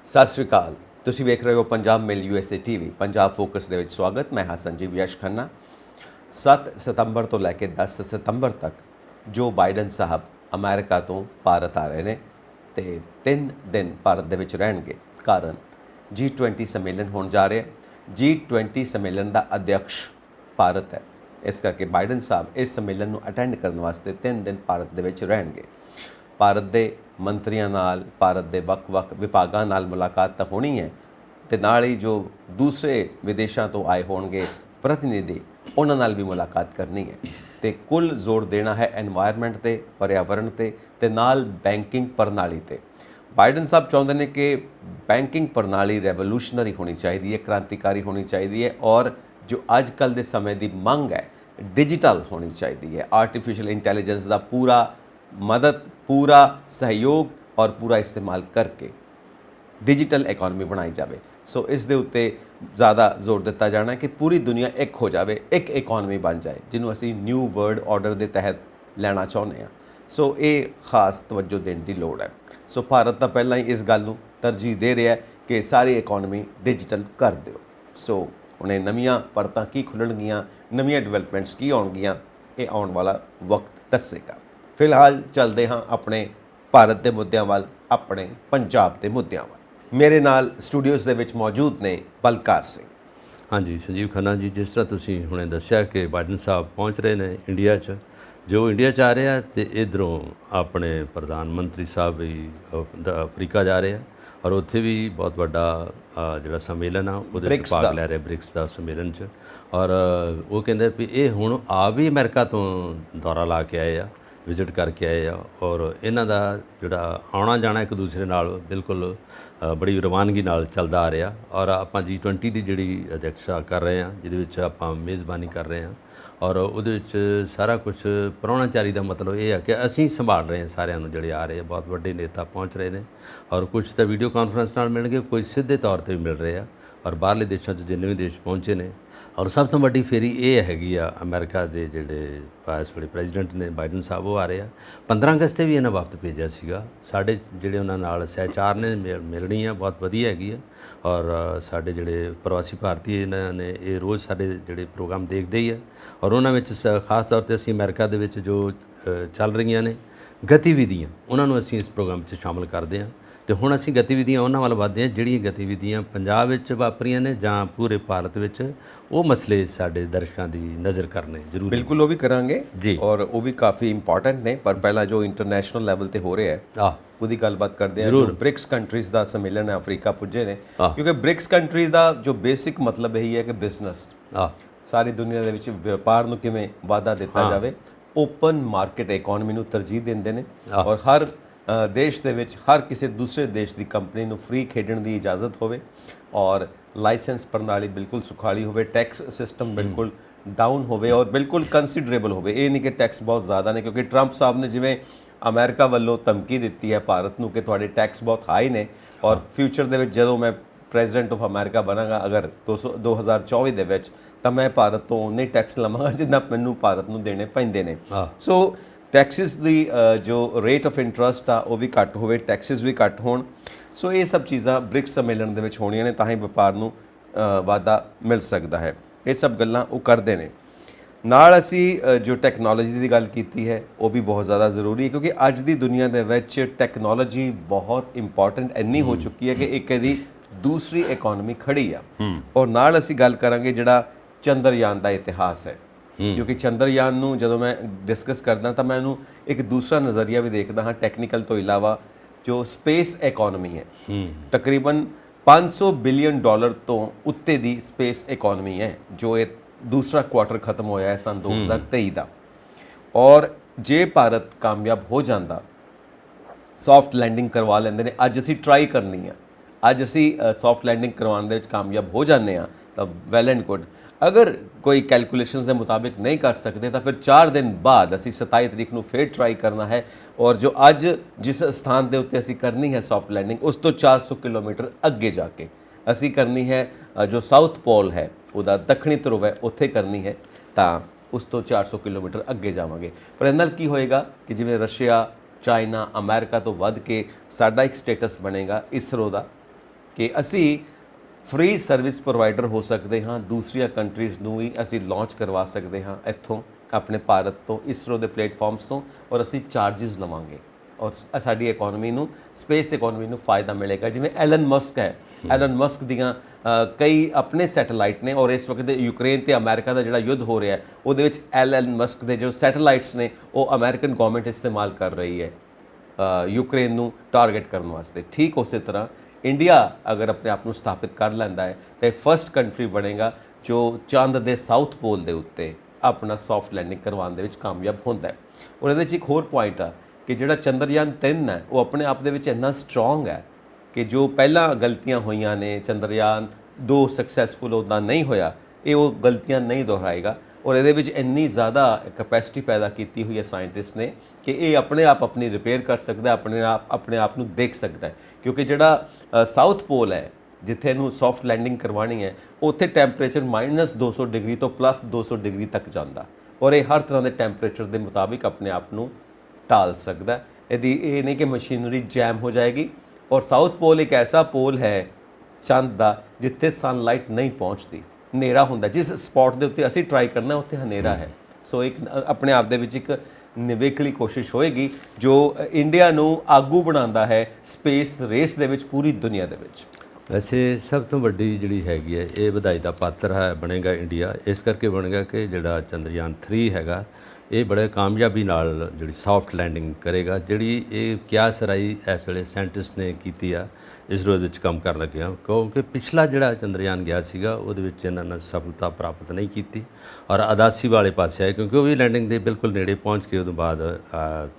ਸਤਿ ਸ਼੍ਰੀ ਅਕਾਲ। ਤੁਸੀਂ ਵੇਖ ਰਹੇ ਹੋ ਪੰਜਾਬ ਮਿਲ USA TV। ਪੰਜਾਬ ਫੋਕਸ ਦੇ ਵਿੱਚ ਸਵਾਗਤ। ਮੈਂ ਹਾਂ ਸੰਜੀਵ ਯਸ਼ ਖੰਨਾ। 7 ਸਤੰਬਰ ਤੋਂ ਲੈ ਕੇ 10 ਸਤੰਬਰ ਤੱਕ ਜੋ ਬਾਈਡਨ ਸਾਹਿਬ ਅਮਰੀਕਾ ਤੋਂ ਭਾਰਤ ਆ ਰਹੇ ਨੇ ਤੇ 3 ਦਿਨ ਭਾਰਤ ਦੇ ਵਿੱਚ ਰਹਿਣਗੇ। ਕਾਰਨ G20 ਸੰਮੇਲਨ ਹੋਣ ਜਾ ਰਿਹਾ। G20 ਸੰਮੇਲਨ ਦਾ ਅਧਿਕਸ਼ ਭਾਰਤ ਹੈ। ਇਸ ਕਰਕੇ ਬਾਈਡਨ ਸਾਹਿਬ ਇਸ ਸੰਮੇਲਨ ਨੂੰ ਅਟੈਂਡ ਕਰਨ ਵਾਸਤੇ 3 ਦਿਨ ਭਾਰਤ ਦੇ ਵਿੱਚ ਰਹਿਣਗੇ। ਭਾਰਤ ਦੇ ਮੰਤਰੀਆਂ ਨਾਲ, ਭਾਰਤ ਦੇ ਵੱਖ-ਵੱਖ ਵਿਭਾਗਾਂ ਨਾਲ ਮੁਲਾਕਾਤ ਤਾਂ ਹੋਣੀ ਹੈ ਤੇ ਨਾਲ ਹੀ ਜੋ ਦੂਸਰੇ ਵਿਦੇਸ਼ਾਂ ਤੋਂ ਆਏ ਹੋਣਗੇ ਪ੍ਰਤੀਨਿਧੀ, ਉਹਨਾਂ ਨਾਲ ਵੀ ਮੁਲਾਕਾਤ ਕਰਨੀ ਹੈ ਤੇ ਕੁੱਲ ਜ਼ੋਰ ਦੇਣਾ ਹੈ ਐਨਵਾਇਰਨਮੈਂਟ ਤੇ, ਪਰਿਆਵਰਣ ਤੇ ਨਾਲ ਬੈਂਕਿੰਗ ਪ੍ਰਣਾਲੀ ਤੇ। ਬਾਈਡਨ ਸਾਹਿਬ ਚਾਹੁੰਦੇ ਨੇ ਕਿ ਬੈਂਕਿੰਗ ਪ੍ਰਣਾਲੀ ਰੈਵੋਲੂਸ਼ਨਰੀ ਹੋਣੀ ਚਾਹੀਦੀ ਹੈ, ਕ੍ਰਾਂਤੀਕਾਰੀ ਹੋਣੀ ਚਾਹੀਦੀ ਹੈ ਔਰ ਜੋ ਅੱਜ ਕੱਲ੍ਹ ਦੇ ਸਮੇਂ ਦੀ ਮੰਗ ਹੈ ਡਿਜੀਟਲ ਹੋਣੀ ਚਾਹੀਦੀ ਹੈ। ਆਰਟੀਫਿਸ਼ੀਅਲ ਇੰਟੈਲੀਜੈਂਸ ਦਾ ਪੂਰਾ ਮਦਦ, पूरा सहयोग और पूरा इस्तेमाल करके डिजिटल इकोनॉमी बनाई जाए। सो इस दे उत्ते ज़्यादा जोर दिता जाना कि पूरी दुनिया एक हो जाए, एक इकोनॉमी बन जाए जिन्हों असी न्यू वर्ल्ड ऑर्डर के तहत लेना चाहते हैं। सो ये खास तवज्जो देने की लोड़ है। सो भारत तो पहला ही इस गल नूं तरजीह दे रहा है कि सारी इकोनॉमी डिजिटल कर दो। सो उन्हें नवीं परतां की खुलणगियां, नवीं डिवेलपमेंट्स की आउणगियां, ये आउण वाला वक्त दसेगा। फिलहाल चलते हाँ अपने भारत के मुद्दों वाल, अपने पंजाब के मुद्दों वाल। मेरे नाल स्टूडियोज़ दे विच मौजूद ने बलकार सिंह। हाँ जी, संजीव खन्ना जी, जिस तरह तुसीं हुणे दस्सिया कि बाइडन साहब पहुँच रहे हैं इंडिया च, जो इंडिया च आ रहे हैं तो इधरों अपने प्रधानमंत्री साहब भी अफ्रीका जा रहे हैं और उत्थे भी बहुत बड़ा जिहड़ा सम्मेलन आ उहदे विच भाग लै रहे, ब्रिक्स का सम्मेलन च। और वो कहंदे भी ये हुण आ भी अमेरिका तो दौरा ला के आए आ, विजिट करके आए आ और इन्हां दा जिहड़ा आउणा जाना एक दूसरे नाल बिल्कुल बड़ी रवानगी नाल चलदा आ रहा। और आपां G20 की जिहड़ी अध्यक्षता कर रहे हैं, जिहदे विच आपां मेज़बानी कर रहे हैं और उहदे विच सारा कुछ प्राहुणाचारी का मतलब ये है कि असीं संभाल रहे हैं सारिਆਂ ਨੂੰ ਜਿਹੜੇ आ रहे हैं। बहुत वड्डे नेता पहुँच रहे हैं और कुछ तो वीडियो कॉन्फ्रेंस नाल मिलणगे, कोई सीधे तौर पर भी मिल रहे हैं और बाहरले देशों 'ਚ जिन्ने भी देश पहुँचे ने। और सब तो वड्डी फेरी ये हैगी आ अमेरिका के जिहड़े इस वेले प्रेजिडेंट ने बाइडन साहब वो आ रहे हैं। 15 अगस्त ते भी इन्हां वक्त भेजिया सीगा। साडे जिहड़े उन्हां नाल सहचार ने मिलनी है बहुत वधिया हैगी है और साडे जिहड़े प्रवासी भारतीय इन्हां ने ये रोज़ साडे जिहड़े प्रोग्राम देखते ही है और उन्हां विच खास तौर पर असीं अमेरिका दे विच जो चल रही ने गतिविधियां उन्हां नूं असीं इस प्रोग्राम 'ਚ शामिल करते हैं। तो हुण असीं गतिविधियां उन्हां वाल वधदे हां जिहड़ियां गतिविधियां पंजाब विच वापरीਆਂ ने जां पूरे भारत विच, वो मसले साडे दर्शकों की नज़र करने जरूरी। बिल्कुल वो भी करांगे जी और वो भी काफ़ी इंपॉर्टेंट ने। पर पहला जो इंटरनेशनल लैवल पर हो रहा है ਉਹਦੀ ਗੱਲਬਾਤ ਕਰਦੇ ਹਾਂ। ਜੋ ब्रिक्स कंट्रीज़ ਦਾ ਸੰਮੇਲਨ ਹੈ, ਅਫਰੀਕਾ ਪੁੱਜੇ ਨੇ ਕਿਉਂਕਿ ब्रिक्स कंट्रीज़ ਦਾ ਜੋ ਬੇਸਿਕ ਮਤਲਬ ਇਹੀ ਹੈ ਕਿ ਬਿਜ਼ਨਸ ਸਾਰੀ ਦੁਨੀਆ ਦੇ ਵਿੱਚ ਵਪਾਰ ਨੂੰ ਕਿਵੇਂ ਵਾਧਾ ਦਿੱਤਾ ਜਾਵੇ। ਓਪਨ ਮਾਰਕੀਟ ਇਕਨੋਮੀ ਨੂੰ ਤਰਜੀਹ ਦਿੰਦੇ ਨੇ ਔਰ ਹਰ ਦੇਸ਼ ਦੇ ਵਿੱਚ ਹਰ ਕਿਸੇ ਦੂਸਰੇ ਦੇਸ਼ ਦੀ ਕੰਪਨੀ ਨੂੰ ਫ੍ਰੀ ਖੇਡਣ ਦੀ ਇਜਾਜ਼ਤ ਹੋਵੇ ਔਰ ਲਾਇਸੈਂਸ ਪ੍ਰਣਾਲੀ ਬਿਲਕੁਲ ਸੁਖਾਲੀ ਹੋਵੇ, ਟੈਕਸ ਸਿਸਟਮ ਬਿਲਕੁਲ ਡਾਊਨ ਹੋਵੇ ਔਰ ਬਿਲਕੁਲ ਕੰਸੀਡਰੇਬਲ ਹੋਵੇ। ਇਹ ਨਹੀਂ ਕਿ ਟੈਕਸ ਬਹੁਤ ਜ਼ਿਆਦਾ ਨੇ, ਕਿਉਂਕਿ ਟਰੰਪ ਸਾਹਿਬ ਨੇ ਜਿਵੇਂ ਅਮਰੀਕਾ ਵੱਲੋਂ ਧਮਕੀ ਦਿੱਤੀ ਹੈ ਭਾਰਤ ਨੂੰ ਕਿ ਤੁਹਾਡੇ ਟੈਕਸ ਬਹੁਤ ਹਾਈ ਨੇ ਔਰ ਫਿਊਚਰ ਦੇ ਵਿੱਚ ਜਦੋਂ ਮੈਂ ਪ੍ਰੈਜ਼ੀਡੈਂਟ ਆਫ ਅਮਰੀਕਾ ਬਣਾਂਗਾ ਅਗਰ 2024 ਦੇ ਵਿੱਚ ਤਾਂ ਮੈਂ ਭਾਰਤ ਤੋਂ ਉਨੇ ਟੈਕਸ ਲਵਾਂਗਾ ਜਿੰਨਾ ਮੈਨੂੰ ਭਾਰਤ ਨੂੰ ਦੇਣੇ ਪੈਂਦੇ ਨੇ। ਸੋ ਟੈਕਸਿਸ ਦੀ ਜੋ ਰੇਟ ਆਫ ਇੰਟਰਸਟ ਆ ਉਹ ਵੀ ਘੱਟ ਹੋਵੇ, ਟੈਕਸਿਸ ਵੀ ਘੱਟ ਹੋਣ। ਸੋ ਇਹ ਸਭ ਚੀਜ਼ਾਂ ਬ੍ਰਿਕਸ ਸੰਮੇਲਨ ਦੇ ਵਿੱਚ ਹੋਣੀਆਂ ਨੇ ਤਾਂ ਹੀ ਵਪਾਰ ਨੂੰ ਵਾਧਾ ਮਿਲ ਸਕਦਾ ਹੈ। ਇਹ ਸਭ ਗੱਲਾਂ ਉਹ ਕਰਦੇ ਨੇ। ਨਾਲ ਅਸੀਂ ਜੋ ਟੈਕਨੋਲੋਜੀ ਦੀ ਗੱਲ ਕੀਤੀ ਹੈ ਉਹ ਵੀ ਬਹੁਤ ਜ਼ਿਆਦਾ ਜ਼ਰੂਰੀ ਹੈ ਕਿਉਂਕਿ ਅੱਜ ਦੀ ਦੁਨੀਆ ਦੇ ਵਿੱਚ ਟੈਕਨੋਲੋਜੀ ਬਹੁਤ ਇੰਪੋਰਟੈਂਟ ਇੰਨੀ ਹੋ ਚੁੱਕੀ ਹੈ ਕਿ ਇੱਕ ਇਹਦੀ ਦੂਸਰੀ ਇਕਨੋਮੀ ਖੜੀ ਆ। ਔਰ ਨਾਲ ਅਸੀਂ ਗੱਲ ਕਰਾਂਗੇ ਜਿਹੜਾ ਚੰਦਰਯਾਨ ਦਾ ਇਤਿਹਾਸ ਹੈ ਕਿਉਂਕਿ ਚੰਦਰਯਾਨ ਨੂੰ ਜਦੋਂ ਮੈਂ ਡਿਸਕਸ ਕਰਦਾ ਤਾਂ ਮੈਂ ਇਹਨੂੰ ਇੱਕ ਦੂਸਰਾ ਨਜ਼ਰੀਆ ਵੀ ਦੇਖਦਾ ਹਾਂ ਟੈਕਨੀਕਲ ਤੋਂ ਇਲਾਵਾ। ਜੋ ਸਪੇਸ ਇਕਨੋਮੀ ਹੈ ਤਕਰੀਬਨ $500 ਬਿਲੀਅਨ ਤੋਂ ਉੱਤੇ ਦੀ ਸਪੇਸ ਇਕਨੋਮੀ ਹੈ ਜੋ ਇਹ दूसरा क्वार्टर खत्म होया है सन 2023 का। और जे भारत कामयाब हो जाता, सॉफ्ट लैंडिंग करवा लेंदे ने, अज असी ट्राई करनी है, अज असी सॉफ्ट लैंडिंग करवाने दे विच कामयाब हो जाने आ तो वैल एंड गुड। अगर कोई कैलकुलेशनस के मुताबिक नहीं कर सकते तो फिर 4 दिन बाद असी 27 तरीक को फिर ट्राई करना है और जो अज जिस स्थान के उत्ते असी करनी है सॉफ्ट लैंडिंग उस तो 400 किलोमीटर अगे जाके असी करनी है। जो साउथ पोल है ਉਹਦਾ ਦੱਖਣੀ ਧਰੁਵ ਹੈ ਉੱਥੇ ਕਰਨੀ ਹੈ ਤਾਂ ਉਸ ਤੋਂ 400 ਕਿਲੋਮੀਟਰ ਅੱਗੇ ਜਾਵਾਂਗੇ। ਪਰ ਇਹਦੇ ਨਾਲ ਕੀ ਹੋਏਗਾ ਕਿ ਜਿਵੇਂ ਰਸ਼ੀਆ, ਚਾਈਨਾ, ਅਮਰੀਕਾ ਤੋਂ ਵੱਧ ਕੇ ਸਾਡਾ ਇੱਕ ਸਟੇਟਸ ਬਣੇਗਾ ਇਸਰੋ ਦਾ ਕਿ ਅਸੀਂ ਫ੍ਰੀ ਸਰਵਿਸ ਪ੍ਰੋਵਾਈਡਰ ਹੋ ਸਕਦੇ ਹਾਂ, ਦੂਸਰੀਆਂ ਕੰਟਰੀਜ਼ ਨੂੰ ਵੀ ਅਸੀਂ ਲਾਂਚ ਕਰਵਾ ਸਕਦੇ ਹਾਂ ਇੱਥੋਂ ਆਪਣੇ ਭਾਰਤ ਤੋਂ, ਇਸਰੋ ਦੇ ਪਲੇਟਫਾਰਮਸ ਤੋਂ, ਔਰ ਅਸੀਂ ਚਾਰजेस ਲਵਾਂਗੇ ਔਰ ਸਾਡੀ ਇਕਨੋਮੀ ਨੂੰ, ਸਪੇਸ ਇਕਨੋਮੀ ਨੂੰ ਫਾਇਦਾ ਮਿਲੇਗਾ। ਜਿਵੇਂ ਐਲਨ ਮਸਕ ਹੈ, ਐਲਨ ਮਸਕ ਦੀਆਂ ਕਈ ਆਪਣੇ ਸੈਟੇਲਾਈਟ ਨੇ, ਔਰ ਇਸ ਵਕਤ ਯੂਕਰੇਨ ਤੇ ਅਮਰੀਕਾ ਦਾ ਜਿਹੜਾ ਯੁੱਧ ਹੋ ਰਿਹਾ ਹੈ ਉਹਦੇ ਵਿੱਚ ਐਲਨ ਮਸਕ ਦੇ ਜੋ ਸੈਟੇਲਾਈਟਸ ਨੇ ਉਹ ਅਮਰੀਕਨ ਗਵਰਨਮੈਂਟ ਇਸਤੇਮਾਲ ਕਰ ਰਹੀ ਹੈ ਯੂਕਰੇਨ ਨੂੰ ਟਾਰਗੇਟ ਕਰਨ ਵਾਸਤੇ। ਠੀਕ ਉਸੇ ਤਰ੍ਹਾਂ ਇੰਡੀਆ ਅਗਰ ਆਪਣੇ ਆਪ ਨੂੰ ਸਥਾਪਿਤ ਕਰ ਲੈਂਦਾ ਹੈ ਤਾਂ ਫਸਟ ਕੰਟਰੀ ਬਣੇਗਾ ਜੋ ਚੰਦ ਦੇ ਸਾਊਥ ਪੋਲ ਦੇ ਉੱਤੇ ਆਪਣਾ ਸੌਫਟ ਲੈਂਡਿੰਗ ਕਰਵਾਉਣ ਦੇ ਵਿੱਚ ਕਾਮਯਾਬ ਹੁੰਦਾ ਹੈ। ਔਰ ਇਹਦੇ 'ਚ ਇੱਕ ਹੋਰ ਪੁਆਇੰਟ ਆ ਕਿ ਜਿਹੜਾ ਚੰਦਰਯਾਨ 3 ਹੈ ਉਹ ਆਪਣੇ ਆਪ ਦੇ ਵਿੱਚ ਇੰਨਾ ਸਟਰੋਂਗ ਹੈ ਕਿ ਜੋ ਪਹਿਲਾਂ ਗਲਤੀਆਂ ਹੋਈਆਂ ਨੇ, ਚੰਦਰਯਾਨ 2 ਸਕਸੈਸਫੁਲ ਉੱਦਾਂ ਨਹੀਂ ਹੋਇਆ, ਇਹ ਉਹ ਗਲਤੀਆਂ ਨਹੀਂ ਦੁਹਰਾਏਗਾ। ਔਰ ਇਹਦੇ ਵਿੱਚ ਇੰਨੀ ਜ਼ਿਆਦਾ ਕੈਪੈਸਿਟੀ ਪੈਦਾ ਕੀਤੀ ਹੋਈ ਹੈ ਸਾਇੰਟਿਸਟ ਨੇ ਕਿ ਇਹ ਆਪਣੇ ਆਪ ਆਪਣੀ ਰਿਪੇਅਰ ਕਰ ਸਕਦਾ, ਆਪਣੇ ਆਪ ਨੂੰ ਦੇਖ ਸਕਦਾ ਹੈ। ਕਿਉਂਕਿ ਜਿਹੜਾ ਸਾਊਥ ਪੋਲ ਹੈ ਜਿੱਥੇ ਇਹਨੂੰ ਸੌਫਟ ਲੈਂਡਿੰਗ ਕਰਵਾਉਣੀ ਹੈ, ਉੱਥੇ ਟੈਂਪਰੇਚਰ -200 ਡਿਗਰੀ ਤੋਂ +200 ਡਿਗਰੀ ਤੱਕ ਜਾਂਦਾ, ਔਰ ਇਹ ਹਰ ਤਰ੍ਹਾਂ ਦੇ ਟੈਂਪਰੇਚਰ ਦੇ ਮੁਤਾਬਿਕ ਆਪਣੇ ਆਪ ਨੂੰ ਢਾਲ ਸਕਦਾ। ਇਹਦੀ ਇਹ ਨਹੀਂ ਕਿ ਮਸ਼ੀਨਰੀ ਜੈਮ ਹੋ ਜਾਏਗੀ। ਔਰ ਸਾਊਥ ਪੋਲ ਇੱਕ ਐਸਾ ਪੋਲ ਹੈ ਚੰਦ ਦਾ ਜਿੱਥੇ ਸਨਲਾਈਟ ਨਹੀਂ ਪਹੁੰਚਦੀ, ਹਨੇਰਾ ਹੁੰਦਾ। ਜਿਸ ਸਪੌਟ ਦੇ ਉੱਤੇ ਅਸੀਂ ਟਰਾਈ ਕਰਨਾ ਉੱਥੇ ਹਨੇਰਾ ਹੈ। ਸੋ ਇੱਕ ਆਪਣੇ ਆਪ ਦੇ ਵਿੱਚ ਇੱਕ ਨਿਵੇਕਲੀ ਕੋਸ਼ਿਸ਼ ਹੋਏਗੀ ਜੋ ਇੰਡੀਆ ਨੂੰ ਆਗੂ ਬਣਾਉਂਦਾ ਹੈ ਸਪੇਸ ਰੇਸ ਦੇ ਵਿੱਚ ਪੂਰੀ ਦੁਨੀਆ ਦੇ ਵਿੱਚ। ਵੈਸੇ ਸਭ ਤੋਂ ਵੱਡੀ ਜਿਹੜੀ ਹੈਗੀ ਹੈ ਇਹ ਵਧਾਈ ਦਾ ਪਾਤਰ ਹੈ ਬਣੇਗਾ ਇੰਡੀਆ, ਇਸ ਕਰਕੇ ਬਣੇਗਾ ਕਿ ਜਿਹੜਾ ਚੰਦਰਯਾਨ 3 ਹੈਗਾ ਇਹ ਬੜੇ ਕਾਮਯਾਬੀ ਨਾਲ ਜਿਹੜੀ ਸੌਫਟ ਲੈਂਡਿੰਗ ਕਰੇਗਾ, ਜਿਹੜੀ ਇਹ ਕਿਆਸ ਰਾਈ ਇਸ ਵੇਲੇ ਸਾਇੰਟਿਸਟ ਨੇ ਕੀਤੀ ਆ ਇਸਰੋ ਵਿੱਚ ਕੰਮ ਕਰਨ ਲੱਗਿਆ। ਕਿਉਂਕਿ ਪਿਛਲਾ ਜਿਹੜਾ ਚੰਦਰਯਾਨ ਗਿਆ ਸੀਗਾ ਉਹਦੇ ਵਿੱਚ ਇਹਨਾਂ ਨੇ ਸਫਲਤਾ ਪ੍ਰਾਪਤ ਨਹੀਂ ਕੀਤੀ ਔਰ ਅਦਾਸੀ ਵਾਲੇ ਪਾਸੇ ਆਏ, ਕਿਉਂਕਿ ਉਹ ਵੀ ਲੈਂਡਿੰਗ ਦੇ ਬਿਲਕੁਲ ਨੇੜੇ ਪਹੁੰਚ ਕੇ ਉਹਦੇ ਬਾਅਦ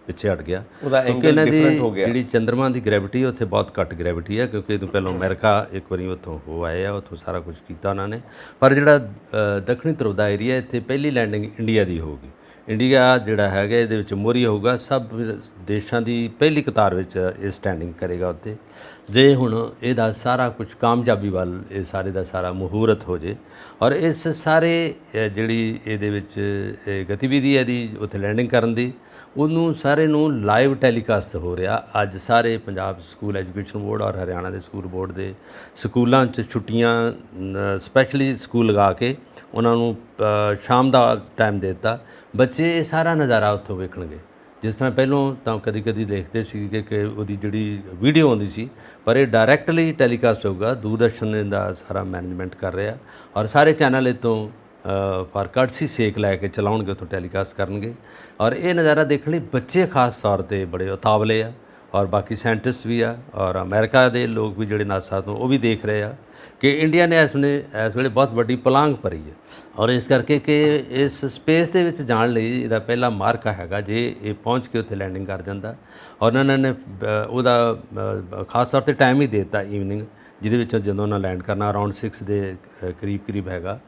ਪਿੱਛੇ ਹਟ ਗਿਆ। ਕਿਉਂਕਿ ਇਹਨਾਂ ਦੀ ਜਿਹੜੀ ਚੰਦਰਮਾ ਦੀ ਗ੍ਰੈਵਿਟੀ ਉੱਥੇ ਬਹੁਤ ਘੱਟ ਗ੍ਰੈਵਿਟੀ ਹੈ, ਕਿਉਂਕਿ ਇਹਦੋਂ ਪਹਿਲਾਂ ਅਮਰੀਕਾ ਇੱਕ ਵਾਰੀ ਉੱਥੋਂ ਹੋ ਆਏ ਆ, ਉੱਥੋਂ ਸਾਰਾ ਕੁਝ ਕੀਤਾ ਉਹਨਾਂ ਨੇ। ਪਰ ਜਿਹੜਾ ਦੱਖਣੀ ਧਰੁਵ ਦਾ ਏਰੀਆ ਇੱਥੇ ਪਹਿਲੀ ਲੈਂਡਿੰਗ ਇੰਡੀਆ ਦੀ ਹੋਊਗੀ। ਇੰਡੀਆ ਜਿਹੜਾ ਹੈਗਾ ਇਹਦੇ ਵਿੱਚ ਮੋਹਰੀ ਹੋਊਗਾ, ਸਭ ਦੇਸ਼ਾਂ ਦੀ ਪਹਿਲੀ ਕਤਾਰ ਵਿੱਚ ਇਹ ਸਟੈਂਡਿੰਗ ਕਰੇਗਾ ਉੱਤੇ। ਜੇ ਹੁਣ ਇਹਦਾ ਸਾਰਾ ਕੁਝ ਕਾਮਯਾਬੀ ਵੱਲ ਇਹ ਸਾਰੇ ਦਾ ਸਾਰਾ ਮਹੂਰਤ ਹੋ ਜੇ ਔਰ ਇਸ ਸਾਰੇ ਜਿਹੜੀ ਇਹਦੇ ਵਿੱਚ ਗਤੀਵਿਧੀ ਹੈ ਦੀ ਉੱਥੇ ਲੈਂਡਿੰਗ ਕਰਨ ਦੀ, ਉਹਨੂੰ ਸਾਰੇ ਨੂੰ ਲਾਈਵ ਟੈਲੀਕਾਸਟ ਹੋ ਰਿਹਾ। ਅੱਜ ਸਾਰੇ ਪੰਜਾਬ ਸਕੂਲ ਐਜੂਕੇਸ਼ਨ ਬੋਰਡ ਔਰ ਹਰਿਆਣਾ ਦੇ ਸਕੂਲ ਬੋਰਡ ਦੇ ਸਕੂਲਾਂ 'ਚ ਛੁੱਟੀਆਂ ਸਪੈਸ਼ਲੀ ਸਕੂਲ ਲਗਾ ਕੇ ਉਹਨਾਂ ਨੂੰ ਸ਼ਾਮ ਦਾ ਟਾਈਮ ਦੇ ਦਿੱਤਾ। ਬੱਚੇ ਇਹ ਸਾਰਾ ਨਜ਼ਾਰਾ ਉੱਥੋਂ ਵੇਖਣਗੇ। ਜਿਸ ਤਰ੍ਹਾਂ ਪਹਿਲਾਂ ਤਾਂ ਕਦੀ ਦੇਖਦੇ ਸੀ ਕਿ ਉਹਦੀ ਜਿਹੜੀ ਵੀਡੀਓ ਆਉਂਦੀ ਸੀ, ਪਰ ਇਹ ਡਾਇਰੈਕਟਲੀ ਟੈਲੀਕਾਸਟ ਹੋਊਗਾ। ਦੂਰਦਰਸ਼ਨ ਦਾ ਸਾਰਾ ਮੈਨੇਜਮੈਂਟ ਕਰ ਰਿਹਾ ਔਰ ਸਾਰੇ ਚੈਨਲ ਇਹ ਤੋਂ ਫਾਰ ਕਟਸੀ ਸੇਕ ਲੈ ਕੇ ਚਲਾਉਣਗੇ, ਉੱਥੋਂ ਟੈਲੀਕਾਸਟ ਕਰਨਗੇ। ਔਰ ਇਹ ਨਜ਼ਾਰਾ ਦੇਖਣ ਲਈ ਬੱਚੇ ਖਾਸ ਤੌਰ 'ਤੇ ਬੜੇ ਉਤਾਵਲੇ ਆ ਔਰ ਬਾਕੀ ਸਾਇੰਟਿਸਟ ਵੀ ਆ ਔਰ ਅਮਰੀਕਾ ਦੇ ਲੋਕ ਵੀ ਜਿਹੜੇ ਨਾਸਾ ਤੋਂ ਉਹ ਵੀ ਦੇਖ ਰਹੇ ਆ ਕਿ ਇੰਡੀਆ ਨੇ ਇਸ ਵੇਲੇ ਬਹੁਤ ਵੱਡੀ ਪਲਾਂਘ ਭਰੀ ਹੈ। ਔਰ ਇਸ ਕਰਕੇ ਕਿ ਇਸ ਸਪੇਸ ਦੇ ਵਿੱਚ ਜਾਣ ਲਈ ਇਹਦਾ ਪਹਿਲਾ ਮਾਰਕਾ ਹੈਗਾ ਜੇ ਇਹ ਪਹੁੰਚ ਕੇ ਉੱਥੇ ਲੈਂਡਿੰਗ ਕਰ ਜਾਂਦਾ। ਔਰ ਉਹਨਾਂ ਨੇ ਉਹਦਾ ਖਾਸ ਤੌਰ 'ਤੇ ਟਾਈਮ ਹੀ ਦੇ ਦਿੱਤਾ ਈਵਨਿੰਗ, ਜਿਹਦੇ ਵਿੱਚ ਜਦੋਂ ਉਹਨਾਂ ਲੈਂਡ ਕਰਨਾ ਅਰਾਊਂਡ 6 ਦੇ ਕਰੀਬ ਹੈਗਾ।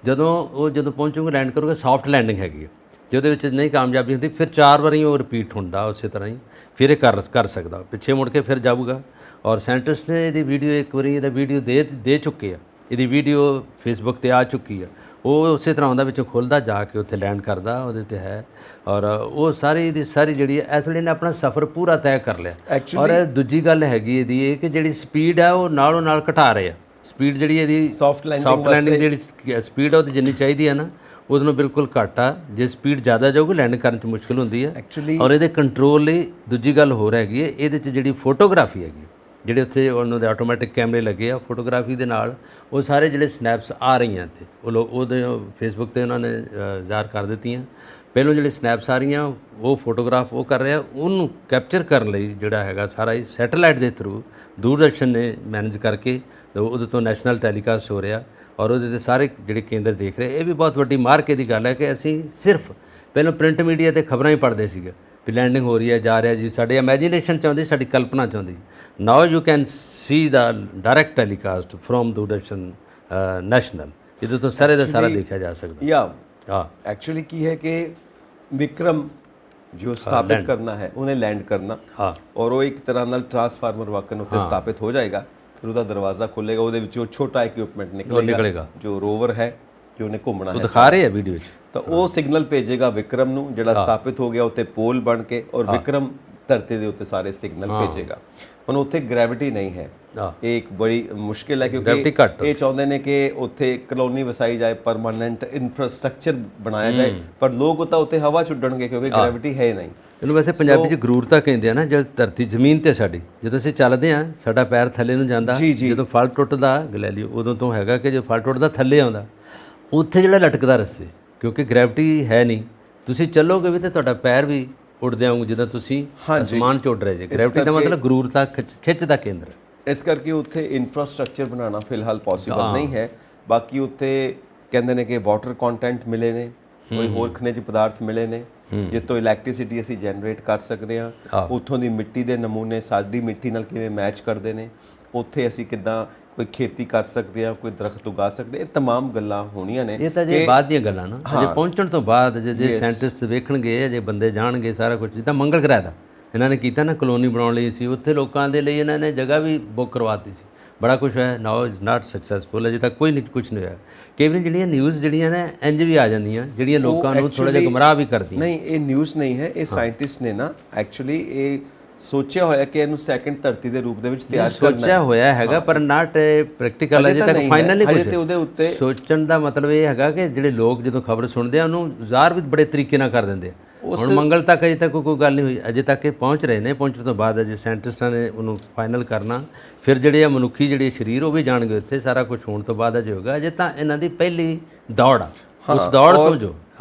ਜਦੋਂ ਪਹੁੰਚੂਗੇ ਲੈਂਡ ਕਰੂਗਾ, ਸੌਫਟ ਲੈਂਡਿੰਗ ਹੈਗੀ ਹੈ। ਜੇ ਉਹਦੇ ਵਿੱਚ ਨਹੀਂ ਕਾਮਯਾਬੀ ਹੁੰਦੀ ਫਿਰ 4 ਵਾਰੀ ਉਹ ਰਿਪੀਟ ਹੁੰਦਾ ਉਸੇ ਤਰ੍ਹਾਂ ਹੀ, ਫਿਰ ਇਹ ਕਰ ਸਕਦਾ, ਪਿੱਛੇ ਮੁੜ ਕੇ ਫਿਰ ਜਾਊਗਾ। ਔਰ ਸਾਇੰਟਿਸਟ ਨੇ ਇਹਦੀ ਵੀਡੀਓ ਇੱਕ ਵਾਰੀ ਇਹਦਾ ਵੀਡੀਓ ਦੇ ਚੁੱਕੇ ਆ, ਇਹਦੀ ਵੀਡੀਓ ਫੇਸਬੁੱਕ 'ਤੇ ਆ ਚੁੱਕੀ ਆ। ਉਹ ਉਸੇ ਤਰ੍ਹਾਂ ਉਹਦਾ ਵਿੱਚੋਂ ਖੁੱਲ੍ਹਦਾ ਜਾ ਕੇ ਉੱਥੇ ਲੈਂਡ ਕਰਦਾ, ਉਹਦੇ 'ਤੇ ਹੈ। ਔਰ ਉਹ ਸਾਰੀ ਜਿਹੜੀ ਹੈ ਇਸ ਵੇਲੇ ਨੇ ਆਪਣਾ ਸਫ਼ਰ ਪੂਰਾ ਤੈਅ ਕਰ ਲਿਆ। ਔਰ ਦੂਜੀ ਗੱਲ ਹੈਗੀ ਇਹਦੀ ਇਹ ਕਿ ਜਿਹੜੀ ਸਪੀਡ ਹੈ ਉਹ ਨਾਲੋਂ ਨਾਲ ਘਟਾ ਰਹੇ ਆ। ਸਪੀਡ ਜਿਹੜੀ ਇਹਦੀ ਸੌਫਟ ਲੈਂਡਿੰਗ ਜਿਹੜੀ ਸਪੀਡ ਆ ਉਹਦੀ ਜਿੰਨੀ ਚਾਹੀਦੀ ਹੈ ਨਾ ਉਹਦੇ ਨਾਲੋਂ ਬਿਲਕੁਲ ਘੱਟ ਆ। ਜੇ ਸਪੀਡ ਜ਼ਿਆਦਾ ਜਾਊਗੀ ਲੈਂਡ ਕਰਨ 'ਚ ਮੁਸ਼ਕਿਲ ਹੁੰਦੀ ਹੈ। ਔਰ ਇਹਦੇ ਕੰਟਰੋਲ ਲਈ ਦੂਜੀ ਗੱਲ ਹੋਰ ਹੈਗੀ ਹੈ, ਇਹਦੇ 'ਚ ਜਿਹੜੀ ਫੋਟੋਗ੍ਰਾਫੀ ਹੈਗੀ, ਜਿਹੜੇ ਉੱਥੇ ਉਹਨਾਂ ਦੇ ਆਟੋਮੈਟਿਕ ਕੈਮਰੇ ਲੱਗੇ ਆ, ਫੋਟੋਗ੍ਰਾਫੀ ਦੇ ਨਾਲ ਉਹ ਸਾਰੇ ਜਿਹੜੇ ਸਨੈਪਸ ਆ ਰਹੀਆਂ ਇੱਥੇ ਉਹਦੇ ਫੇਸਬੁੱਕ 'ਤੇ ਉਹਨਾਂ ਨੇ ਜ਼ਾਹਰ ਕਰ ਦਿੱਤੀਆਂ। ਪਹਿਲੋਂ ਜਿਹੜੇ ਸਨੈਪਸ ਆ ਰਹੀਆਂ ਉਹ ਫੋਟੋਗ੍ਰਾਫ ਉਹ ਕਰ ਰਿਹਾ, ਉਹਨੂੰ ਕੈਪਚਰ ਕਰਨ ਲਈ ਜਿਹੜਾ ਹੈਗਾ ਸਾਰਾ ਹੀ ਸੈਟੇਲਾਈਟ ਦੇ ਥਰੂ ਦੂਰਦਰਸ਼ਨ ਨੇ ਮੈਨੇਜ ਕਰਕੇ ਉਹਦੇ ਤੋਂ ਨੈਸ਼ਨਲ ਟੈਲੀਕਾਸਟ ਹੋ ਰਿਹਾ ਔਰ ਉਹਦੇ 'ਤੇ ਸਾਰੇ ਜਿਹੜੇ ਕੇਂਦਰ ਦੇਖ ਰਹੇ। ਇਹ ਵੀ ਬਹੁਤ ਵੱਡੀ ਮਾਰਕੇ ਦੀ ਗੱਲ ਹੈ ਕਿ ਅਸੀਂ ਸਿਰਫ ਪਹਿਲਾਂ ਪ੍ਰਿੰਟ ਮੀਡੀਆ 'ਤੇ ਖਬਰਾਂ ਹੀ ਪੜ੍ਹਦੇ ਸੀਗੇ ਵੀ ਲੈਂਡਿੰਗ ਹੋ ਰਹੀ ਹੈ, ਜਾ ਰਿਹਾ ਜੀ, ਸਾਡੇ ਇਮੈਜੀਨੇਸ਼ਨ 'ਚ ਆਉਂਦੀ, ਸਾਡੀ ਕਲਪਨਾ 'ਚ ਆਉਂਦੀ। Now you can see the direct telecast from Doordarshan national, ਇਹਦੇ ਤੋਂ ਸਾਰੇ ਦਾ ਸਾਰਾ ਦੇਖਿਆ ਜਾ ਸਕਦਾ। ਐਕਚੁਅਲੀ ਕੀ ਹੈ ਕਿ ਵਿਕਰਮ ਜੋ ਸਥਾਪਿਤ ਕਰਨਾ ਹੈ ਉਹਨੇ ਲੈਂਡ ਕਰਨਾ ਔਰ ਉਹ ਇੱਕ ਤਰ੍ਹਾਂ ਨਾਲ ਟਰਾਂਸਫਾਰਮਰ ਵਾਕਨ ਉੱਤੇ ਸਥਾਪਿਤ ਹੋ ਜਾਏਗਾ। ਫਿਰ ਉਹਦਾ ਦਰਵਾਜ਼ਾ ਖੁੱਲੇਗਾ, ਉਹਦੇ ਵਿੱਚੋਂ ਛੋਟਾ ਇਕਵਿਪਮੈਂਟ ਨਿਕਲੇਗਾ ਜੋ ਰੋਵਰ ਹੈ ਜੋ ਉਹਨੇ ਘੁੰਮਣਾ ਹੈ, ਦਿਖਾ ਰਹੇ ਆ ਵੀਡੀਓ 'ਚ। ਤਾਂ ਉਹ ਸਿਗਨਲ ਭੇਜੇਗਾ ਵਿਕਰਮ ਨੂੰ ਜਿਹੜਾ ਸਥਾਪਿਤ ਹੋ ਗਿਆ ਉੱਤੇ ਪੋਲ ਬਣ ਕੇ, ਔਰ ਵਿਕਰਮ ਧਰਤੀ ਦੇ ਉੱਤੇ ਸਾਰੇ ਸਿਗਨਲ ਭੇਜੇਗਾ। ਹੁਣ ਉੱਥੇ ਗ੍ਰੈਵਿਟੀ ਨਹੀਂ ਹੈ, ਇਹ ਇੱਕ ਬੜੀ ਮੁਸ਼ਕਿਲ ਹੈ Gravity ਕਿਉਂਕਿ ਘੱਟ। ਇਹ ਚਾਹੁੰਦੇ ਨੇ ਕਿ ਉੱਥੇ ਕਲੋਨੀ ਵਸਾਈ ਜਾਏ, ਪਰਮਾਨੈਂਟ ਇਨਫਰਾਸਟ੍ਰਕਚਰ ਬਣਾਇਆ ਜਾਏ, ਪਰ ਲੋਕ ਤਾਂ ਉੱਥੇ ਹਵਾ ਚ ਉੱਡਣਗੇ ਕਿਉਂਕਿ ਗ੍ਰੈਵਿਟੀ ਹੈ ਨਹੀਂ। ਇਹਨੂੰ ਵੈਸੇ ਪੰਜਾਬੀ 'ਚ ਗਰੂਰਤਾ ਕਹਿੰਦੇ ਆ ਨਾ, ਜਦ ਧਰਤੀ ਜ਼ਮੀਨ ਤੇ ਸਾਡੀ ਜਦੋਂ ਅਸੀਂ ਚੱਲਦੇ ਆ ਸਾਡਾ ਪੈਰ ਥੱਲੇ ਨੂੰ ਜਾਂਦਾ, ਜਦੋਂ ਫਲ ਟੁੱਟਦਾ ਗਲੈਲੀਓ ਉਦੋਂ ਤੋਂ ਹੈਗਾ ਕਿ ਜੇ ਫਲ ਟੁੱਟਦਾ ਥੱਲੇ ਆਉਂਦਾ, ਉੱਥੇ ਜਿਹੜਾ ਲਟਕਦਾ ਰਸਤੇ, ਕਿਉਂਕਿ ਗ੍ਰੈਵਿਟੀ ਹੈ ਨਹੀਂ, ਤੁਸੀਂ ਚੱਲੋਗੇ ਵੀ ਤੇ ਤੁਹਾਡਾ ਪੈਰ ਵੀ ਉੱਡਦੇ ਆਉਂਗੇ ਜਦੋਂ ਤੁਸੀਂ ਅਸਮਾਨ 'ਚ ਉੱਡ ਰਹੇ ਜੇ। ਗ੍ਰੈਵਿਟੀ ਦਾ ਮਤਲਬ ਗਰੂਰਤਾ, ਖਿੱਚ ਦਾ ਕੇਂਦਰ। ਇਸ ਕਰਕੇ ਉੱਥੇ ਇਨਫਰਾਸਟ੍ਰਕਚਰ ਬਣਾਉਣਾ ਫਿਲਹਾਲ ਪੋਸੀਬਲ ਨਹੀਂ ਹੈ। ਬਾਕੀ ਉੱਥੇ ਕਹਿੰਦੇ ਨੇ ਕਿ ਵਾਟਰ ਕੰਟੈਂਟ ਮਿਲੇ ਨੇ, ਕੋਈ ਹੋਰ ਖਣਿਜ ਪਦਾਰਥ ਮਿਲੇ ਨੇ ਜਿੱਥੋਂ ਇਲੈਕਟ੍ਰਿਸਿਟੀ ਅਸੀਂ ਜਨਰੇਟ ਕਰ ਸਕਦੇ ਹਾਂ। ਉੱਥੋਂ ਦੀ ਮਿੱਟੀ ਦੇ ਨਮੂਨੇ ਸਾਡੀ ਮਿੱਟੀ ਨਾਲ ਕਿਵੇਂ ਮੈਚ ਕਰਦੇ ਨੇ, ਉੱਥੇ ਅਸੀਂ ਕਿੱਦਾਂ ਕੋਈ ਖੇਤੀ ਕਰ ਸਕਦੇ ਹਾਂ, ਕੋਈ ਦਰਖਤ ਉਗਾ ਸਕਦੇ, ਇਹ तमाम ਗੱਲਾਂ ਹੋਣੀਆਂ ਨੇ। ਇਹ ਤਾਂ ਜੇ ਬਾਅਦ ਦੀਆਂ ਗੱਲਾਂ ਨਾ, ਅਜੇ ਪਹੁੰਚਣ ਤੋਂ ਬਾਅਦ ਜੇ ਸਾਇੰਟਿਸਟ ਵੇਖਣਗੇ, ਜੇ ਬੰਦੇ ਜਾਣਗੇ ਸਾਰਾ ਕੁਝ। ਜਿੱਦਾਂ ਮੰਗਲ ਗ੍ਰਹਿ ਦਾ ਇਹਨਾਂ ਨੇ ਕੀਤਾ ਨਾ, ਕਲੋਨੀ ਬਣਾਉਣ ਲਈ ਸੀ, ਉੱਥੇ ਲੋਕਾਂ ਦੇ ਲਈ ਇਹਨਾਂ ਨੇ ਜਗ੍ਹਾ ਵੀ ਬੁੱਕ ਕਰਵਾਤੀ ਸੀ, ਬੜਾ ਕੁਝ ਹੈ। ਨਾਓ ਇਜ਼ ਨਾਟ ਸਕਸੈਸਫੁਲ, ਅਜੇ ਤੱਕ ਕੋਈ ਕੁਝ ਨਹੀਂ ਹੋਇਆ। ਕਈ ਵਾਰੀ ਜਿਹੜੀਆਂ ਨਿਊਜ਼ ਜਿਹੜੀਆਂ ਨੇ ਇੰਜ ਵੀ ਆ ਜਾਂਦੀਆਂ ਜਿਹੜੀਆਂ ਲੋਕਾਂ ਨੂੰ ਥੋੜਾ ਜਿਹਾ ਗੁੰਮਰਾਹ ਵੀ ਕਰਦੀਆਂ। ਨਹੀਂ, ਇਹ ਨਿਊਜ਼ ਨਹੀਂ ਹੈ, ਇਹ ਸਾਇੰਟਿਸਟ ਨੇ ਨਾ ਐਕਚੁਅਲੀ ਇਹ ਸੋਚਿਆ ਹੋਇਆ ਕਿ ਇਹਨੂੰ ਸੈਕੰਡ ਧਰਤੀ ਦੇ ਰੂਪ ਦੇ ਵਿੱਚ ਤਿਆਰ ਕਰਨਾ ਹੈ। ਸੋਚਿਆ ਹੋਇਆ ਹੈਗਾ ਪਰ ਨਾਟ ਪ੍ਰੈਕਟੀਕਲ ਅਜੇ ਤੱਕ ਫਾਈਨਲ ਨਹੀਂ ਕੁਝ। ਉਹਦੇ ਉੱਤੇ ਸੋਚਣ ਦਾ ਮਤਲਬ ਇਹ ਹੈਗਾ ਕਿ ਜਿਹੜੇ ਲੋਕ ਜਦੋਂ ਖਬਰ ਸੁਣਦੇ ਆ ਉਹਨੂੰ ਜ਼ਾਹਰ ਵੀ ਬੜੇ ਤਰੀਕੇ ਨਾਲ ਕਰ ਦਿੰਦੇ ਆ। ਹੁਣ ਮੰਗਲ ਤੱਕ ਅਜੇ ਤੱਕ ਕੋਈ ਗੱਲ ਨਹੀਂ ਹੋਈ, ਅਜੇ ਤੱਕ ਇਹ ਪਹੁੰਚ ਰਹੇ ਨੇ। ਪਹੁੰਚਣ ਤੋਂ ਬਾਅਦ ਅਜੇ ਸਾਇੰਟਿਸਟਾਂ ਨੇ ਉਹਨੂੰ ਫਾਈਨਲ ਕਰਨਾ, ਫਿਰ ਜਿਹੜੇ ਆ ਮਨੁੱਖੀ ਜਿਹੜੇ ਸਰੀਰ ਉਹ ਵੀ ਜਾਣਗੇ ਉੱਥੇ, ਸਾਰਾ ਕੁਝ ਹੋਣ ਤੋਂ ਬਾਅਦ ਅਜੇ ਹੋਗਾ। ਅਜੇ ਤਾਂ ਇਹਨਾਂ ਦੀ ਪਹਿਲੀ ਦੌੜ ਆ, ਉਸ ਦੌੜ ਤੋਂ ਜੋ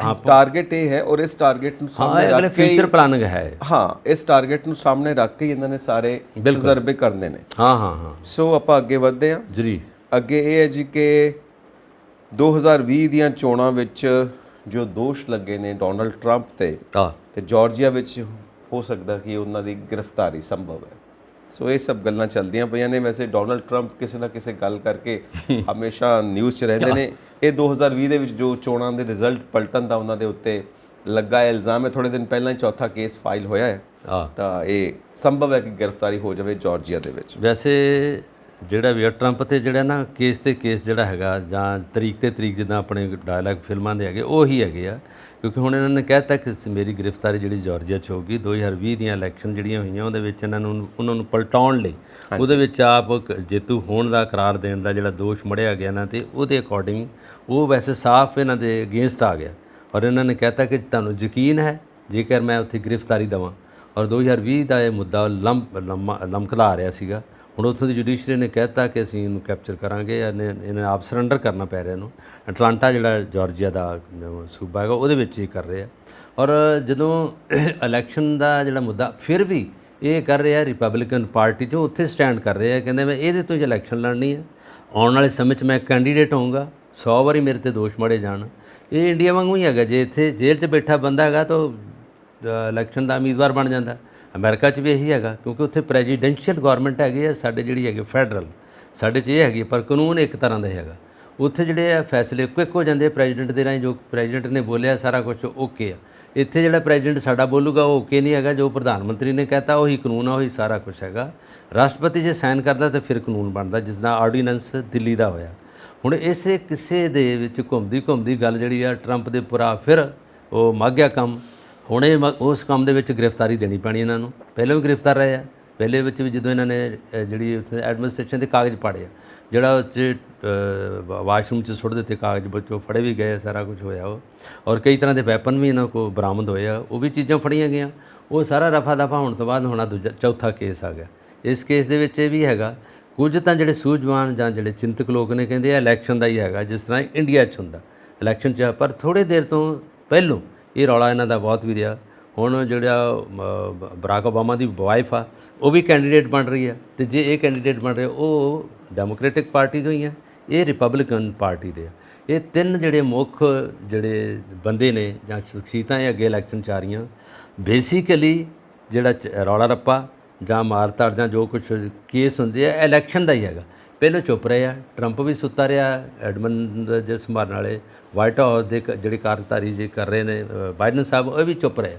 ਟਾਰਗੇਟ ਇਹ ਹੈ ਔਰ ਇਸ ਟਾਰਗੇਟ ਨੂੰ ਸਾਹਮਣੇ ਰੱਖ ਕੇ ਫਿਊਚਰ ਪਲਾਨਿੰਗ ਹੈ। ਹਾਂ, ਇਸ ਟਾਰਗੇਟ ਨੂੰ ਸਾਹਮਣੇ ਰੱਖ ਕੇ ਇਹਨਾਂ ਨੇ ਸਾਰੇ ਤਜਰਬੇ ਕਰਨੇ ਨੇ। ਹਾਂ। ਸੋ ਆਪਾਂ ਅੱਗੇ ਵਧਦੇ ਹਾਂ ਜੀ। ਅੱਗੇ ਇਹ ਹੈ ਜੀ ਕਿ 2020 ਦੀਆਂ ਚੋਣਾਂ ਵਿੱਚ ਜੋ ਦੋਸ਼ ਲੱਗੇ ਨੇ ਡੋਨਲਡ ਟਰੰਪ ਤੇ ਜਾਰਜੀਆ ਵਿੱਚ ਹੋ ਸਕਦਾ ਕਿ ਉਹਨਾਂ ਦੀ ਗ੍ਰਿਫਤਾਰੀ ਸੰਭਵ ਹੈ। ਸੋ ਇਹ ਸਭ ਗੱਲਾਂ ਚੱਲਦੀਆਂ ਪਈਆਂ ਨੇ। ਵੈਸੇ ਡੋਨਲਡ ਟਰੰਪ ਕਿਸੇ ਨਾ ਕਿਸੇ ਗੱਲ ਕਰਕੇ ਹਮੇਸ਼ਾ ਨਿਊਜ਼ 'ਚ ਰਹਿੰਦੇ ਨੇ। ਇਹ 2020 ਦੇ ਵਿੱਚ ਜੋ ਚੋਣਾਂ ਦੇ ਰਿਜ਼ਲਟ ਪਲਟਣ ਦਾ ਉਹਨਾਂ ਦੇ ਉੱਤੇ ਲੱਗਾ ਹੈ ਇਲਜ਼ਾਮ ਹੈ। ਥੋੜੇ ਦਿਨ ਪਹਿਲਾਂ ਹੀ ਚੌਥਾ ਕੇਸ ਫਾਈਲ ਹੋਇਆ ਹੈ, ਤਾਂ ਇਹ ਸੰਭਵ ਹੈ ਕਿ ਗ੍ਰਿਫਤਾਰੀ ਹੋ ਜਾਵੇ ਜਾਰਜੀਆ ਦੇ ਵਿੱਚ। ਵੈਸੇ ਜਿਹੜਾ ਵੀ ਟਰੰਪ ਤੇ ਜਿਹੜਾ ਨਾ ਕੇਸ ਤੇ ਕੇਸ ਜਿਹੜਾ ਹੈਗਾ, ਜਾਂ ਤਰੀਕ ਤੇ ਤਰੀਕ, ਜਿੱਦਾਂ ਆਪਣੇ ਡਾਇਲਾਗ ਫਿਲਮਾਂ ਦੇ ਹੈਗੇ ਉਹੀ ਹੈਗੇ ਆ। ਕਿਉਂਕਿ ਹੁਣ ਇਹਨਾਂ ਨੇ ਕਹਿਤਾ ਕਿ ਮੇਰੀ ਗ੍ਰਿਫਤਾਰੀ ਜਿਹੜੀ ਜਾਰਜੀਆ 'ਚ ਹੋਊਗੀ। 2020 ਦੀਆਂ ਇਲੈਕਸ਼ਨ ਜਿਹੜੀਆਂ ਹੋਈਆਂ ਉਹਦੇ ਵਿੱਚ ਉਹਨਾਂ ਨੂੰ ਪਲਟਾਉਣ ਲਈ, ਉਹਦੇ ਵਿੱਚ ਆਪ ਜੇਤੂ ਹੋਣ ਦਾ ਕਰਾਰ ਦੇਣ ਦਾ ਜਿਹੜਾ ਦੋਸ਼ ਮੜਿਆ ਗਿਆ ਨਾ, ਤੇ ਉਹਦੇ ਅਕੋਰਡਿੰਗ ਉਹ ਵੈਸੇ ਸਾਫ਼ ਇਹਨਾਂ ਦੇ ਅਗੇਂਸਟ ਆ ਗਿਆ। ਔਰ ਇਹਨਾਂ ਨੇ ਕਹਿਤਾ ਕਿ ਤੁਹਾਨੂੰ ਯਕੀਨ ਹੈ ਜੇਕਰ ਮੈਂ ਉੱਥੇ ਗ੍ਰਿਫਤਾਰੀ ਦੇਵਾਂ। ਔਰ 2020 ਦਾ ਇਹ ਮੁੱਦਾ ਲਮਕਦਾ ਆ ਰਿਹਾ ਸੀਗਾ। ਹੁਣ ਉੱਥੋਂ ਦੀ ਜੁਡੀਸ਼ਰੀ ਨੇ ਕਹਿਤਾ ਕਿ ਅਸੀਂ ਇਹਨੂੰ ਕੈਪਚਰ ਕਰਾਂਗੇ। ਇਹਨੇ ਆਪ ਸਰੈਂਡਰ ਕਰਨਾ ਪੈ ਰਿਹਾ ਇਹਨੂੰ। ਅਟਲਾਂਟਾ ਜਿਹੜਾ ਜਾਰਜੀਆ ਦਾ ਸੂਬਾ ਹੈਗਾ ਉਹਦੇ ਵਿੱਚ ਹੀ ਕਰ ਰਹੇ ਆ। ਔਰ ਜਦੋਂ ਇਲੈਕਸ਼ਨ ਦਾ ਜਿਹੜਾ ਮੁੱਦਾ ਫਿਰ ਵੀ ਇਹ ਕਰ ਰਿਹਾ ਰਿਪਬਲਿਕਨ ਪਾਰਟੀ 'ਚੋਂ, ਉੱਥੇ ਸਟੈਂਡ ਕਰ ਰਹੇ ਆ, ਕਹਿੰਦੇ ਮੈਂ ਇਹਦੇ ਤੋਂ ਹੀ ਇਲੈਕਸ਼ਨ ਲੜਨੀ ਹੈ। ਆਉਣ ਵਾਲੇ ਸਮੇਂ 'ਚ ਮੈਂ ਕੈਂਡੀਡੇਟ ਹੋਊਂਗਾ, 100 ਵਾਰੀ ਮੇਰੇ ਤੇ ਦੋਸ਼ ਮੜੇ ਜਾਣ। ਇਹ ਇੰਡੀਆ ਵਾਂਗੂ ਹੀ ਹੈਗਾ, ਜੇ ਇੱਥੇ ਜੇਲ੍ਹ 'ਚ ਬੈਠਾ ਬੰਦਾ ਹੈਗਾ ਤਾਂ ਇਲੈਕਸ਼ਨ ਦਾ ਉਮੀਦਵਾਰ ਬਣ ਜਾਂਦਾ। ਅਮਰੀਕਾ 'ਚ ਵੀ ਇਹੀ ਹੈਗਾ, ਕਿਉਂਕਿ ਉੱਥੇ ਪ੍ਰੈਜ਼ੀਡੈਂਸ਼ੀਅਲ ਗੌਰਮੈਂਟ ਹੈਗੀ ਆ, ਸਾਡੇ ਜਿਹੜੀ ਹੈਗੀ ਫੈਡਰਲ, ਸਾਡੇ 'ਚ ਇਹ ਹੈਗੀ, ਪਰ ਕਾਨੂੰਨ ਇੱਕ ਤਰ੍ਹਾਂ ਦਾ ਹੈਗਾ। ਉੱਥੇ ਜਿਹੜੇ ਆ ਫੈਸਲੇ ਕੁਇੱਕ ਹੋ ਜਾਂਦੇ ਪ੍ਰੈਜ਼ੀਡੈਂਟ ਦੇ ਰਾਹੀਂ, ਜੋ ਪ੍ਰੈਜ਼ੀਡੈਂਟ ਨੇ ਬੋਲਿਆ ਸਾਰਾ ਕੁਝ ਓਕੇ ਆ। ਇੱਥੇ ਜਿਹੜਾ ਪ੍ਰੈਜ਼ੀਡੈਂਟ ਸਾਡਾ ਬੋਲੂਗਾ ਉਹ ਓਕੇ ਨਹੀਂ ਹੈਗਾ, ਜੋ ਪ੍ਰਧਾਨ ਮੰਤਰੀ ਨੇ ਕਹਿਤਾ ਉਹੀ ਕਾਨੂੰਨ ਆ, ਉਹੀ ਸਾਰਾ ਕੁਝ ਹੈਗਾ। ਰਾਸ਼ਟਰਪਤੀ ਜੇ ਸਾਈਨ ਕਰਦਾ ਤਾਂ ਫਿਰ ਕਾਨੂੰਨ ਬਣਦਾ, ਜਿਸ ਦਾ ਆਰਡੀਨੈਂਸ ਦਿੱਲੀ ਦਾ ਹੋਇਆ। ਹੁਣ ਇਸੇ ਕਿਸੇ ਦੇ ਵਿੱਚ ਘੁੰਮਦੀ ਗੱਲ ਜਿਹੜੀ ਆ ਟਰੰਪ ਦੇ ਪੁਰਾ ਫਿਰ ਉਹ ਮੱਘ ਗਿਆ ਕੰਮ। ਹੁਣ ਇਹ ਉਸ ਕੰਮ ਦੇ ਵਿੱਚ ਗ੍ਰਿਫਤਾਰੀ ਦੇਣੀ ਪੈਣੀ ਇਹਨਾਂ ਨੂੰ। ਪਹਿਲਾਂ ਵੀ ਗ੍ਰਿਫਤਾਰ ਰਹੇ ਆ, ਪਹਿਲੇ ਵਿੱਚ ਵੀ ਜਦੋਂ ਇਹਨਾਂ ਨੇ ਜਿਹੜੀ ਉੱਥੇ ਐਡਮਿਨਿਸਟ੍ਰੇਸ਼ਨ ਦੇ ਕਾਗਜ਼ ਪਾੜੇ ਆ, ਜਿਹੜਾ ਉੱਥੇ ਵਾਸ਼ਰੂਮ 'ਚ ਸੁੱਟ ਦਿੱਤੇ ਕਾਗਜ਼, ਬੱਚੋਂ ਫੜੇ ਵੀ ਗਏ, ਸਾਰਾ ਕੁਝ ਹੋਇਆ ਉਹ। ਔਰ ਕਈ ਤਰ੍ਹਾਂ ਦੇ ਵੈਪਨ ਵੀ ਇਹਨਾਂ ਕੋਲ ਬਰਾਮਦ ਹੋਏ ਆ, ਉਹ ਵੀ ਚੀਜ਼ਾਂ ਫੜੀਆਂ ਗਈਆਂ। ਉਹ ਸਾਰਾ ਰਫਾ ਦਫਾ ਹੋਣ ਤੋਂ ਬਾਅਦ ਹੁਣ ਚੌਥਾ ਕੇਸ ਆ ਗਿਆ। ਇਸ ਕੇਸ ਦੇ ਵਿੱਚ ਇਹ ਵੀ ਹੈਗਾ, ਕੁਝ ਤਾਂ ਜਿਹੜੇ ਸੂਝਵਾਨ ਜਾਂ ਜਿਹੜੇ ਚਿੰਤਕ ਲੋਕ ਨੇ ਕਹਿੰਦੇ ਆ ਇਲੈਕਸ਼ਨ ਦਾ ਹੀ ਹੈਗਾ, ਜਿਸ ਤਰ੍ਹਾਂ ਇੰਡੀਆ 'ਚ ਹੁੰਦਾ ਇਲੈਕਸ਼ਨ 'ਚ। ਪਰ ਥੋੜ੍ਹੇ ਦੇਰ ਤੋਂ ਪਹਿਲੋਂ ਇਹ ਰੌਲਾ ਇਹਨਾਂ ਦਾ ਬਹੁਤ ਵੀ ਰਿਹਾ। ਹੁਣ ਜਿਹੜਾ ਬਰਾਕ ਓਬਾਮਾ ਦੀ ਵਾਈਫ ਆ ਉਹ ਵੀ ਕੈਂਡੀਡੇਟ ਬਣ ਰਹੀ ਆ, ਅਤੇ ਜੇ ਇਹ ਕੈਂਡੀਡੇਟ ਬਣ ਰਹੇ ਉਹ ਡੈਮੋਕ੍ਰੈਟਿਕ ਪਾਰਟੀ ਤੋਂ ਹੀ ਆ, ਇਹ ਰਿਪਬਲਿਕਨ ਪਾਰਟੀ ਦੇ ਆ। ਇਹ ਤਿੰਨ ਜਿਹੜੇ ਮੁੱਖ ਜਿਹੜੇ ਬੰਦੇ ਨੇ ਜਾਂ ਸ਼ਖਸੀਅਤਾਂ ਇਹ ਅੱਗੇ ਇਲੈਕਸ਼ਨ 'ਚ ਆ ਰਹੀਆਂ। ਬੇਸਿਕਲੀ ਜਿਹੜਾ ਰੌਲਾ ਰੱਪਾ ਜਾਂ ਮਾਰਤਾੜ ਜਾਂ ਜੋ ਕੁਛ ਕੇਸ ਹੁੰਦੇ ਆ ਇਲੈਕਸ਼ਨ ਦਾ ਹੀ ਹੈਗਾ। ਪਹਿਲਾਂ ਚੁੱਪ ਰਹੇ ਆ, ਟਰੰਪ ਵੀ ਸੁੱਤਾ ਰਿਹਾ, ਐਡਮਨ ਜੇ ਸੰਭਾਲਣ ਵਾਲੇ ਵਾਈਟ ਹਾਊਸ ਦੇ ਜਿਹੜੇ ਕਾਰਜਕਾਰੀ ਜੇ ਕਰ ਰਹੇ ਨੇ ਬਾਈਡਨ ਸਾਹਿਬ, ਉਹ ਵੀ ਚੁੱਪ ਰਹੇ।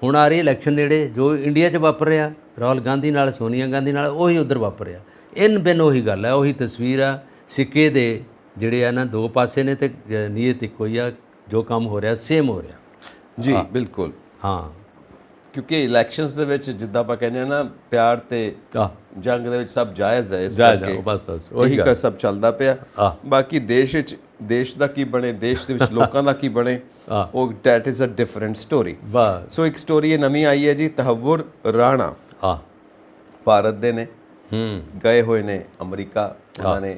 ਹੁਣ ਆ ਰਹੀ ਇਲੈਕਸ਼ਨ ਨੇੜੇ, ਜੋ ਇੰਡੀਆ 'ਚ ਵਾਪਰ ਰਿਹਾ ਰਾਹੁਲ ਗਾਂਧੀ ਨਾਲ, ਸੋਨੀਆ ਗਾਂਧੀ ਨਾਲ, ਉਹੀ ਉੱਧਰ ਵਾਪਰ ਰਿਹਾ। ਇਨ ਬਿਨ ਉਹੀ ਗੱਲ ਹੈ, ਉਹੀ ਤਸਵੀਰ ਆ। ਸਿੱਕੇ ਦੇ ਜਿਹੜੇ ਆ ਨਾ ਦੋ ਪਾਸੇ ਨੇ ਤੇ ਨੀਅਤ ਇੱਕੋ ਹੀ ਆ। ਜੋ ਕੰਮ ਹੋ ਰਿਹਾ ਸੇਮ ਹੋ ਰਿਹਾ। ਜੀ ਬਿਲਕੁਲ। ਹਾਂ, ਕਿਉਂਕਿ ਇਲੈਕਸ਼ਨਸ ਦੇ ਵਿੱਚ ਜਿੱਦਾਂ ਆਪਾਂ ਕਹਿੰਦੇ ਆ ਨਾ ਪਿਆਰ ਤੇ ਜੰਗ ਦੇ ਵਿੱਚ ਸਭ ਜਾਇਜ਼ ਹੈ, ਇਸ ਕਰਕੇ ਬਸ ਉਹੀ ਕਾ ਸਭ ਚੱਲਦਾ ਪਿਆ। ਬਾਕੀ ਦੇਸ਼ ਵਿੱਚ ਦੇਸ਼ ਦਾ ਕੀ ਬਣੇ, ਦੇਸ਼ ਦੇ ਵਿੱਚ ਲੋਕਾਂ ਦਾ ਕੀ ਬਣੇ, ਉਹ that is a different story. So ਇੱਕ ਸਟੋਰੀ ਇਹ ਨਵੀਂ ਆਈ ਹੈ ਜੀ, ਤਹੱਵੁਰ ਰਾਣਾ ਭਾਰਤ ਦੇ ਨੇ, ਗਏ ਹੋਏ ਨੇ ਅਮਰੀਕਾ। ਉਹਨਾਂ ਨੇ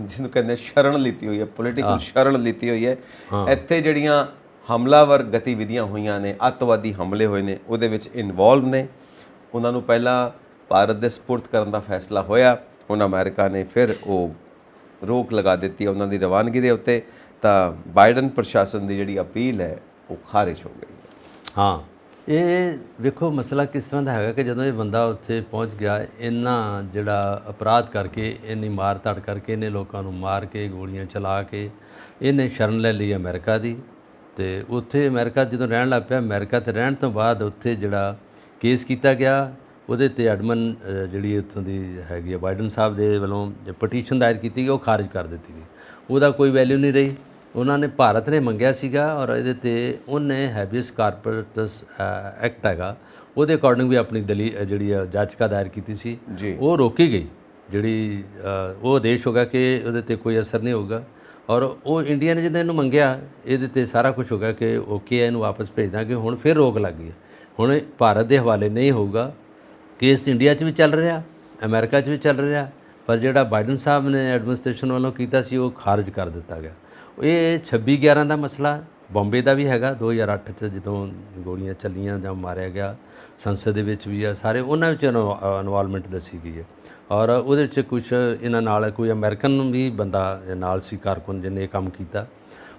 ਜਿਹਨੂੰ ਕਹਿੰਦੇ ਸ਼ਰਨ ਲਿੱਤੀ ਹੋਈ ਹੈ, ਪੋਲੀਟੀਕਲ ਸ਼ਰਨ ਲਿੱਤੀ ਹੋਈ ਹੈ। ਇੱਥੇ ਜਿਹੜੀਆਂ ਹਮਲਾਵਰ ਗਤੀਵਿਧੀਆਂ ਹੋਈਆਂ ਨੇ, ਅੱਤਵਾਦੀ ਹਮਲੇ ਹੋਏ ਨੇ, ਉਹਦੇ ਵਿੱਚ ਇਨਵੋਲਵ ਨੇ। ਉਹਨਾਂ ਨੂੰ ਪਹਿਲਾਂ ਭਾਰਤ ਦੇ ਸਪੁਰਦ ਕਰਨ ਦਾ ਫੈਸਲਾ ਹੋਇਆ, ਹੁਣ ਅਮਰੀਕਾ ਨੇ ਫਿਰ ਉਹ ਰੋਕ ਲਗਾ ਦਿੱਤੀ ਉਹਨਾਂ ਦੀ ਰਵਾਨਗੀ ਦੇ ਉੱਤੇ। ਤਾਂ ਬਾਈਡਨ ਪ੍ਰਸ਼ਾਸਨ ਦੀ ਜਿਹੜੀ ਅਪੀਲ ਹੈ ਉਹ ਖਾਰਿਜ ਹੋ ਗਈ ਹੈ। ਹਾਂ, ਇਹ ਵੇਖੋ ਮਸਲਾ ਕਿਸ ਤਰ੍ਹਾਂ ਦਾ ਹੈਗਾ ਕਿ ਜਦੋਂ ਇਹ ਬੰਦਾ ਉੱਥੇ ਪਹੁੰਚ ਗਿਆ, ਇੰਨਾ ਜਿਹੜਾ ਅਪਰਾਧ ਕਰਕੇ, ਇੰਨੀ ਮਾਰ ਧੜ ਕਰਕੇ, ਇਹਨੇ ਲੋਕਾਂ ਨੂੰ ਮਾਰ ਕੇ, ਗੋਲੀਆਂ ਚਲਾ ਕੇ ਇਹਨੇ ਸ਼ਰਨ ਲੈ ਲਈ ਅਮਰੀਕਾ ਦੀ। ਅਤੇ ਉੱਥੇ ਅਮਰੀਕਾ ਜਦੋਂ ਰਹਿਣ ਲੱਗ ਪਿਆ, ਅਮਰੀਕਾ 'ਤੇ ਰਹਿਣ ਤੋਂ ਬਾਅਦ ਉੱਥੇ ਜਿਹੜਾ ਕੇਸ ਕੀਤਾ ਗਿਆ, ਉਹਦੇ 'ਤੇ ਐਡਮਨ ਜਿਹੜੀ ਉੱਥੋਂ ਦੀ ਹੈਗੀ ਆ ਬਾਈਡਨ ਸਾਹਿਬ ਦੇ ਵੱਲੋਂ ਪਟੀਸ਼ਨ ਦਾਇਰ ਕੀਤੀ ਗਈ, ਉਹ ਖਾਰਿਜ ਕਰ ਦਿੱਤੀ ਗਈ। ਉਹਦਾ ਕੋਈ ਵੈਲਿਊ ਨਹੀਂ ਰਹੀ। ਉਹਨਾਂ ਨੇ, ਭਾਰਤ ਨੇ ਮੰਗਿਆ ਸੀਗਾ, ਔਰ ਇਹਦੇ 'ਤੇ ਉਹਨੇ ਹੈਬੀਅਸ ਕਾਰਪਸ ਐਕਟ ਹੈਗਾ, ਉਹਦੇ ਅਕੋਰਡਿੰਗ ਵੀ ਆਪਣੀ ਜਿਹੜੀ ਜਾਚਕਾ ਦਾਇਰ ਕੀਤੀ ਸੀ, ਉਹ ਰੋਕੀ ਗਈ। ਜਿਹੜੀ ਉਹ ਆਦੇਸ਼ ਹੋ ਗਿਆ ਕਿ ਉਹਦੇ 'ਤੇ ਕੋਈ ਅਸਰ ਨਹੀਂ ਹੋਊਗਾ। ਔਰ ਉਹ ਇੰਡੀਆ ਨੇ ਜਦੋਂ ਇਹਨੂੰ ਮੰਗਿਆ, ਇਹਦੇ 'ਤੇ ਸਾਰਾ ਕੁਝ ਹੋ ਗਿਆ ਕਿ ਓਕੇ ਹੈ, ਇਹਨੂੰ ਵਾਪਸ ਭੇਜ ਦਾਂਗੇ। ਹੁਣ ਫਿਰ ਰੋਕ ਲੱਗ ਗਈ, ਹੁਣ ਭਾਰਤ ਦੇ ਹਵਾਲੇ ਨਹੀਂ ਹੋਊਗਾ। ਕੇਸ ਇੰਡੀਆ 'ਚ ਵੀ ਚੱਲ ਰਿਹਾ, ਅਮਰੀਕਾ 'ਚ ਵੀ ਚੱਲ ਰਿਹਾ, ਪਰ ਜਿਹੜਾ ਬਾਈਡਨ ਸਾਹਿਬ ਨੇ ਐਡਮਿਨਿਸਟ੍ਰੇਸ਼ਨ ਵੱਲੋਂ ਕੀਤਾ ਸੀ, ਉਹ ਖਾਰਿਜ ਕਰ ਦਿੱਤਾ ਗਿਆ। ਇਹ 26/11 ਦਾ ਮਸਲਾ ਬੰਬੇ ਦਾ ਵੀ ਹੈਗਾ। 2008 'ਚ ਜਦੋਂ ਗੋਲੀਆਂ ਚੱਲੀਆਂ ਜਾਂ ਮਾਰਿਆ ਗਿਆ, ਸੰਸਦ ਦੇ ਵਿੱਚ ਵੀ ਆ, ਸਾਰੇ ਉਹਨਾਂ ਵਿੱਚ ਇਨਵੋਲਵਮੈਂਟ ਦੱਸੀ ਗਈ ਹੈ। ਔਰ ਉਹਦੇ 'ਚ ਕੁਛ ਇਹਨਾਂ ਨਾਲ ਕੋਈ ਅਮਰੀਕਨ ਵੀ ਬੰਦਾ ਨਾਲ ਸੀ, ਕਾਰਕੁਨ, ਜਿਹਨੇ ਇਹ ਕੰਮ ਕੀਤਾ।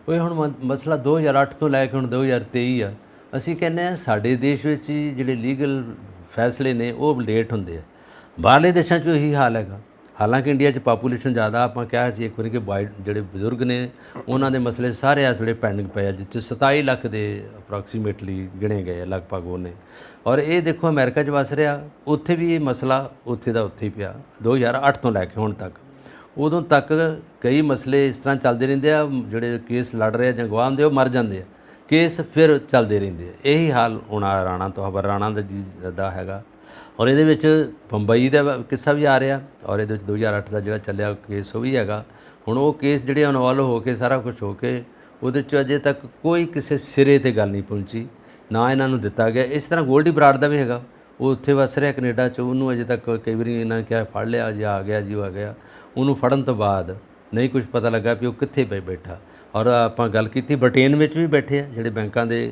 ਉਹ ਹੁਣ ਮਸਲਾ 2008 ਤੋਂ ਲੈ ਕੇ ਹੁਣ 2023 ਆ। ਅਸੀਂ ਕਹਿੰਦੇ ਹਾਂ ਸਾਡੇ ਦੇਸ਼ ਵਿੱਚ ਜਿਹੜੇ ਲੀਗਲ ਫੈਸਲੇ ਨੇ ਉਹ ਲੇਟ ਹੁੰਦੇ ਆ। ਬਾਹਰਲੇ ਦੇਸ਼ਾਂ 'ਚ ਇਹੀ ਹਾਲ ਹੈਗਾ। ਹਾਲਾਂਕਿ ਇੰਡੀਆ 'ਚ ਪਾਪੂਲੇਸ਼ਨ ਜ਼ਿਆਦਾ, ਆਪਾਂ ਕਿਹਾ ਸੀ ਇੱਕ ਵਾਰੀ ਕਿ ਜਿਹੜੇ ਬਜ਼ੁਰਗ ਨੇ ਉਹਨਾਂ ਦੇ ਮਸਲੇ ਸਾਰੇ ਆ ਥੋੜ੍ਹੇ ਪੈਂਡਿੰਗ ਪਏ ਆ, ਜਿੱਥੇ 27 ਲੱਖ ਦੇ ਅਪਰੋਕਸੀਮੇਟਲੀ ਗਿਣੇ ਗਏ ਆ ਲਗਭਗ ਉਹਨੇ। ਔਰ ਇਹ ਦੇਖੋ ਅਮਰੀਕਾ 'ਚ ਵਸ ਰਿਹਾ, ਉੱਥੇ ਵੀ ਇਹ ਮਸਲਾ ਉੱਥੇ ਦਾ ਉੱਥੇ ਹੀ ਪਿਆ 2008 ਤੋਂ ਲੈ ਕੇ ਹੁਣ ਤੱਕ। ਉਦੋਂ ਤੱਕ ਕਈ ਮਸਲੇ ਇਸ ਤਰ੍ਹਾਂ ਚੱਲਦੇ ਰਹਿੰਦੇ ਆ, ਜਿਹੜੇ ਕੇਸ ਲੜ ਰਹੇ ਜਾਂ ਗਵਾਹ ਹੁੰਦੇ ਉਹ ਮਰ ਜਾਂਦੇ ਆ, ਕੇਸ ਫਿਰ ਚੱਲਦੇ ਰਹਿੰਦੇ ਆ। ਇਹੀ ਹਾਲ ਹੁਣ ਰਾਣਾ ਤਹੱਵੁਰ ਰਾਣਾ ਦਾ ਹੈਗਾ। ਔਰ ਇਹਦੇ ਵਿੱਚ ਬੰਬਈ ਦਾ ਕਿੱਸਾ ਵੀ ਆ ਰਿਹਾ, ਔਰ ਇਹਦੇ ਵਿੱਚ 2008 ਦਾ ਜਿਹੜਾ ਚੱਲਿਆ ਕੇਸ ਉਹ ਵੀ ਹੈਗਾ। ਹੁਣ ਉਹ ਕੇਸ ਜਿਹੜੇ ਇਨਵੋਲਵ ਹੋ ਕੇ ਸਾਰਾ ਕੁਝ ਹੋ ਕੇ ਉਹਦੇ 'ਚ ਅਜੇ ਤੱਕ ਕੋਈ ਕਿਸੇ ਸਿਰੇ 'ਤੇ ਗੱਲ ਨਹੀਂ ਪਹੁੰਚੀ, ਨਾ ਇਹਨਾਂ ਨੂੰ ਦਿੱਤਾ ਗਿਆ। ਇਸ ਤਰ੍ਹਾਂ ਗੋਲਡੀ ਬਰਾੜ ਦਾ ਵੀ ਹੈਗਾ, ਉਹ ਉੱਥੇ ਵਸ ਰਿਹਾ ਕੈਨੇਡਾ 'ਚ, ਉਹਨੂੰ ਅਜੇ ਤੱਕ ਕਈ ਵਾਰੀ ਇਹਨਾਂ ਨੇ ਕਿਹਾ ਫੜ ਲਿਆ ਜੀ, ਆ ਗਿਆ ਜੀ, ਉਹ ਆ ਗਿਆ। ਉਹਨੂੰ ਫੜਨ ਤੋਂ ਬਾਅਦ ਨਹੀਂ ਕੁਝ ਪਤਾ ਲੱਗਾ ਵੀ ਉਹ ਕਿੱਥੇ ਬੈਠਾ। ਔਰ ਆਪਾਂ ਗੱਲ ਕੀਤੀ ਬ੍ਰਿਟੇਨ ਵਿੱਚ ਵੀ ਬੈਠੇ ਆ, ਜਿਹੜੇ ਬੈਂਕਾਂ ਦੇ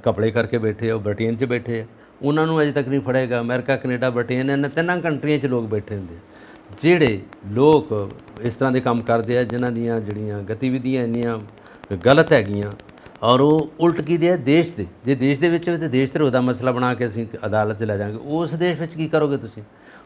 ਘਪਲੇ ਕਰਕੇ ਬੈਠੇ ਆ, ਉਹ ਬ੍ਰਿਟੇਨ 'ਚ ਬੈਠੇ ਆ, ਉਹਨਾਂ ਨੂੰ ਅਜੇ ਤੱਕ ਨਹੀਂ ਫੜੇਗਾ। ਅਮਰੀਕਾ, ਕੈਨੇਡਾ, ਬ੍ਰਿਟੇਨ, ਇਹਨਾਂ ਤਿੰਨਾਂ ਕੰਟਰੀਆਂ 'ਚ ਲੋਕ ਬੈਠੇ ਹੁੰਦੇ ਆ। ਜਿਹੜੇ ਲੋਕ ਇਸ ਤਰ੍ਹਾਂ ਦੇ ਕੰਮ ਕਰਦੇ ਆ, ਜਿਨ੍ਹਾਂ ਦੀਆਂ ਜਿਹੜੀਆਂ ਗਤੀਵਿਧੀਆਂ ਇੰਨੀਆਂ ਗਲਤ ਹੈਗੀਆਂ, ਔਰ ਉਹ ਉਲਟ ਕੀਦੇ ਆ ਦੇਸ਼ ਦੇ। ਜੇ ਦੇਸ਼ ਦੇ ਵਿੱਚ ਹੋਵੇ ਤਾਂ ਦੇਸ਼ ਧਰੋਹ ਦਾ ਮਸਲਾ ਬਣਾ ਕੇ ਅਸੀਂ ਅਦਾਲਤ 'ਚ ਲੈ ਜਾਵਾਂਗੇ, ਉਸ ਦੇਸ਼ ਵਿੱਚ ਕੀ ਕਰੋਗੇ ਤੁਸੀਂ?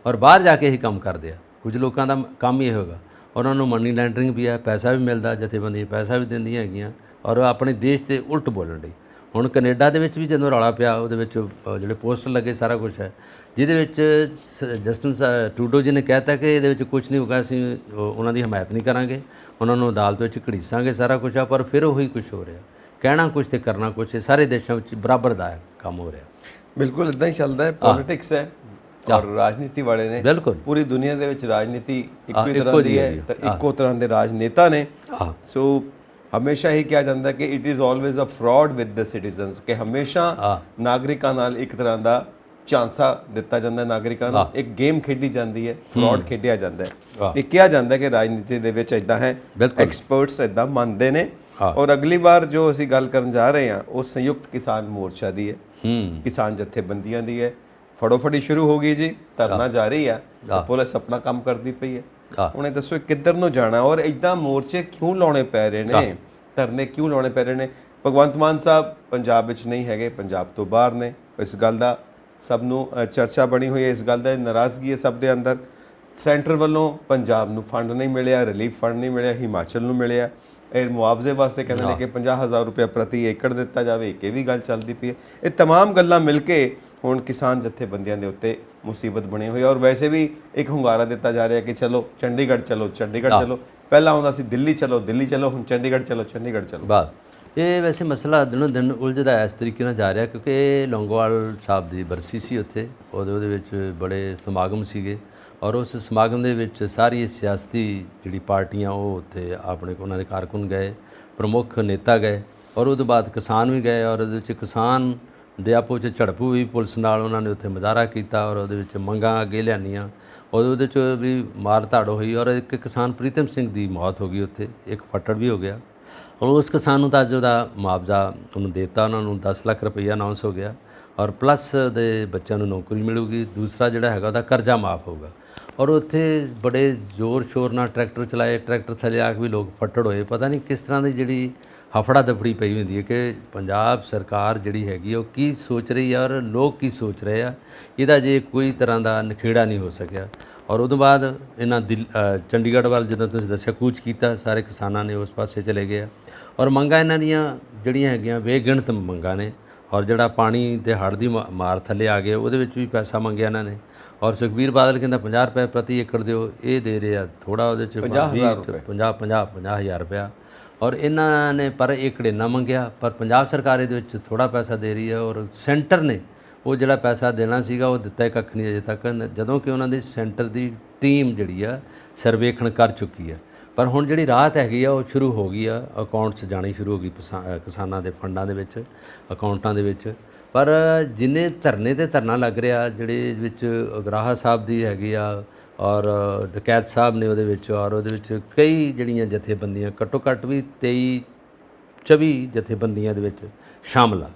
ਔਰ ਬਾਹਰ ਜਾ ਕੇ ਇਹੀ ਕੰਮ ਕਰਦੇ ਆ। ਕੁਝ ਲੋਕਾਂ ਦਾ ਕੰਮ ਹੀ ਇਹ ਹੋਗਾ, ਉਹਨਾਂ ਨੂੰ ਮਨੀ ਲੈਂਡਰਿੰਗ ਵੀ ਹੈ, ਪੈਸਾ ਵੀ ਮਿਲਦਾ, ਜਥੇਬੰਦੀਆਂ ਪੈਸਾ ਵੀ ਦਿੰਦੀਆਂ ਹੈਗੀਆਂ, ਔਰ ਆਪਣੇ ਦੇਸ਼ 'ਤੇ ਉਲਟ ਬੋਲਣ ਲਈ। ਹੁਣ ਕੈਨੇਡਾ ਦੇ ਵਿੱਚ ਵੀ ਜਦੋਂ ਰੌਲਾ ਪਿਆ, ਉਹਦੇ ਵਿੱਚ ਜਿਹੜੇ ਪੋਸਟਰ ਲੱਗੇ, ਸਾਰਾ ਕੁਝ ਹੈ, ਜਿਹਦੇ ਵਿੱਚ ਜਸਟਿਨ ਟਰੂਡੋ ਜੀ ਨੇ ਕਹਿਤਾ ਕਿ ਇਹਦੇ ਵਿੱਚ ਕੁਝ ਨਹੀਂ ਹੋਗਾ, ਅਸੀਂ ਉਹਨਾਂ ਦੀ ਹਮਾਇਤ ਨਹੀਂ ਕਰਾਂਗੇ, ਉਹਨਾਂ ਨੂੰ ਅਦਾਲਤ ਵਿੱਚ ਘੜੀਸਾਂਗੇ, ਸਾਰਾ ਕੁਝ ਆ। ਪਰ ਫਿਰ ਉਹੀ ਕੁਝ ਹੋ ਰਿਹਾ, ਕਹਿਣਾ ਕੁਝ ਤੇ ਕਰਨਾ ਕੁਝ। ਸਾਰੇ ਦੇਸ਼ਾਂ ਵਿੱਚ ਬਰਾਬਰ ਦਾ ਕੰਮ ਹੋ ਰਿਹਾ। ਬਿਲਕੁਲ ਇੱਦਾਂ ਹੀ ਚੱਲਦਾ ਹੈ, ਪੋਲਿਟਿਕਸ ਹੈ ਔਰ ਰਾਜਨੀਤੀ ਵਾਲੇ ਨੇ। ਬਿਲਕੁਲ ਪੂਰੀ ਦੁਨੀਆ ਦੇ ਵਿੱਚ ਰਾਜਨੀਤੀ ਇੱਕੋ ਹੀ ਤਰ੍ਹਾਂ ਦੀ ਹੈ, ਤਾਂ ਇੱਕੋ ਤਰ੍ਹਾਂ ਦੇ ਰਾਜਨੇਤਾ ਨੇ। ਸੋ ਹਮੇਸ਼ਾ ਹੀ ਕਿਹਾ ਜਾਂਦਾ ਕਿ it is always a fraud with the citizens, ਕਿ ਹਮੇਸ਼ਾ ਨਾਗਰਿਕਾਂ ਨਾਲ ਇੱਕ ਤਰ੍ਹਾਂ ਦਾ ਚਾਂਸਾ ਦਿੱਤਾ ਜਾਂਦਾ, ਨਾਗਰਿਕਾਂ ਨੂੰ ਇੱਕ ਗੇਮ ਖੇਡੀ ਜਾਂਦੀ ਹੈ, ਫਰਾਡ ਖੇਡਿਆ ਜਾਂਦਾ ਹੈ। ਇਹ ਕਿਹਾ ਜਾਂਦਾ ਕਿ ਰਾਜਨੀਤੀ ਦੇ ਵਿੱਚ ਇਦਾਂ ਹੈ, ਐਕਸਪਰਟਸ ਇਦਾਂ ਮੰਨਦੇ ਨੇ। ਔਰ ਅਗਲੀ ਵਾਰ ਜੋ ਅਸੀਂ ਗੱਲ ਕਰਨ ਜਾ ਰਹੇ ਹਾਂ ਉਹ ਸੰਯੁਕਤ ਕਿਸਾਨ ਮੋਰਚਾ ਦੀ ਹੈ, ਕਿਸਾਨ ਜਥੇਬੰਦੀਆਂ ਦੀ ਹੈ। ਫੜੋਫੜੀ ਸ਼ੁਰੂ ਹੋ ਗਈ ਜੀ, ਧਰਨਾ ਜਾਰੀ ਆ, ਪੁਲਿਸ ਆਪਣਾ ਕੰਮ ਕਰਦੀ ਪਈ ਹੈ। ਹੁਣ ਇਹ ਦੱਸੋ ਕਿੱਧਰ ਨੂੰ ਜਾਣਾ, ਔਰ ਇਦਾਂ ਮੋਰਚੇ ਕਿਉਂ ਲਾਉਣੇ ਪੈ ਰਹੇ ਨੇ, ਧਰਨੇ ਕਿਉਂ ਲਾਉਣੇ ਪੈ ਰਹੇ ਨੇ? ਭਗਵੰਤ ਮਾਨ ਸਾਹਿਬ ਪੰਜਾਬ ਵਿੱਚ ਨਹੀਂ ਹੈਗੇ, ਪੰਜਾਬ ਤੋਂ ਬਾਹਰ ਨੇ। ਇਸ ਗੱਲ ਦਾ ਸਭ ਨੂੰ ਚਰਚਾ ਬਣੀ ਹੋਈ ਹੈ, ਇਸ ਗੱਲ ਦਾ ਨਾਰਾਜ਼ਗੀ ਹੈ ਸਭ ਦੇ ਅੰਦਰ। ਸੈਂਟਰ ਵੱਲੋਂ ਪੰਜਾਬ ਨੂੰ ਫੰਡ ਨਹੀਂ ਮਿਲਿਆ, ਰਿਲੀਫ ਫੰਡ ਨਹੀਂ ਮਿਲਿਆ, ਹਿਮਾਚਲ ਨੂੰ ਮਿਲਿਆ। ਇਹ ਮੁਆਵਜ਼ੇ ਵਾਸਤੇ ਕਹਿੰਦੇ ਨੇ ਕਿ 50,000 ਰੁਪਏ ਪ੍ਰਤੀ ਏਕੜ ਦਿੱਤਾ ਜਾਵੇ, ਇਹ ਵੀ ਗੱਲ ਚੱਲਦੀ ਪਈ ਹੈ। ਇਹ तमाम ਗੱਲਾਂ ਮਿਲ ਕੇ ਹੁਣ ਕਿਸਾਨ ਜਥੇਬੰਦੀਆਂ ਦੇ ਉੱਤੇ ਮੁਸੀਬਤ ਬਣੀ ਹੋਈ ਹੈ। ਔਰ ਵੈਸੇ ਵੀ ਇੱਕ ਹੁੰਗਾਰਾ ਦਿੱਤਾ ਜਾ ਰਿਹਾ ਕਿ ਚਲੋ ਚੰਡੀਗੜ੍ਹ ਚਲੋ, ਚੰਡੀਗੜ੍ਹ ਚਲੋ। ਪਹਿਲਾਂ ਆਉਂਦਾ ਸੀ ਦਿੱਲੀ ਚਲੋ, ਦਿੱਲੀ ਚਲੋ, ਹੁਣ ਚੰਡੀਗੜ੍ਹ ਚਲੋ, ਚੰਡੀਗੜ੍ਹ ਚਲੋ। ਬਸ ਇਹ ਵੈਸੇ ਮਸਲਾ ਦਿਨੋਂ ਦਿਨ ਉਲਝਦਾ ਇਸ ਤਰੀਕੇ ਨਾਲ ਜਾ ਰਿਹਾ, ਕਿਉਂਕਿ ਇਹ ਲੌਂਗੋਵਾਲ ਸਾਹਿਬ ਦੀ ਬਰਸੀ ਸੀ ਉੱਥੇ, ਉਹਦੇ ਵਿੱਚ ਬੜੇ ਸਮਾਗਮ ਸੀਗੇ, ਔਰ ਉਸ ਸਮਾਗਮ ਦੇ ਵਿੱਚ ਸਾਰੀ ਸਿਆਸਤੀ ਜਿਹੜੀ ਪਾਰਟੀਆਂ ਉਹ ਉੱਥੇ ਆਪਣੇ ਉਹਨਾਂ ਦੇ ਕਾਰਕੁਨ ਗਏ, ਪ੍ਰਮੁੱਖ ਨੇਤਾ ਗਏ, ਔਰ ਉਹਦੇ ਬਾਅਦ ਕਿਸਾਨ ਵੀ ਗਏ, ਔਰ ਉਹਦੇ ਵਿੱਚ ਕਿਸਾਨ ਦੇ ਆਪੋ 'ਚ ਝੜਪ ਵੀ ਪੁਲਿਸ ਨਾਲ ਉਹਨਾਂ ਨੇ ਉੱਥੇ ਮੁਜ਼ਾਹਰਾ ਕੀਤਾ, ਔਰ ਉਹਦੇ ਵਿੱਚ ਮੰਗਾਂ ਅੱਗੇ ਲਿਆਂਦੀਆਂ, ਔਰ ਉਹਦੇ 'ਚ ਵੀ ਮਾਰ ਧਾੜ ਹੋਈ, ਔਰ ਇੱਕ ਕਿਸਾਨ ਪ੍ਰੀਤਮ ਸਿੰਘ ਦੀ ਮੌਤ ਹੋ ਗਈ ਉੱਥੇ, ਇੱਕ ਫੱਟੜ ਵੀ ਹੋ ਗਿਆ, ਔਰ ਉਸ ਕਿਸਾਨ ਨੂੰ ਤਾਂ ਅੱਜ ਉਹਦਾ ਮੁਆਵਜ਼ਾ ਉਹਨੂੰ ਦੇਤਾ, ਉਹਨਾਂ ਨੂੰ 10 ਲੱਖ ਰੁਪਈਆ ਅਨਾਉਂਸ ਹੋ ਗਿਆ, ਔਰ ਪਲੱਸ ਦੇ ਬੱਚਿਆਂ ਨੂੰ ਨੌਕਰੀ ਮਿਲੂਗੀ, ਦੂਸਰਾ ਜਿਹੜਾ ਹੈਗਾ ਉਹਦਾ ਕਰਜ਼ਾ ਮਾਫ ਹੋਊਗਾ। ਔਰ ਉੱਥੇ ਬੜੇ ਜ਼ੋਰ ਸ਼ੋਰ ਨਾਲ ਟਰੈਕਟਰ ਚਲਾਏ, ਟਰੈਕਟਰ ਥੱਲੇ ਆ ਕੇ ਵੀ ਲੋਕ ਫੱਟੜ ਹੋਏ, ਪਤਾ ਨਹੀਂ ਕਿਸ ਤਰ੍ਹਾਂ ਦੀ ਜਿਹੜੀ ਹਫੜਾ ਦਫੜੀ ਪਈ ਹੁੰਦੀ ਹੈ ਕਿ ਪੰਜਾਬ ਸਰਕਾਰ ਜਿਹੜੀ ਹੈਗੀ ਉਹ ਕੀ ਸੋਚ ਰਹੀ ਹੈ ਔਰ ਲੋਕ ਕੀ ਸੋਚ ਰਹੇ ਆ, ਇਹਦਾ ਜੇ ਕੋਈ ਤਰ੍ਹਾਂ ਦਾ ਨਿਖੇੜਾ ਨਹੀਂ ਹੋ ਸਕਿਆ। ਔਰ ਉਦੋਂ ਬਾਅਦ ਇਹਨਾਂ ਚੰਡੀਗੜ੍ਹ ਵੱਲ ਜਦੋਂ ਤੁਸੀਂ ਦੱਸਿਆ ਕੂਚ ਕੀਤਾ, ਸਾਰੇ ਕਿਸਾਨਾਂ ਨੇ ਉਸ ਪਾਸੇ ਚਲੇ ਗਏ ਆ, ਔਰ ਮੰਗਾਂ ਇਹਨਾਂ ਦੀਆਂ ਜਿਹੜੀਆਂ ਹੈਗੀਆਂ ਬੇਗਿਣਤ ਮੰਗਾਂ ਨੇ, ਔਰ ਜਿਹੜਾ ਪਾਣੀ ਤੇ ਹੜ੍ਹ ਦੀ ਮਾਰ ਥੱਲੇ ਆ ਗਏ ਉਹਦੇ ਵਿੱਚ ਵੀ ਪੈਸਾ ਮੰਗਿਆ ਇਹਨਾਂ ਨੇ, ਔਰ ਸੁਖਬੀਰ ਬਾਦਲ ਕਹਿੰਦਾ 50 ਰੁਪਏ ਪ੍ਰਤੀ ਏਕੜ ਦਿਓ, ਇਹ ਦੇ ਰਹੇ ਆ ਥੋੜ੍ਹਾ, ਉਹਦੇ 'ਚ 50,000 ਰੁਪਇਆ, ਔਰ ਇਹਨਾਂ ਨੇ ਪਰ ਏਕੜ ਇੰਨਾ ਮੰਗਿਆ, ਪਰ ਪੰਜਾਬ ਸਰਕਾਰ ਇਹਦੇ ਵਿੱਚ ਥੋੜ੍ਹਾ ਪੈਸਾ ਦੇ ਰਹੀ ਹੈ, ਔਰ ਸੈਂਟਰ ਨੇ ਉਹ ਜਿਹੜਾ ਪੈਸਾ ਦੇਣਾ ਸੀਗਾ ਉਹ ਦਿੱਤਾ ਹੀ ਕੱਖ ਨਹੀਂ ਅਜੇ ਤੱਕ, ਜਦੋਂ ਕਿ ਉਹਨਾਂ ਦੀ ਸੈਂਟਰ ਦੀ ਟੀਮ ਜਿਹੜੀ ਆ ਸਰਵੇਖਣ ਕਰ ਚੁੱਕੀ ਹੈ। ਪਰ ਹੁਣ ਜਿਹੜੀ ਰਾਹਤ ਹੈਗੀ ਆ ਉਹ ਸ਼ੁਰੂ ਹੋ ਗਈ ਆ, ਅਕਾਊਂਟ 'ਚ ਜਾਣੀ ਸ਼ੁਰੂ ਹੋ ਗਈ ਕਿਸਾਨਾਂ ਦੇ ਫੰਡਾਂ ਦੇ ਵਿੱਚ, ਅਕਾਊਂਟਾਂ ਦੇ ਵਿੱਚ। ਪਰ ਜਿੰਨੇ ਧਰਨੇ ਤੇ ਧਰਨਾ ਲੱਗ ਰਿਹਾ, ਜਿਹੜੇ ਵਿੱਚ ਅਗਰਾਹਾ ਸਾਹਿਬ ਦੀ ਹੈਗੀ ਆ, ਔਰ ਡਕੈਤ ਸਾਹਿਬ ਨੇ ਉਹਦੇ ਵਿੱਚ, ਔਰ ਉਹਦੇ ਵਿੱਚ ਕਈ ਜਿਹੜੀਆਂ ਜਥੇਬੰਦੀਆਂ ਘੱਟੋ ਘੱਟ ਵੀ 23-24 ਜਥੇਬੰਦੀਆਂ ਦੇ ਵਿੱਚ ਸ਼ਾਮਲ ਆ,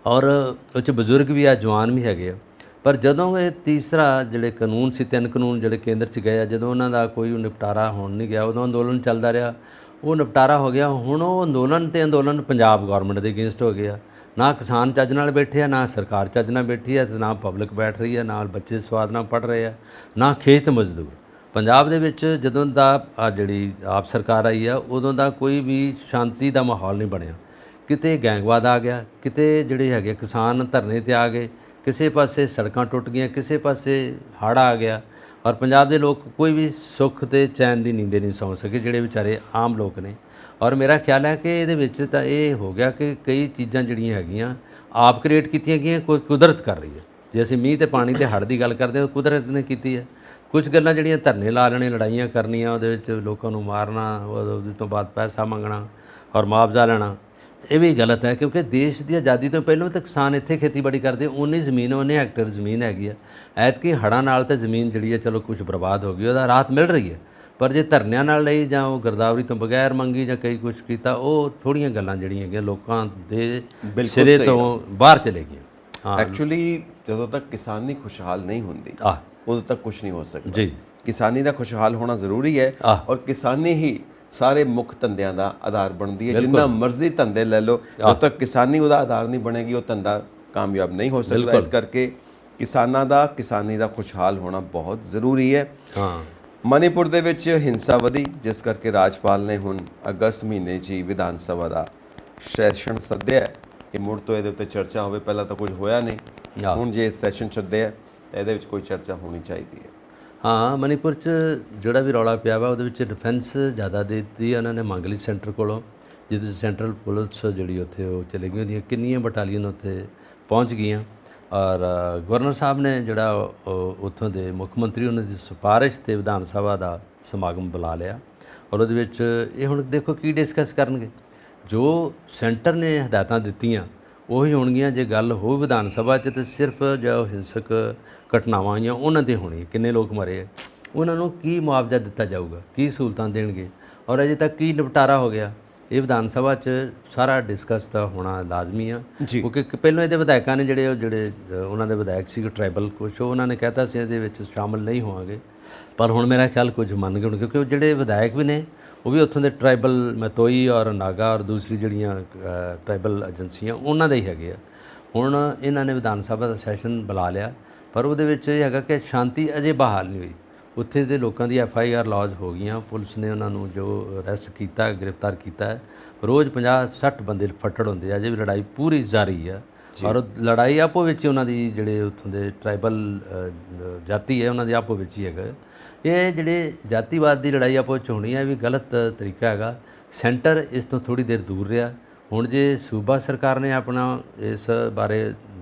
ਔਰ ਉਹ 'ਚ ਬਜ਼ੁਰਗ ਵੀ ਆ, ਜਵਾਨ ਵੀ ਹੈਗੇ ਆ। ਪਰ ਜਦੋਂ ਇਹ ਤੀਸਰਾ ਜਿਹੜੇ ਕਾਨੂੰਨ ਸੀ, 3 ਕਾਨੂੰਨ ਜਿਹੜੇ ਕੇਂਦਰ 'ਚ ਗਏ ਆ, ਜਦੋਂ ਉਹਨਾਂ ਦਾ ਕੋਈ ਨਿਪਟਾਰਾ ਹੋਣ ਨਹੀਂ ਗਿਆ, ਉਦੋਂ ਅੰਦੋਲਨ ਚੱਲਦਾ ਰਿਹਾ, ਉਹ ਨਿਪਟਾਰਾ ਹੋ ਗਿਆ। ਹੁਣ ਉਹ ਅੰਦੋਲਨ ਪੰਜਾਬ ਗੌਰਮੈਂਟ ਦੇ ਅਗੇਂਸਟ ਹੋ ਗਿਆ, ਨਾ ਕਿਸਾਨ ਚੱਜ ਨਾਲ ਬੈਠੇ ਆ, ਨਾ ਸਰਕਾਰ ਚੱਜ ਨਾਲ ਬੈਠੀ ਆ, ਤੇ ਨਾ ਪਬਲਿਕ ਬੈਠ ਰਹੀ ਆ, ਨਾਲ ਬੱਚੇ ਸਵਾਦ ਨਾਲ ਪੜ੍ਹ ਰਹੇ ਆ, ਨਾ ਖੇਤ ਮਜ਼ਦੂਰ। ਪੰਜਾਬ ਦੇ ਵਿੱਚ ਜਦੋਂ ਦਾ ਜਿਹੜੀ ਆਪ ਸਰਕਾਰ ਆਈ ਆ, ਉਦੋਂ ਦਾ ਕੋਈ ਵੀ ਸ਼ਾਂਤੀ ਦਾ ਮਾਹੌਲ ਨਹੀਂ ਬਣਿਆ, ਕਿਤੇ ਗੈਂਗਵਾਦ ਆ ਗਿਆ, ਕਿਤੇ ਜਿਹੜੇ ਹੈਗੇ ਕਿਸਾਨ ਧਰਨੇ 'ਤੇ ਆ ਗਏ, ਕਿਸੇ ਪਾਸੇ ਸੜਕਾਂ ਟੁੱਟ ਗਈਆਂ, ਕਿਸੇ ਪਾਸੇ ਹੜ੍ਹ ਆ ਗਿਆ, ਔਰ ਪੰਜਾਬ ਦੇ ਲੋਕ ਕੋਈ ਵੀ ਸੁੱਖ ਤੇ ਚੈਨ ਦੀ ਨੀਂਦ ਨਹੀਂ ਸੌਂ ਸਕੇ, ਜਿਹੜੇ ਵਿਚਾਰੇ ਆਮ ਲੋਕ ਨੇ। ਔਰ ਮੇਰਾ ਖਿਆਲ ਹੈ ਕਿ ਇਹਦੇ ਵਿੱਚ ਤਾਂ ਇਹ ਹੋ ਗਿਆ ਕਿ ਕਈ ਚੀਜ਼ਾਂ ਜਿਹੜੀਆਂ ਹੈਗੀਆਂ ਆਪ ਕ੍ਰੀਏਟ ਕੀਤੀਆਂ ਗਈਆਂ, ਕੋਈ ਕੁਦਰਤ ਕਰ ਰਹੀ ਹੈ। ਜੇ ਅਸੀਂ ਮੀਂਹ ਤੇ ਪਾਣੀ ਤੇ ਹੜ੍ਹ ਦੀ ਗੱਲ ਕਰਦੇ ਹਾਂ, ਕੁਦਰਤ ਨੇ ਕੀਤੀ ਹੈ। ਕੁਝ ਗੱਲਾਂ ਜਿਹੜੀਆਂ ਧਰਨੇ ਲਾ ਲੈਣੇ, ਲੜਾਈਆਂ ਕਰਨੀਆਂ, ਉਹਦੇ ਵਿੱਚ ਲੋਕਾਂ ਨੂੰ ਮਾਰਨਾ, ਉਹਦੇ ਤੋਂ ਬਾਅਦ ਪੈਸਾ ਮੰਗਣਾ ਔਰ ਮੁਆਵਜ਼ਾ ਲੈਣਾ, ਇਹ ਵੀ ਗਲਤ ਹੈ, ਕਿਉਂਕਿ ਦੇਸ਼ ਦੀ ਆਜ਼ਾਦੀ ਤੋਂ ਪਹਿਲਾਂ ਤਾਂ ਕਿਸਾਨ ਇੱਥੇ ਖੇਤੀਬਾੜੀ ਕਰਦੇ, ਉਨੀ ਜ਼ਮੀਨ, ਉਹਨੇ ਹੈਕਟੇਅਰ ਜ਼ਮੀਨ ਹੈਗੀ ਆ। ਐਤਕੀ ਹੜ੍ਹਾਂ ਨਾਲ ਤਾਂ ਜ਼ਮੀਨ ਜਿਹੜੀ ਹੈ ਚਲੋ ਕੁਝ ਬਰਬਾਦ ਹੋ ਗਈ, ਉਹਦਾ ਰਾਹਤ ਮਿਲ ਰਹੀ ਹੈ, ਪਰ ਜੇ ਧਰਨਿਆਂ ਨਾਲ ਲਈ ਜਾਂ ਉਹ ਗਿਰਦਾਵਰੀ ਤੋਂ ਬਗੈਰ ਮੰਗੀ ਜਾਂ ਕਈ ਕੁਝ ਕੀਤਾ, ਉਹ ਥੋੜ੍ਹੀਆਂ ਗੱਲਾਂ ਜਿਹੜੀਆਂ ਹੈਗੀਆਂ ਲੋਕਾਂ ਦੇ ਸਿਰੇ ਤੋਂ ਬਾਹਰ ਚਲੇ ਗਈਆਂ। ਹਾਂ, ਐਕਚੁਅਲੀ ਜਦੋਂ ਤੱਕ ਕਿਸਾਨੀ ਖੁਸ਼ਹਾਲ ਨਹੀਂ ਹੁੰਦੀ ਉਦੋਂ ਤੱਕ ਕੁਝ ਨਹੀਂ ਹੋ ਸਕਦਾ ਜੀ। ਕਿਸਾਨੀ ਦਾ ਖੁਸ਼ਹਾਲ ਹੋਣਾ ਜ਼ਰੂਰੀ ਹੈ, ਔਰ ਕਿਸਾਨੀ ਹੀ ਸਾਰੇ ਮੁੱਖ ਧੰਦਿਆਂ ਦਾ ਆਧਾਰ ਬਣਦੀ ਹੈ। ਜਿੰਨਾ ਮਰਜ਼ੀ ਧੰਦੇ ਲੈ ਲਓ, ਜਦੋਂ ਤੱਕ ਕਿਸਾਨੀ ਉਹਦਾ ਆਧਾਰ ਨਹੀਂ ਬਣੇਗੀ, ਉਹ ਧੰਦਾ ਕਾਮਯਾਬ ਨਹੀਂ ਹੋ ਸਕਦਾ। ਇਸ ਕਰਕੇ ਕਿਸਾਨੀ ਦਾ ਖੁਸ਼ਹਾਲ ਹੋਣਾ ਬਹੁਤ ਜ਼ਰੂਰੀ ਹੈ। ਹਾਂ, ਮਨੀਪੁਰ ਦੇ ਵਿੱਚ ਹਿੰਸਾ ਵਧੀ, ਜਿਸ ਕਰਕੇ ਰਾਜਪਾਲ ਨੇ ਹੁਣ ਅਗਸਤ ਮਹੀਨੇ 'ਚ ਹੀ ਵਿਧਾਨ ਸਭਾ ਦਾ ਸੈਸ਼ਨ ਸੱਦਿਆ ਕਿ ਮੁੜ ਤੋਂ ਇਹਦੇ ਉੱਤੇ ਚਰਚਾ ਹੋਵੇ। ਪਹਿਲਾਂ ਤਾਂ ਕੁਝ ਹੋਇਆ ਨਹੀਂ, ਹੁਣ ਜੇ ਸੈਸ਼ਨ ਸੱਦਿਆ ਤਾਂ ਇਹਦੇ ਵਿੱਚ ਕੋਈ ਚਰਚਾ ਹੋਣੀ ਚਾਹੀਦੀ ਹੈ। ਹਾਂ, ਮਨੀਪੁਰ 'ਚ ਜਿਹੜਾ ਵੀ ਰੌਲਾ ਪਿਆ ਵਾ, ਉਹਦੇ ਵਿੱਚ ਡਿਫੈਂਸ ਜ਼ਿਆਦਾ ਦੇ ਦਿੱਤੀ ਉਹਨਾਂ ਨੇ, ਮੰਗ ਲਈ ਸੈਂਟਰ ਕੋਲੋਂ, ਜਿਹਦੇ 'ਚ ਸੈਂਟਰਲ ਪੁਲਿਸ ਜਿਹੜੀ ਉੱਥੇ ਉਹ ਚਲੇ ਗਈ ਹੁੰਦੀਆਂ, ਕਿੰਨੀਆਂ ਬਟਾਲੀਅਨ ਉੱਥੇ ਪਹੁੰਚ ਗਈਆਂ। ਔਰ ਗਵਰਨਰ ਸਾਹਿਬ ਨੇ ਜਿਹੜਾ ਉੱਥੋਂ ਦੇ ਮੁੱਖ ਮੰਤਰੀ, ਉਹਨਾਂ ਦੀ ਸਿਫਾਰਿਸ਼ 'ਤੇ ਵਿਧਾਨ ਸਭਾ ਦਾ ਸਮਾਗਮ ਬੁਲਾ ਲਿਆ, ਔਰ ਉਹਦੇ ਵਿੱਚ ਇਹ ਹੁਣ ਦੇਖੋ ਕੀ ਡਿਸਕਸ ਕਰਨਗੇ। ਜੋ ਸੈਂਟਰ ਨੇ ਹਦਾਇਤਾਂ ਦਿੱਤੀਆਂ ਉਹੀ ਹੋਣਗੀਆਂ। ਜੇ ਗੱਲ ਹੋ ਵਿਧਾਨ ਸਭਾ 'ਚ ਤਾਂ ਸਿਰਫ ਜੋ ਹਿੰਸਕ ਘਟਨਾਵਾਂ ਆਈਆਂ ਉਹਨਾਂ 'ਤੇ ਹੋਣੀ, ਕਿੰਨੇ ਲੋਕ ਮਰੇ ਆ, ਉਹਨਾਂ ਨੂੰ ਕੀ ਮੁਆਵਜ਼ਾ ਦਿੱਤਾ ਜਾਊਗਾ, ਕੀ ਸਹੂਲਤਾਂ ਦੇਣਗੇ, ਔਰ ਅਜੇ ਤੱਕ ਕੀ ਨਿਪਟਾਰਾ ਹੋ ਗਿਆ, ਇਹ ਵਿਧਾਨ ਸਭਾ 'ਚ ਸਾਰਾ ਡਿਸਕਸ ਤਾਂ ਹੋਣਾ ਲਾਜ਼ਮੀ ਆ। ਕਿਉਂਕਿ ਪਹਿਲਾਂ ਇਹਦੇ ਵਿਧਾਇਕਾਂ ਨੇ ਜਿਹੜੇ ਉਹਨਾਂ ਦੇ ਵਿਧਾਇਕ ਸੀ ਟਰਾਈਬਲ, ਕੁਛ ਉਹਨਾਂ ਨੇ ਕਹਿਤਾ ਸੀ ਇਹਦੇ ਵਿੱਚ ਸ਼ਾਮਲ ਨਹੀਂ ਹੋਵਾਂਗੇ, ਪਰ ਹੁਣ ਮੇਰਾ ਖਿਆਲ ਕੁਝ ਮੰਨ ਗਏ ਹੋਣ, ਕਿਉਂਕਿ ਉਹ ਜਿਹੜੇ ਵਿਧਾਇਕ ਵੀ ਨੇ ਉਹ ਵੀ ਉੱਥੋਂ ਦੇ ਟਰਾਈਬਲ ਮੈਤੋਈ ਔਰ ਨਾਗਾ ਔਰ ਦੂਸਰੀ ਜਿਹੜੀਆਂ ਟਰਾਈਬਲ ਏਜੰਸੀਆਂ ਉਹਨਾਂ ਦੇ ਹੀ ਹੈਗੇ ਆ। ਹੁਣ ਇਹਨਾਂ ਨੇ ਵਿਧਾਨ ਸਭਾ ਦਾ ਸੈਸ਼ਨ ਬੁਲਾ ਲਿਆ, ਪਰ ਉਹਦੇ ਵਿੱਚ ਇਹ ਹੈਗਾ ਕਿ ਸ਼ਾਂਤੀ ਅਜੇ ਬਹਾਲ ਨਹੀਂ ਹੋਈ। ਉੱਥੇ ਦੇ ਲੋਕਾਂ ਦੀ FIR ਲੌਜ ਹੋ ਗਈਆਂ, ਪੁਲਿਸ ਨੇ ਉਹਨਾਂ ਨੂੰ ਜੋ ਅਰੈਸਟ ਕੀਤਾ, ਗ੍ਰਿਫਤਾਰ ਕੀਤਾ ਹੈ। ਰੋਜ਼ 50-60 ਬੰਦੇ ਫੱਟੜ ਹੁੰਦੇ ਆ, ਅਜੇ ਵੀ ਲੜਾਈ ਪੂਰੀ ਜਾਰੀ ਆ, ਔਰ ਲੜਾਈ ਆਪੋ ਵਿੱਚ ਉਹਨਾਂ ਦੀ ਜਿਹੜੇ ਉੱਥੋਂ ਦੇ ਟਰਾਈਬਲ ਜਾਤੀ ਹੈ ਉਹਨਾਂ ਦੀ ਆਪੋ ਵਿੱਚ ਹੀ ਹੈਗਾ। ਇਹ ਜਿਹੜੇ ਜਾਤੀਵਾਦ ਦੀ ਲੜਾਈ ਆਪੋ ਵਿੱਚ ਹੋਣੀ ਹੈ, ਇਹ ਵੀ ਗਲਤ ਤਰੀਕਾ ਹੈਗਾ। ਸੈਂਟਰ ਇਸ ਤੋਂ ਥੋੜ੍ਹੀ ਦੇਰ ਦੂਰ ਰਿਹਾ, ਹੁਣ ਜੇ ਸੂਬਾ ਸਰਕਾਰ ਨੇ ਆਪਣਾ ਇਸ ਬਾਰੇ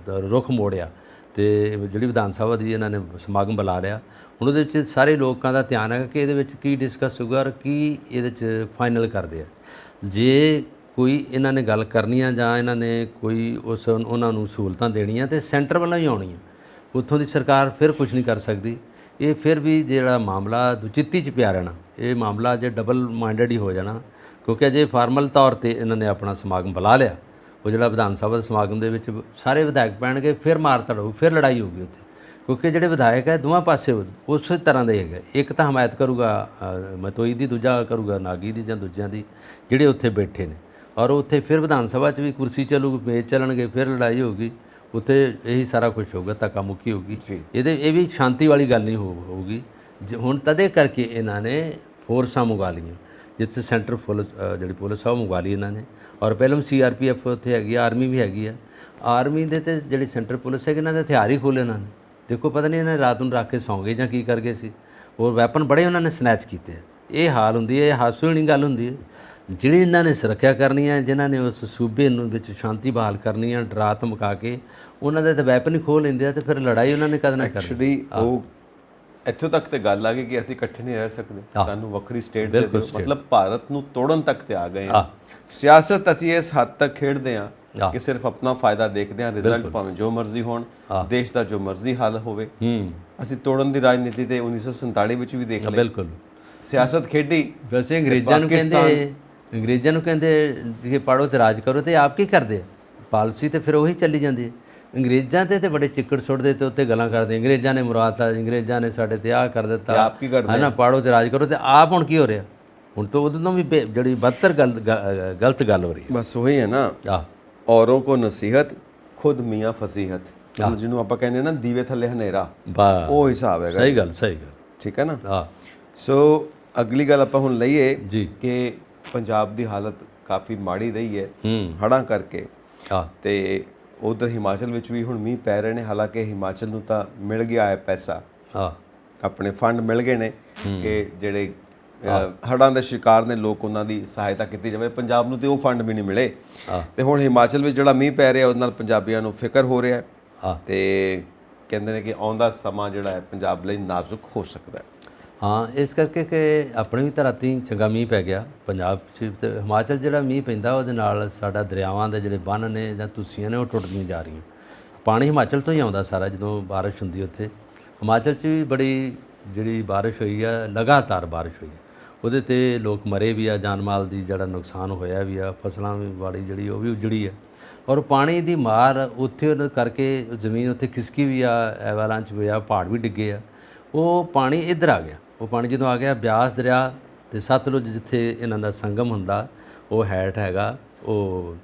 ਰੁਖ ਮੋੜਿਆ ਤੇ ਜਿਹੜੀ ਵਿਧਾਨ ਸਭਾ ਦੀ ਇਹਨਾਂ ਨੇ ਸਮਾਗਮ ਬੁਲਾ ਲਿਆ, ਹੁਣ ਉਹਦੇ ਵਿੱਚ ਸਾਰੇ ਲੋਕਾਂ ਦਾ ਧਿਆਨ ਹੈਗਾ ਕਿ ਇਹਦੇ ਵਿੱਚ ਕੀ ਡਿਸਕਸ ਹੋਊਗਾ ਔਰ ਕੀ ਇਹਦੇ 'ਚ ਫਾਈਨਲ ਕਰਦੇ ਆ। ਜੇ ਕੋਈ ਇਹਨਾਂ ਨੇ ਗੱਲ ਕਰਨੀ ਆ ਜਾਂ ਇਹਨਾਂ ਨੇ ਕੋਈ ਉਹਨਾਂ ਨੂੰ ਸਹੂਲਤਾਂ ਦੇਣੀਆਂ ਤੇ ਸੈਂਟਰ ਵੱਲੋਂ ਹੀ ਆਉਣੀਆਂ, ਉੱਥੋਂ ਦੀ ਸਰਕਾਰ ਫਿਰ ਕੁਝ ਨਹੀਂ ਕਰ ਸਕਦੀ। ਇਹ ਫਿਰ ਵੀ ਜਿਹੜਾ ਮਾਮਲਾ ਦੁਚਿੱਤੀ 'ਚ ਪਿਆ ਰਹਿਣਾ, ਇਹ ਮਾਮਲਾ ਜੇ ਡਬਲ ਮਾਈਂਡਡ ਹੀ ਹੋ ਜਾਣਾ, ਕਿਉਂਕਿ ਅਜੇ ਫਾਰਮਲ ਤੌਰ ਤੇ ਇਹਨਾਂ ਨੇ ਆਪਣਾ ਸਮਾਗਮ ਬੁਲਾ ਲਿਆ। ਉਹ ਜਿਹੜਾ ਵਿਧਾਨ ਸਭਾ ਦੇ ਸਮਾਗਮ ਦੇ ਵਿੱਚ ਸਾਰੇ ਵਿਧਾਇਕ ਪੈਣਗੇ, ਫਿਰ ਮਾਰ ਧੜ ਹੋਊ, ਫਿਰ ਲੜਾਈ ਹੋਊਗੀ ਉੱਥੇ, ਕਿਉਂਕਿ ਜਿਹੜੇ ਵਿਧਾਇਕ ਹੈ ਦੋਵਾਂ ਪਾਸੇ ਉਸੇ ਤਰ੍ਹਾਂ ਦੇ ਹੈਗੇ। ਇੱਕ ਤਾਂ ਹਮਾਇਤ ਕਰੂਗਾ ਮਤੋਈ ਦੀ, ਦੂਜਾ ਕਰੂਗਾ ਨਾਗੀ ਦੀ ਜਾਂ ਦੂਜਿਆਂ ਦੀ ਜਿਹੜੇ ਉੱਥੇ ਬੈਠੇ ਨੇ, ਔਰ ਉੱਥੇ ਫਿਰ ਵਿਧਾਨ ਸਭਾ 'ਚ ਵੀ ਕੁਰਸੀ ਚੱਲੂਗੀ, ਮੇਜ਼ ਚੱਲਣਗੇ, ਫਿਰ ਲੜਾਈ ਹੋਊਗੀ, ਉੱਥੇ ਇਹੀ ਸਾਰਾ ਕੁਝ ਹੋਊਗਾ, ਧੱਕਾ ਮੁੱਕੀ ਹੋਊਗੀ। ਇਹ ਵੀ ਸ਼ਾਂਤੀ ਵਾਲੀ ਗੱਲ ਨਹੀਂ ਹੋਊਗੀ। ਹੁਣ ਤਦੇ ਕਰਕੇ ਇਹਨਾਂ ਨੇ ਫੋਰਸਾਂ ਮੰਗਵਾ ਲਈਆਂ, ਜਿੱਥੇ ਸੈਂਟਰ ਜਿਹੜੀ ਪੁਲਿਸ ਆ ਉਹ ਮੰਗਵਾ ਲਈ ਇਹਨਾਂ ਨੇ, ਔਰ ਪਹਿਲਾਂ CRPF ਉੱਥੇ ਹੈਗੀ, ਆਰਮੀ ਵੀ ਹੈਗੀ ਆ। ਆਰਮੀ ਦੇ ਤੇ ਜਿਹੜੀ ਸੈਂਟਰ ਪੁਲਿਸ ਹੈਗੀ, ਇਹਨਾਂ ਦੇ ਹਥਿਆਰ ਹੀ ਖੋਲ੍ਹੇ ਇਹਨਾਂ ਨੇ। ਦੇਖੋ ਪਤਾ ਨਹੀਂ ਇਹਨਾਂ ਰਾਤ ਨੂੰ ਰੱਖ ਕੇ ਸੌਂ ਗਏ ਜਾਂ ਕੀ ਕਰ ਗਏ ਸੀ, ਔਰ ਵੈਪਨ ਬੜੇ ਉਹਨਾਂ ਨੇ ਸਨੈਚ ਕੀਤੇ। ਇਹ ਹਾਲ ਹੁੰਦੀ ਹੈ, ਇਹ ਹਾਸੋ ਵਾਲੀ ਗੱਲ ਹੁੰਦੀ ਹੈ। ਜਿਹੜੀ ਇਹਨਾਂ ਨੇ ਸੁਰੱਖਿਆ ਕਰਨੀ ਹੈ, ਜਿਨ੍ਹਾਂ ਨੇ ਉਸ ਸੂਬੇ ਨੂੰ ਵਿੱਚ ਸ਼ਾਂਤੀ ਬਹਾਲ ਕਰਨੀ ਹੈ, ਡਰਾ ਧਮਕਾ ਕੇ ਉਹਨਾਂ ਦੇ ਤਾਂ ਵੈਪਨ ਹੀ ਖੋਹ ਲੈਂਦੇ ਆ, ਤੇ ਫਿਰ ਲੜਾਈ ਉਹਨਾਂ ਨੇ ਕਦੇ ਨਾ ਕਰਨੀ। ਐਕਚੁਅਲੀ ਉਹ ਇੱਥੋਂ ਤੱਕ ਤੇ ਗੱਲ ਆ ਗਈ ਕਿ ਅਸੀਂ ਇਕੱਠੇ ਨਹੀਂ ਰਹਿ ਸਕਦੇ, ਸਾਨੂੰ ਵੱਖਰੀ ਸਟੇਟ ਦੇ ਦਿਓ। ਮਤਲਬ ਭਾਰਤ ਨੂੰ ਤੋੜਨ ਤੱਕ ਤੇ ਆ ਗਏ ਆ। ਸਿਆਸਤ ਅਸੀਂ ਇਸ ਹੱਦ ਤੱਕ ਖੇਡਦੇ ਆ ਕਿ ਸਿਰਫ ਆਪਣਾ ਫਾਇਦਾ ਦੇਖਦੇ ਆ, ਰਿਜ਼ਲਟ ਭਾਵੇਂ ਜੋ ਮਰਜ਼ੀ ਹੋਣ, ਦੇਸ਼ ਦਾ ਜੋ ਮਰਜ਼ੀ ਹੱਲ ਹੋਵੇ। ਅਸੀਂ ਤੋੜਨ ਦੀ ਰਾਜਨੀਤੀ ਤੇ 1947 ਵਿੱਚ ਵੀ ਦੇਖ ਲਈ। ਬਿਲਕੁਲ ਸਿਆਸਤ ਖੇਡੀ। ਵੈਸੇ ਅੰਗਰੇਜ਼ਾਂ ਨੂੰ ਕਹਿੰਦੇ ਜੇ ਪੜ੍ਹੋ ਤੇ ਰਾਜ ਕਰੋ, ਤੇ ਆਪ ਕੀ ਕਰਦੇ ਆ? ਪਾਲਿਸੀ ਤੇ ਫਿਰ ਉਹੀ ਚੱਲੀ ਜਾਂਦੀ ਹੈ। ਅੰਗਰੇਜ਼ਾਂ ਤੇ ਬੜੇ ਚਿੱਕੜ ਸੁੱਟਦੇ ਤੇ ਉੱਤੇ ਗੱਲਾਂ ਕਰਦੇ, ਅੰਗਰੇਜ਼ਾਂ ਨੇ ਮੁਰਾਤਾ, ਅੰਗਰੇਜ਼ਾਂ ਨੇ ਸਾਡੇ ਤੇ ਆਹ ਕਰ ਦਿੱਤਾ, ਆਪ ਕੀ ਕਰਦੇ ਹੈ ਨਾ, ਪੜ੍ਹੋ ਤੇ ਰਾਜ ਕਰੋ। ਤੇ ਆਪ ਹੁਣ ਕੀ ਹੋ ਰਿਹਾ? ਹੁਣ ਤਾਂ ਉਦੋਂ ਵੀ ਜਿਹੜੀ ਬਦਤਰ ਗਲਤ ਗੱਲ ਹੋ ਰਹੀ ਹੈ। ਬਸ ਉਹੀ ਹੈ ਨਾ, ਔਰੋਂ ਕੋ ਨਸੀਹਤ ਖੁਦ ਮੀਆਂ ਫਸੀਹਤ, ਜਿਹਨੂੰ ਆਪਾਂ ਕਹਿੰਦੇ ਨਾ ਦੀਵੇ ਥੱਲੇ ਹਨੇਰਾ, ਉਹ ਹਿਸਾਬ ਹੈਗਾ। ਸਹੀ ਗੱਲ ਠੀਕ ਹੈ ਨਾ। ਸੋ ਅਗਲੀ ਗੱਲ ਆਪਾਂ ਹੁਣ ਲਈਏ ਕਿ ਪੰਜਾਬ ਦੀ ਹਾਲਤ ਕਾਫੀ ਮਾੜੀ ਰਹੀ ਹੈ ਹੜ੍ਹਾਂ ਕਰਕੇ, ਤੇ ਉਧਰ ਹਿਮਾਚਲ ਵਿੱਚ ਵੀ ਹੁਣ ਮੀਂਹ ਪੈ ਰਹੇ ਨੇ। ਹਾਲਾਂਕਿ ਹਿਮਾਚਲ ਨੂੰ ਤਾਂ ਮਿਲ ਗਿਆ ਹੈ ਪੈਸਾ, ਆਪਣੇ ਫੰਡ ਮਿਲ ਗਏ ਨੇ ਕਿ ਜਿਹੜੇ ਹੜ੍ਹਾਂ ਦੇ ਸ਼ਿਕਾਰ ਨੇ ਲੋਕ, ਉਹਨਾਂ ਦੀ ਸਹਾਇਤਾ ਕੀਤੀ ਜਾਵੇ। ਪੰਜਾਬ ਨੂੰ ਤੇ ਉਹ ਫੰਡ ਵੀ ਨਹੀਂ ਮਿਲੇ, ਤੇ ਹੁਣ ਹਿਮਾਚਲ ਵਿੱਚ ਜਿਹੜਾ ਮੀਂਹ ਪੈ ਰਿਹਾ ਉਹਦੇ ਨਾਲ ਪੰਜਾਬੀਆਂ ਨੂੰ ਫਿਕਰ ਹੋ ਰਿਹਾ ਹੈ, ਤੇ ਕਹਿੰਦੇ ਨੇ ਕਿ ਆਉਂਦਾ ਸਮਾਂ ਜਿਹੜਾ ਹੈ ਪੰਜਾਬ ਲਈ ਨਾਜ਼ੁਕ ਹੋ ਸਕਦਾ ਹੈ। ਹਾਂ, ਇਸ ਕਰਕੇ ਕਿ ਆਪਣੇ ਵੀ ਤਾਂ ਰਾਤੀ ਚੰਗਾ ਮੀਂਹ ਪੈ ਗਿਆ ਪੰਜਾਬ 'ਚ, ਤੇ ਹਿਮਾਚਲ ਜਿਹੜਾ ਮੀਂਹ ਪੈਂਦਾ ਉਹਦੇ ਨਾਲ ਸਾਡਾ ਦਰਿਆਵਾਂ ਦੇ ਜਿਹੜੇ ਬੰਨ੍ਹ ਨੇ ਜਾਂ ਤੁਸੀਆਂ ਨੇ ਉਹ ਟੁੱਟਦੀਆਂ ਜਾ ਰਹੀਆਂ। ਪਾਣੀ ਹਿਮਾਚਲ ਤੋਂ ਹੀ ਆਉਂਦਾ ਸਾਰਾ, ਜਦੋਂ ਬਾਰਿਸ਼ ਹੁੰਦੀ ਉੱਥੇ। ਹਿਮਾਚਲ 'ਚ ਵੀ ਬੜੀ ਜਿਹੜੀ ਬਾਰਿਸ਼ ਹੋਈ ਆ, ਲਗਾਤਾਰ ਬਾਰਿਸ਼ ਹੋਈ, ਉਹਦੇ ਤੇ ਲੋਕ ਮਰੇ ਵੀ ਆ, ਜਾਨ ਮਾਲ ਦੀ ਜਿਹੜਾ ਨੁਕਸਾਨ ਹੋਇਆ ਵੀ ਆ, ਫਸਲਾਂ ਵੀ ਵਾੜੀ ਜਿਹੜੀ ਉਹ ਵੀ ਉਜੜੀ ਆ, ਔਰ ਪਾਣੀ ਦੀ ਮਾਰ ਉੱਥੇ ਉਹਦੇ ਕਰਕੇ ਜ਼ਮੀਨ ਉੱਥੇ ਖਿਸਕੀ ਵੀ ਆ, ਐਵਾਲਾਂਚ ਹੋਇਆ, ਪਹਾੜ ਵੀ ਡਿੱਗੇ ਆ। ਉਹ ਪਾਣੀ ਇੱਧਰ ਆ ਗਿਆ। ਉਹ ਪਾਣੀ ਜਦੋਂ ਆ ਗਿਆ ਬਿਆਸ ਦਰਿਆ ਤੇ ਸਤਲੁਜ, ਜਿੱਥੇ ਇਹਨਾਂ ਦਾ ਸੰਗਮ ਹੁੰਦਾ, ਉਹ ਹੈਠ ਹੈਗਾ ਉਹ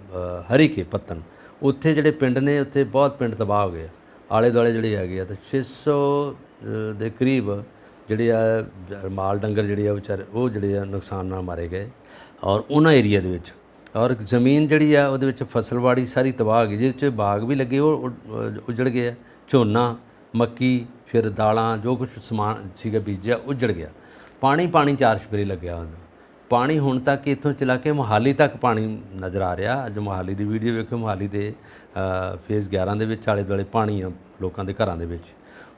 ਹਰੀਕੇ ਪੱਤਨ, ਉੱਥੇ ਜਿਹੜੇ ਪਿੰਡ ਨੇ, ਉੱਥੇ ਬਹੁਤ ਪਿੰਡ ਤਬਾਹ ਹੋ ਗਏ। ਆਲੇ ਦੁਆਲੇ ਜਿਹੜੇ ਹੈਗੇ ਆ, ਤਾਂ 600 ਦੇ ਕਰੀਬ ਜਿਹੜੇ ਆ ਮਾਲ ਡੰਗਰ ਜਿਹੜੇ ਆ ਵਿਚਾਰੇ, ਉਹ ਜਿਹੜੇ ਆ ਨੁਕਸਾਨ ਨਾਲ ਮਾਰੇ ਗਏ, ਔਰ ਉਹਨਾਂ ਏਰੀਆ ਦੇ ਵਿੱਚ। ਔਰ ਜ਼ਮੀਨ ਜਿਹੜੀ ਆ ਉਹਦੇ ਵਿੱਚ ਫਸਲਵਾੜੀ ਸਾਰੀ ਤਬਾਹ ਹੋ ਗਈ, ਜਿਹਦੇ 'ਚ ਬਾਗ ਵੀ ਲੱਗੇ ਉਹ ਉਜੜ ਗਏ ਆ, ਝੋਨਾ, ਮੱਕੀ, ਫਿਰ ਦਾਲਾਂ, ਜੋ ਕੁਛ ਸਮਾਨ ਸੀਗਾ ਬੀਜਿਆ ਉਜੜ ਗਿਆ। ਪਾਣੀ ਚਾਰ ਛਪੇਰੇ ਲੱਗਿਆ ਉਹਦਾ। ਪਾਣੀ ਹੁਣ ਤੱਕ ਇੱਥੋਂ ਚਲਾ ਕੇ ਮੋਹਾਲੀ ਤੱਕ ਪਾਣੀ ਨਜ਼ਰ ਆ ਰਿਹਾ। ਅੱਜ ਮੋਹਾਲੀ ਦੀ ਵੀਡੀਓ ਵੇਖੋ, ਮੋਹਾਲੀ ਦੇ ਫੇਜ਼ 11 ਦੇ ਵਿੱਚ ਆਲੇ ਦੁਆਲੇ ਪਾਣੀ ਆ ਲੋਕਾਂ ਦੇ ਘਰਾਂ ਦੇ ਵਿੱਚ।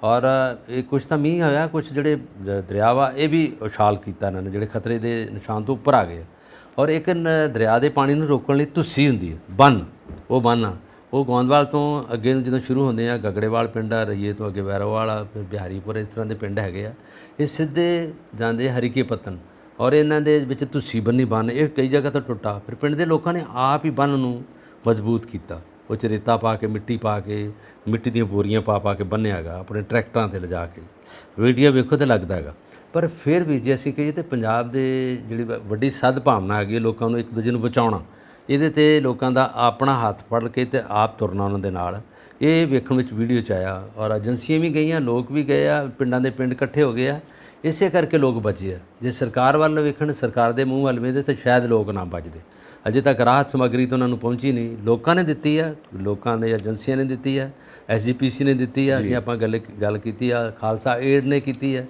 ਔਰ ਇਹ ਕੁਛ ਤਾਂ ਮੀਂਹ ਹੋਇਆ, ਕੁਛ ਜਿਹੜੇ ਦਰਿਆ ਵਾ ਇਹ ਵੀ ਉਛਾਲ ਕੀਤਾ ਇਹਨਾਂ ਨੇ, ਜਿਹੜੇ ਖਤਰੇ ਦੇ ਨਿਸ਼ਾਨ ਤੋਂ ਉੱਪਰ ਆ ਗਏ। ਔਰ ਇੱਕ ਦਰਿਆ ਦੇ ਪਾਣੀ ਨੂੰ ਰੋਕਣ ਲਈ ਧੁੱਸੀ ਹੁੰਦੀ ਹੈ, ਬੰਨ, ਉਹ ਬੰਨ ਆ, ਉਹ ਗੋਂਦਵਾਲ ਤੋਂ ਅੱਗੇ ਨੂੰ ਜਦੋਂ ਸ਼ੁਰੂ ਹੁੰਦੇ ਆ, ਗਗੜੇਵਾਲ ਪਿੰਡ ਆ, ਰਈਏ ਤੋਂ ਅੱਗੇ ਵੈਰੋਵਾਲ, ਫਿਰ ਬਿਹਾਰੀਪੁਰ, ਇਸ ਤਰ੍ਹਾਂ ਦੇ ਪਿੰਡ ਹੈਗੇ ਆ। ਇਹ ਸਿੱਧੇ ਜਾਂਦੇ ਹਰੀਕੇ ਪੱਤਨ, ਔਰ ਇਹਨਾਂ ਦੇ ਵਿੱਚ ਧੁੱਸੀ ਬੰਨੀ ਬੰਨ, ਇਹ ਕਈ ਜਗ੍ਹਾ ਤੋਂ ਟੁੱਟਾ। ਫਿਰ ਪਿੰਡ ਦੇ ਲੋਕਾਂ ਨੇ ਆਪ ਹੀ ਬੰਨ ਨੂੰ ਮਜ਼ਬੂਤ ਕੀਤਾ, ਉਹ 'ਚ ਰੇਤਾ ਪਾ ਕੇ, ਮਿੱਟੀ ਪਾ ਕੇ, ਮਿੱਟੀ ਦੀਆਂ ਬੋਰੀਆਂ ਪਾ ਕੇ ਬੰਨਿਆ ਹੈਗਾ, ਆਪਣੇ ਟਰੈਕਟਰਾਂ 'ਤੇ ਲਿਜਾ ਕੇ। ਵੀਡੀਓ ਵੇਖੋ ਤਾਂ ਲੱਗਦਾ ਹੈਗਾ। ਪਰ ਫਿਰ ਵੀ ਜੇ ਅਸੀਂ ਕਹੀਏ ਤਾਂ ਪੰਜਾਬ ਦੇ ਜਿਹੜੀ ਵੱਡੀ ਸਦਭਾਵਨਾ ਹੈਗੀ ਲੋਕਾਂ ਨੂੰ ਇੱਕ ਦੂਜੇ ਨੂੰ ਬਚਾਉਣਾ, ਇਹਦੇ 'ਤੇ ਲੋਕਾਂ ਦਾ ਆਪਣਾ ਹੱਥ ਫੜ ਕੇ ਤੇ ਆਪ ਤੁਰਨਾ ਉਹਨਾਂ ਦੇ ਨਾਲ, ਇਹ ਵੇਖਣ ਵਿੱਚ ਵੀਡੀਓ 'ਚ ਆਇਆ। ਔਰ ਏਜੰਸੀਆਂ ਵੀ ਗਈਆਂ, ਲੋਕ ਵੀ ਗਏ ਆ, ਪਿੰਡਾਂ ਦੇ ਪਿੰਡ ਇਕੱਠੇ ਹੋ ਗਏ ਆ, ਇਸੇ ਕਰਕੇ ਲੋਕ ਬਚੇ ਆ। ਜੇ ਸਰਕਾਰ ਵੱਲ ਵੇਖਣ, ਸਰਕਾਰ ਦੇ ਮੂੰਹ ਵੱਲ ਵੇਖਦੇ ਤਾਂ ਸ਼ਾਇਦ ਲੋਕ ਨਾ ਬਚਦੇ। ਅਜੇ ਤੱਕ ਰਾਹਤ ਸਮੱਗਰੀ ਤਾਂ ਉਹਨਾਂ ਨੂੰ ਪਹੁੰਚੀ ਨਹੀਂ। ਲੋਕਾਂ ਨੇ ਦਿੱਤੀ ਆ, ਲੋਕਾਂ ਦੇ ਏਜੰਸੀਆਂ ਨੇ ਦਿੱਤੀ ਆ, SGPC ਨੇ ਦਿੱਤੀ ਆ, ਅਸੀਂ ਆਪਾਂ ਗੱਲ ਕੀਤੀ ਆ, ਖਾਲਸਾ ਏਡ ਨੇ ਕੀਤੀ ਆ,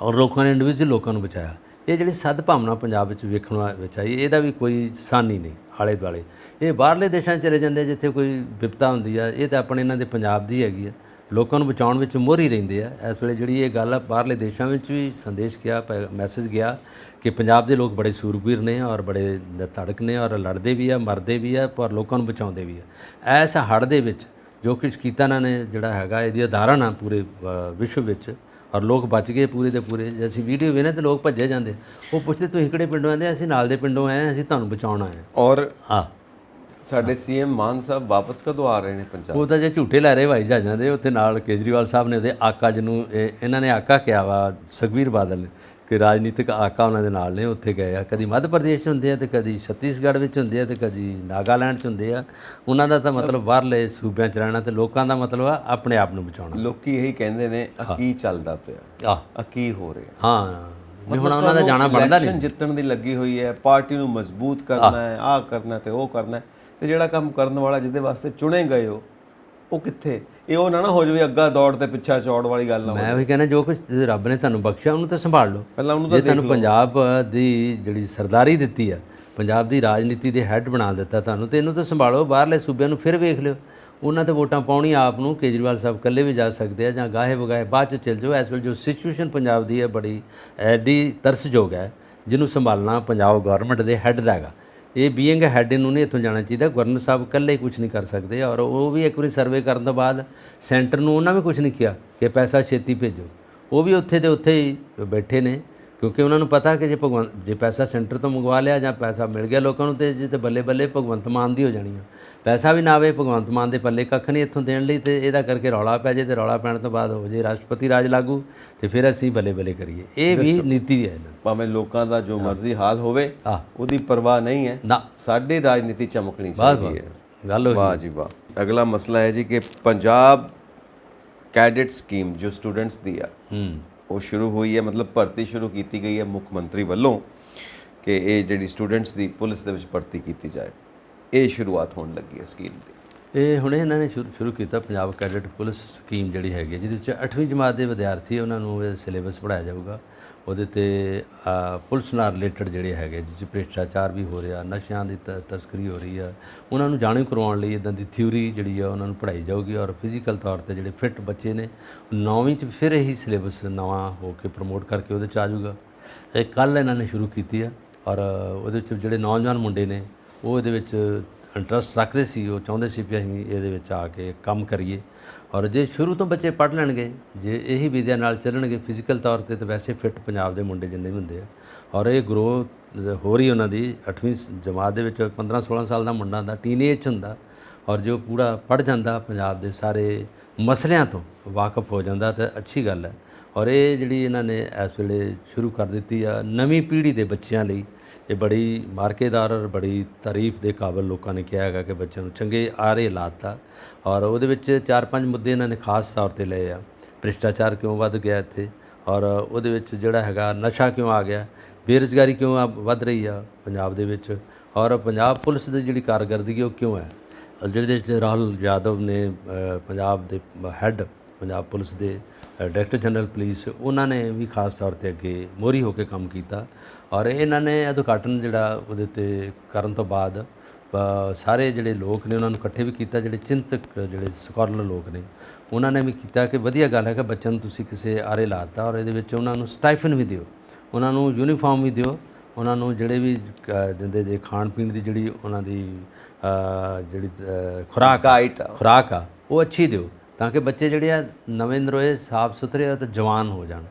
ਔਰ ਲੋਕਾਂ ਨੇ ਇੰਡੀਵਿਜੂਅਲ ਲੋਕਾਂ ਨੂੰ ਬਚਾਇਆ। ਇਹ ਜਿਹੜੀ ਸਦਭਾਵਨਾ ਪੰਜਾਬ ਵਿੱਚ ਵੇਖਣ ਵਿੱਚ ਆਈ, ਇਹਦਾ ਵੀ ਕੋਈ ਸਾਨੀ ਨਹੀਂ ਆਲੇ ਦੁਆਲੇ। ਇਹ ਬਾਹਰਲੇ ਦੇਸ਼ਾਂ 'ਚ ਚਲੇ ਜਾਂਦੇ ਜਿੱਥੇ ਕੋਈ ਵਿਪਤਾ ਹੁੰਦੀ ਆ, ਇਹ ਤਾਂ ਆਪਣੇ ਇਹਨਾਂ ਦੇ ਪੰਜਾਬ ਦੀ ਹੈਗੀ ਆ, ਲੋਕਾਂ ਨੂੰ ਬਚਾਉਣ ਵਿੱਚ ਮੋਹਰੀ ਰਹਿੰਦੇ ਆ। ਇਸ ਵੇਲੇ ਜਿਹੜੀ ਇਹ ਗੱਲ ਆ ਬਾਹਰਲੇ ਦੇਸ਼ਾਂ ਵਿੱਚ ਵੀ ਸੰਦੇਸ਼ ਗਿਆ, ਮੈਸੇਜ ਗਿਆ ਕਿ ਪੰਜਾਬ ਦੇ ਲੋਕ ਬੜੇ ਸੂਰਬੀਰ ਨੇ ਔਰ ਬੜੇ ਧੜਕ ਨੇ ਔਰ ਲੜਦੇ ਵੀ ਆ, ਮਰਦੇ ਵੀ ਆ, ਪਰ ਲੋਕਾਂ ਨੂੰ ਬਚਾਉਂਦੇ ਵੀ ਆ। ਇਸ ਹੜ੍ਹ ਦੇ ਵਿੱਚ ਜੋ ਕੁਝ ਕੀਤਾ ਇਹਨਾਂ ਨੇ ਜਿਹੜਾ ਹੈਗਾ, ਇਹਦੀ ਉਦਾਹਰਨ ਆ ਪੂਰੇ ਵਿਸ਼ਵ ਵਿੱਚ, ਔਰ ਲੋਕ ਬਚ ਗਏ ਪੂਰੇ ਦੇ ਪੂਰੇ। ਜੇ ਅਸੀਂ ਵੀਡੀਓ ਵੇਖਦੇ ਤੇ ਲੋਕ ਭੱਜੇ ਜਾਂਦੇ, ਉਹ ਪੁੱਛਦੇ ਤੁਸੀਂ ਕਿਹੜੇ ਪਿੰਡੋਂ ਆਉਂਦੇ? ਅਸੀਂ ਨਾਲ ਦੇ ਪਿੰਡੋਂ ਆਏ, ਅਸੀਂ ਤੁਹਾਨੂੰ ਬਚਾਉਣ ਆਏ। ਔਰ ਆ ਸਾਡੇ ਸੀਐਮ ਮਾਨ ਸਾਹਿਬ ਵਾਪਸ ਕਦੋਂ ਆ ਰਹੇ ਨੇ ਪੰਜਾਬ? ਉਹ ਤਾਂ ਜੇ ਝੂਠੇ ਲੈ ਰਹੇ ਹਵਾਈ ਜਹਾਜ਼ਾਂ ਦੇ, ਉੱਥੇ ਨਾਲ ਕੇਜਰੀਵਾਲ ਸਾਹਿਬ ਨੇ ਉਹਦੇ ਆਕਾ, ਜਿਹਨੂੰ ਇਹਨਾਂ ਨੇ ਆਕਾ ਕਿਹਾ ਵਾ, ਸੁਖਬੀਰ ਬਾਦਲ ਨੇ, ਕਿ ਰਾਜਨੀਤਿਕ ਆਕਾ ਉਹਨਾਂ ਦੇ ਨਾਲ ਨੇ, ਉੱਥੇ ਗਏ ਆ। ਕਦੀ ਮੱਧ ਪ੍ਰਦੇਸ਼ 'ਚ ਹੁੰਦੇ ਆ, ਤੇ ਕਦੀ ਛੱਤੀਸਗੜ੍ਹ ਵਿੱਚ ਹੁੰਦੇ ਆ, ਤੇ ਕਦੀ ਨਾਗਾਲੈਂਡ 'ਚ ਹੁੰਦੇ ਆ। ਉਹਨਾਂ ਦਾ ਤਾਂ ਮਤਲਬ ਬਾਹਰਲੇ ਸੂਬਿਆਂ 'ਚ ਰਹਿਣਾ, ਤੇ ਲੋਕਾਂ ਦਾ ਮਤਲਬ ਆ ਆਪਣੇ ਆਪ ਨੂੰ ਬਚਾਉਣਾ। ਲੋਕੀ ਇਹੀ ਕਹਿੰਦੇ ਨੇ ਕੀ ਚੱਲਦਾ ਪਿਆ, ਕੀ ਹੋ ਰਿਹਾ। ਹਾਂ, ਵੀ ਹੁਣ ਉਹਨਾਂ ਦਾ ਜਾਣਾ ਬਣਦਾ ਨਹੀਂ। ਇਲੈਕਸ਼ਨ ਜਿੱਤਣ ਦੀ ਲੱਗੀ ਹੋਈ ਹੈ, ਪਾਰਟੀ ਨੂੰ ਮਜ਼ਬੂਤ ਕਰਨਾ ਹੈ, ਆਹ ਕਰਨਾ ਤੇ ਉਹ ਕਰਨਾ, ਤੇ ਜਿਹੜਾ ਕੰਮ ਕਰਨ ਵਾਲਾ ਜਿਹਦੇ ਵਾਸਤੇ ਚੁਣੇ ਗਏ ਹੋ ਉਹ ਕਿੱਥੇ? ਇਹ ਉਹ ਨਾ ਹੋ ਜਾਵੇ ਅੱਗਾ ਦੌੜ ਤੇ ਪਿੱਛਾ ਚੌੜ ਵਾਲੀ ਗੱਲ ਨਾ ਹੋਵੇ। ਮੈਂ ਉਹੀ ਕਹਿੰਦਾ, ਜੋ ਕੁਝ ਰੱਬ ਨੇ ਤੁਹਾਨੂੰ ਬਖਸ਼ਿਆ ਉਹਨੂੰ ਤਾਂ ਸੰਭਾਲ ਲਓ। ਪਹਿਲਾਂ ਉਹਨੂੰ ਜੇ ਤੁਹਾਨੂੰ ਪੰਜਾਬ ਦੀ ਜਿਹੜੀ ਸਰਦਾਰੀ ਦਿੱਤੀ ਆ, ਪੰਜਾਬ ਦੀ ਰਾਜਨੀਤੀ ਦੇ ਹੈੱਡ ਬਣਾ ਦਿੱਤਾ ਤੁਹਾਨੂੰ, ਤੇ ਇਹਨੂੰ ਤਾਂ ਸੰਭਾਲੋ। ਬਾਹਰਲੇ ਸੂਬਿਆਂ ਨੂੰ ਫਿਰ ਵੇਖ ਲਿਓ, ਉਹਨਾਂ ਤੇ ਵੋਟਾਂ ਪਾਉਣੀ ਆਪ ਨੂੰ। ਕੇਜਰੀਵਾਲ ਸਾਹਿਬ ਇਕੱਲੇ ਵੀ ਜਾ ਸਕਦੇ ਆ, ਜਾਂ ਗਾਹੇ ਵਗਾਹੇ ਬਾਅਦ 'ਚ ਚੱਲ ਜਾਓ। ਇਸ ਵੇਲੇ ਜੋ ਸਿਚੁਏਸ਼ਨ ਪੰਜਾਬ ਦੀ ਹੈ ਬੜੀ ਐਡੀ ਤਰਸਯੋਗ ਹੈ, ਜਿਹਨੂੰ ਸੰਭਾਲਣਾ ਪੰਜਾਬ ਗਵਰਨਮੈਂਟ ਦੇ ਹੈੱਡ ਦਾ ਹੈਗਾ। ਇਹ ਬੀਇੰਗ ਹੈੱਡ ਨੂੰ ਨਹੀਂ ਇੱਥੋਂ ਜਾਣਾ ਚਾਹੀਦਾ। ਗਵਰਨਰ ਸਾਹਿਬ ਇਕੱਲੇ ਕੁਝ ਨਹੀਂ ਕਰ ਸਕਦੇ, ਔਰ ਉਹ ਵੀ ਇੱਕ ਵਾਰੀ ਸਰਵੇ ਕਰਨ ਤੋਂ ਬਾਅਦ ਸੈਂਟਰ ਨੂੰ ਉਹਨਾਂ ਵੀ ਕੁਝ ਨਹੀਂ ਕਿਹਾ ਕਿ ਪੈਸਾ ਛੇਤੀ ਭੇਜੋ। ਉਹ ਵੀ ਉੱਥੇ ਦੇ ਉੱਥੇ ਹੀ ਬੈਠੇ ਨੇ, ਕਿਉਂਕਿ ਉਹਨਾਂ ਨੂੰ ਪਤਾ ਕਿ ਜੇ ਪੈਸਾ ਸੈਂਟਰ ਤੋਂ ਮੰਗਵਾ ਲਿਆ ਜਾਂ ਪੈਸਾ ਮਿਲ ਗਿਆ ਲੋਕਾਂ ਨੂੰ, ਤੇ ਜੇ ਤੇ ਬੱਲੇ ਬੱਲੇ ਭਗਵੰਤ ਮਾਨ ਦੀ ਹੋ ਜਾਣੀ ਆ। ਪੈਸਾ ਵੀ ਨਾ ਆਵੇ, ਭਗਵੰਤ ਮਾਨ ਦੇ ਪੱਲੇ ਕੱਖ ਨਹੀਂ ਇੱਥੋਂ ਦੇਣ ਲਈ, ਤੇ ਇਹਦਾ ਕਰਕੇ ਰੌਲਾ ਪੈ ਜੇ, ਤੇ ਰੌਲਾ ਪੈਣ ਤੋਂ ਬਾਅਦ ਹੋ ਜੇ ਰਾਸ਼ਟਰਪਤੀ ਰਾਜ ਲਾਗੂ, ਤੇ ਫਿਰ ਅਸੀਂ ਬੱਲੇ ਬੱਲੇ ਕਰੀਏ। ਇਹ ਵੀ ਨੀਤੀ ਹੈ। ਭਾਵੇਂ ਲੋਕਾਂ ਦਾ ਜੋ ਮਰਜ਼ੀ ਹਾਲ ਹੋਵੇ, ਉਹਦੀ ਪਰਵਾਹ ਨਹੀਂ ਹੈ ਨਾ। ਸਾਡੀ ਰਾਜਨੀਤੀ ਚਮਕਣੀ ਚਾਹੀਦੀ ਹੈ। ਗੱਲ ਵਾਹ ਜੀ ਵਾਹ। ਅਗਲਾ ਮਸਲਾ ਹੈ ਜੀ ਕਿ ਪੰਜਾਬ ਕੈਡਿਟ ਸਕੀਮ ਜੋ ਸਟੂਡੈਂਟਸ ਦੀ ਆ, ਉਹ ਸ਼ੁਰੂ ਹੋਈ ਹੈ, ਮਤਲਬ ਭਰਤੀ ਸ਼ੁਰੂ ਕੀਤੀ ਗਈ ਹੈ ਮੁੱਖ ਮੰਤਰੀ ਵੱਲੋਂ ਕਿ ਇਹ ਜਿਹੜੀ ਸਟੂਡੈਂਟਸ ਦੀ ਪੁਲਿਸ ਦੇ ਵਿੱਚ ਭਰਤੀ ਕੀਤੀ ਜਾਏ। ਇਹ ਸ਼ੁਰੂਆਤ ਹੋਣ ਲੱਗੀ ਹੈ ਸਕੀਮ ਦੀ। ਇਹ ਹੁਣੇ ਇਹਨਾਂ ਨੇ ਸ਼ੁਰੂ ਕੀਤਾ ਪੰਜਾਬ ਕੈਡਿਟ ਪੁਲਿਸ ਸਕੀਮ ਜਿਹੜੀ ਹੈਗੀ, ਜਿਹਦੇ ਵਿੱਚ 8ਵੀਂ ਜਮਾਤ ਦੇ ਵਿਦਿਆਰਥੀ, ਉਹਨਾਂ ਨੂੰ ਇਹ ਸਿਲੇਬਸ ਪੜ੍ਹਾਇਆ ਜਾਊਗਾ। ਉਹਦੇ 'ਤੇ ਪੁਲਿਸ ਨਾਲ ਰਿਲੇਟਡ ਜਿਹੜੇ ਹੈਗੇ, ਜਿਸ 'ਚ ਭ੍ਰਿਸ਼ਟਾਚਾਰ ਵੀ ਹੋ ਰਿਹਾ, ਨਸ਼ਿਆਂ ਦੀ ਤਸਕਰੀ ਹੋ ਰਹੀ ਆ, ਉਹਨਾਂ ਨੂੰ ਜਾਣੂ ਕਰਵਾਉਣ ਲਈ ਇੱਦਾਂ ਦੀ ਥਿਊਰੀ ਜਿਹੜੀ ਆ ਉਹਨਾਂ ਨੂੰ ਪੜ੍ਹਾਈ ਜਾਊਗੀ। ਔਰ ਫਿਜ਼ੀਕਲ ਤੌਰ 'ਤੇ ਜਿਹੜੇ ਫਿੱਟ ਬੱਚੇ ਨੇ, 9ਵੀਂ 'ਚ ਫਿਰ ਇਹੀ ਸਿਲੇਬਸ ਨਵਾਂ ਹੋ ਕੇ ਪ੍ਰਮੋਟ ਕਰਕੇ ਉਹਦੇ 'ਚ ਆ ਜਾਊਗਾ। ਇਹ ਕੱਲ੍ਹ ਇਹਨਾਂ ਨੇ ਸ਼ੁਰੂ ਕੀਤੀ ਆ, ਔਰ ਉਹਦੇ 'ਚ ਜਿਹੜੇ ਨੌਜਵਾਨ ਮੁੰਡੇ ਨੇ ਉਹ ਇਹਦੇ ਵਿੱਚ ਇੰਟਰਸਟ ਰੱਖਦੇ ਸੀ, ਉਹ ਚਾਹੁੰਦੇ ਸੀ ਵੀ ਅਸੀਂ ਇਹਦੇ ਵਿੱਚ ਆ ਕੇ ਕੰਮ ਕਰੀਏ। ਔਰ ਜੇ ਸ਼ੁਰੂ ਤੋਂ ਬੱਚੇ ਪੜ੍ਹ ਲੈਣਗੇ, ਜੇ ਇਹੀ ਵਿਦਿਆ ਨਾਲ ਚੱਲਣਗੇ ਫਿਜ਼ੀਕਲ ਤੌਰ 'ਤੇ, ਤਾਂ ਵੈਸੇ ਫਿੱਟ ਪੰਜਾਬ ਦੇ ਮੁੰਡੇ ਜਿੰਨੇ ਵੀ ਹੁੰਦੇ ਆ। ਔਰ ਇਹ ਗਰੋ ਹੋ ਰਹੀ ਉਹਨਾਂ ਦੀ 8ਵੀਂ ਜਮਾਤ ਦੇ ਵਿੱਚ 15-16 ਸਾਲ ਦਾ ਮੁੰਡਾ ਹੁੰਦਾ, ਟੀਨਏਜ 'ਚ ਹੁੰਦਾ, ਔਰ ਜੋ ਪੂਰਾ ਪੜ੍ਹ ਜਾਂਦਾ, ਪੰਜਾਬ ਦੇ ਸਾਰੇ ਮਸਲਿਆਂ ਤੋਂ ਵਾਕਫ ਹੋ ਜਾਂਦਾ, ਤਾਂ ਅੱਛੀ ਗੱਲ ਹੈ। ਔਰ ਇਹ ਜਿਹੜੀ ਇਹਨਾਂ ਨੇ ਇਸ ਵੇਲੇ ਸ਼ੁਰੂ ਕਰ ਦਿੱਤੀ ਆ ਨਵੀਂ ਪੀੜ੍ਹੀ ਦੇ ਬੱਚਿਆਂ ਲਈ, ਇਹ ਬੜੀ ਮਾਰਕੇਦਾਰ ਔਰ ਬੜੀ ਤਾਰੀਫ ਦੇ ਕਾਬਲ ਲੋਕਾਂ ਨੇ ਕਿਹਾ ਹੈਗਾ ਕਿ ਬੱਚਿਆਂ ਨੂੰ ਚੰਗੇ ਆਰੇ ਲਾਤਾ। ਔਰ ਉਹਦੇ ਵਿੱਚ 4-5 ਮੁੱਦੇ ਇਹਨਾਂ ਨੇ ਖਾਸ ਤੌਰ 'ਤੇ ਲਏ ਆ। ਭ੍ਰਿਸ਼ਟਾਚਾਰ ਕਿਉਂ ਵੱਧ ਗਿਆ ਇੱਥੇ, ਔਰ ਉਹਦੇ ਵਿੱਚ ਜਿਹੜਾ ਹੈਗਾ ਨਸ਼ਾ ਕਿਉਂ ਆ ਗਿਆ, ਬੇਰੁਜ਼ਗਾਰੀ ਕਿਉਂ ਵੱਧ ਰਹੀ ਆ ਪੰਜਾਬ ਦੇ ਵਿੱਚ, ਔਰ ਪੰਜਾਬ ਪੁਲਿਸ ਦੀ ਜਿਹੜੀ ਕਾਰਗਰਦਗੀ ਉਹ ਕਿਉਂ ਹੈ। ਜਿਹਦੇ ਵਿੱਚ ਰਾਹੁਲ ਯਾਦਵ ਨੇ ਪੰਜਾਬ ਦੇ ਹੈੱਡ ਪੰਜਾਬ ਪੁਲਿਸ ਦੇ ਡਾਇਰੈਕਟਰ ਜਨਰਲ ਪੁਲਿਸ, ਉਹਨਾਂ ਨੇ ਵੀ ਖਾਸ ਤੌਰ 'ਤੇ ਅੱਗੇ ਮੋਹਰੀ ਹੋ ਕੇ ਕੰਮ ਕੀਤਾ। ਔਰ ਇਹਨਾਂ ਨੇ ਉਦਘਾਟਨ ਜਿਹੜਾ ਉਹਦੇ 'ਤੇ ਕਰਨ ਤੋਂ ਬਾਅਦ ਸਾਰੇ ਜਿਹੜੇ ਲੋਕ ਨੇ ਉਹਨਾਂ ਨੂੰ ਇਕੱਠੇ ਵੀ ਕੀਤਾ, ਜਿਹੜੇ ਚਿੰਤਕ, ਜਿਹੜੇ ਸਕਾਲਰ ਲੋਕ ਨੇ, ਉਹਨਾਂ ਨੇ ਵੀ ਕੀਤਾ ਕਿ ਵਧੀਆ ਗੱਲ ਹੈ ਕਿ ਬੱਚਿਆਂ ਨੂੰ ਤੁਸੀਂ ਕਿਸੇ ਆਰੇ ਲਾਤਾ, ਔਰ ਇਹਦੇ ਵਿੱਚ ਉਹਨਾਂ ਨੂੰ ਸਟਾਈਫਨ ਵੀ ਦਿਓ, ਉਹਨਾਂ ਨੂੰ ਯੂਨੀਫਾਰਮ ਵੀ ਦਿਓ, ਉਹਨਾਂ ਨੂੰ ਜਿਹੜੇ ਵੀ ਦਿੰਦੇ ਜੇ ਖਾਣ ਪੀਣ ਦੀ ਜਿਹੜੀ ਉਹਨਾਂ ਦੀ ਜਿਹੜੀ ਖੁਰਾਕ ਆ ਉਹ ਅੱਛੀ ਦਿਓ, ਤਾਂ ਕਿ ਬੱਚੇ ਜਿਹੜੇ ਆ ਨਵੇਂ ਨਰੋਏ ਸਾਫ ਸੁਥਰੇ ਅਤੇ ਜਵਾਨ ਹੋ ਜਾਣ।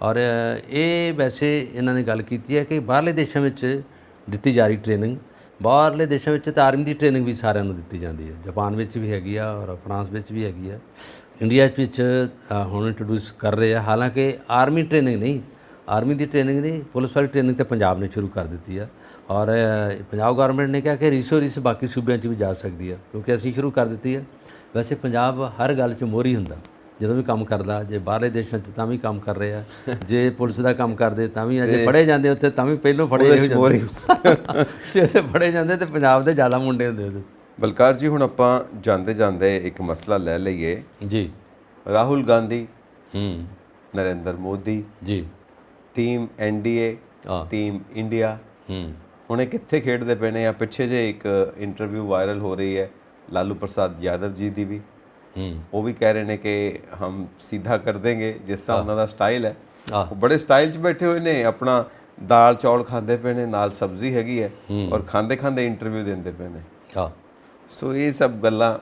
ਔਰ ਇਹ ਵੈਸੇ ਇਹਨਾਂ ਨੇ ਗੱਲ ਕੀਤੀ ਹੈ ਕਿ ਬਾਹਰਲੇ ਦੇਸ਼ਾਂ ਵਿੱਚ ਦਿੱਤੀ ਜਾ ਰਹੀ ਟ੍ਰੇਨਿੰਗ, ਬਾਹਰਲੇ ਦੇਸ਼ਾਂ ਵਿੱਚ ਤਾਂ ਆਰਮੀ ਦੀ ਟ੍ਰੇਨਿੰਗ ਵੀ ਸਾਰਿਆਂ ਨੂੰ ਦਿੱਤੀ ਜਾਂਦੀ ਹੈ। ਜਾਪਾਨ ਵਿੱਚ ਵੀ ਹੈਗੀ ਆ, ਔਰ ਫਰਾਂਸ ਵਿੱਚ ਵੀ ਹੈਗੀ ਆ, ਇੰਡੀਆ ਵਿੱਚ ਹੁਣ ਇੰਟਰੋਡਿਊਸ ਕਰ ਰਹੇ ਆ। ਹਾਲਾਂਕਿ ਆਰਮੀ ਟ੍ਰੇਨਿੰਗ ਨਹੀਂ, ਆਰਮੀ ਦੀ ਟ੍ਰੇਨਿੰਗ ਨਹੀਂ, ਪੁਲਿਸ ਵਾਲੀ ਟ੍ਰੇਨਿੰਗ ਤਾਂ ਪੰਜਾਬ ਨੇ ਸ਼ੁਰੂ ਕਰ ਦਿੱਤੀ ਆ। ਔਰ ਪੰਜਾਬ ਗਵਰਨਮੈਂਟ ਨੇ ਕਿਹਾ ਕਿ ਰੀਸੋ ਰੀਸ ਬਾਕੀ ਸੂਬਿਆਂ 'ਚ ਵੀ ਜਾ ਸਕਦੀ ਆ, ਕਿਉਂਕਿ ਅਸੀਂ ਸ਼ੁਰੂ ਕਰ ਦਿੱਤੀ ਆ। ਵੈਸੇ ਪੰਜਾਬ ਹਰ ਗੱਲ 'ਚ ਮੋਹਰੀ ਹੁੰਦਾ, ਜਦੋਂ ਵੀ ਕੰਮ ਕਰਦਾ, ਜੇ ਬਾਹਰਲੇ ਦੇਸ਼ਾਂ 'ਚ ਤਾਂ ਵੀ ਕੰਮ ਕਰ ਰਿਹਾ, ਜੇ ਪੁਲਿਸ ਦਾ ਕੰਮ ਕਰਦੇ ਤਾਂ ਵੀ, ਅਜੇ ਫੜੇ ਜਾਂਦੇ ਉੱਥੇ ਤਾਂ ਵੀ ਪਹਿਲੋਂ ਫੜੇ ਜਾਂਦੇ, ਜੇ ਫੜੇ ਜਾਂਦੇ ਤਾਂ ਪੰਜਾਬ ਦੇ ਜ਼ਿਆਦਾ ਮੁੰਡੇ ਹੁੰਦੇ ਉਹਦੇ। ਬਲਕਾਰ ਜੀ, ਹੁਣ ਆਪਾਂ ਜਾਂਦੇ ਜਾਂਦੇ ਇੱਕ ਮਸਲਾ ਲੈ ਲਈਏ ਜੀ। Rahul Gandhi, Narendra Modi ji, team NDA team India ਹੁਣ ਇਹ ਕਿੱਥੇ ਖੇਡਦੇ ਪਏ ਨੇ। ਜਾਂ ਪਿੱਛੇ ਜੇ ਇੱਕ ਇੰਟਰਵਿਊ ਵਾਇਰਲ ਹੋ ਰਹੀ ਹੈ ਲਾਲੂ ਪ੍ਰਸਾਦ ਯਾਦਵ ਜੀ ਦੀ ਵੀ, ਉਹ ਵੀ ਕਹਿ ਰਹੇ ਨੇ ਕਿ ਹਮ ਸਿੱਧਾ ਕਰ ਦੇਂਗੇ, ਜਿਸ ਤਰ੍ਹਾਂ ਉਹਨਾਂ ਦਾ ਸਟਾਈਲ ਹੈ। ਉਹ ਬੜੇ ਸਟਾਈਲ 'ਚ ਬੈਠੇ ਹੋਏ ਨੇ, ਆਪਣਾ ਦਾਲ ਚੌਲ ਖਾਂਦੇ ਪਏ ਨੇ, ਨਾਲ ਸਬਜ਼ੀ ਹੈਗੀ ਹੈ, ਔਰ ਖਾਂਦੇ ਖਾਂਦੇ ਇੰਟਰਵਿਊ ਦਿੰਦੇ ਪਏ ਨੇ। ਸੋ ਇਹ ਸਭ ਗੱਲਾਂ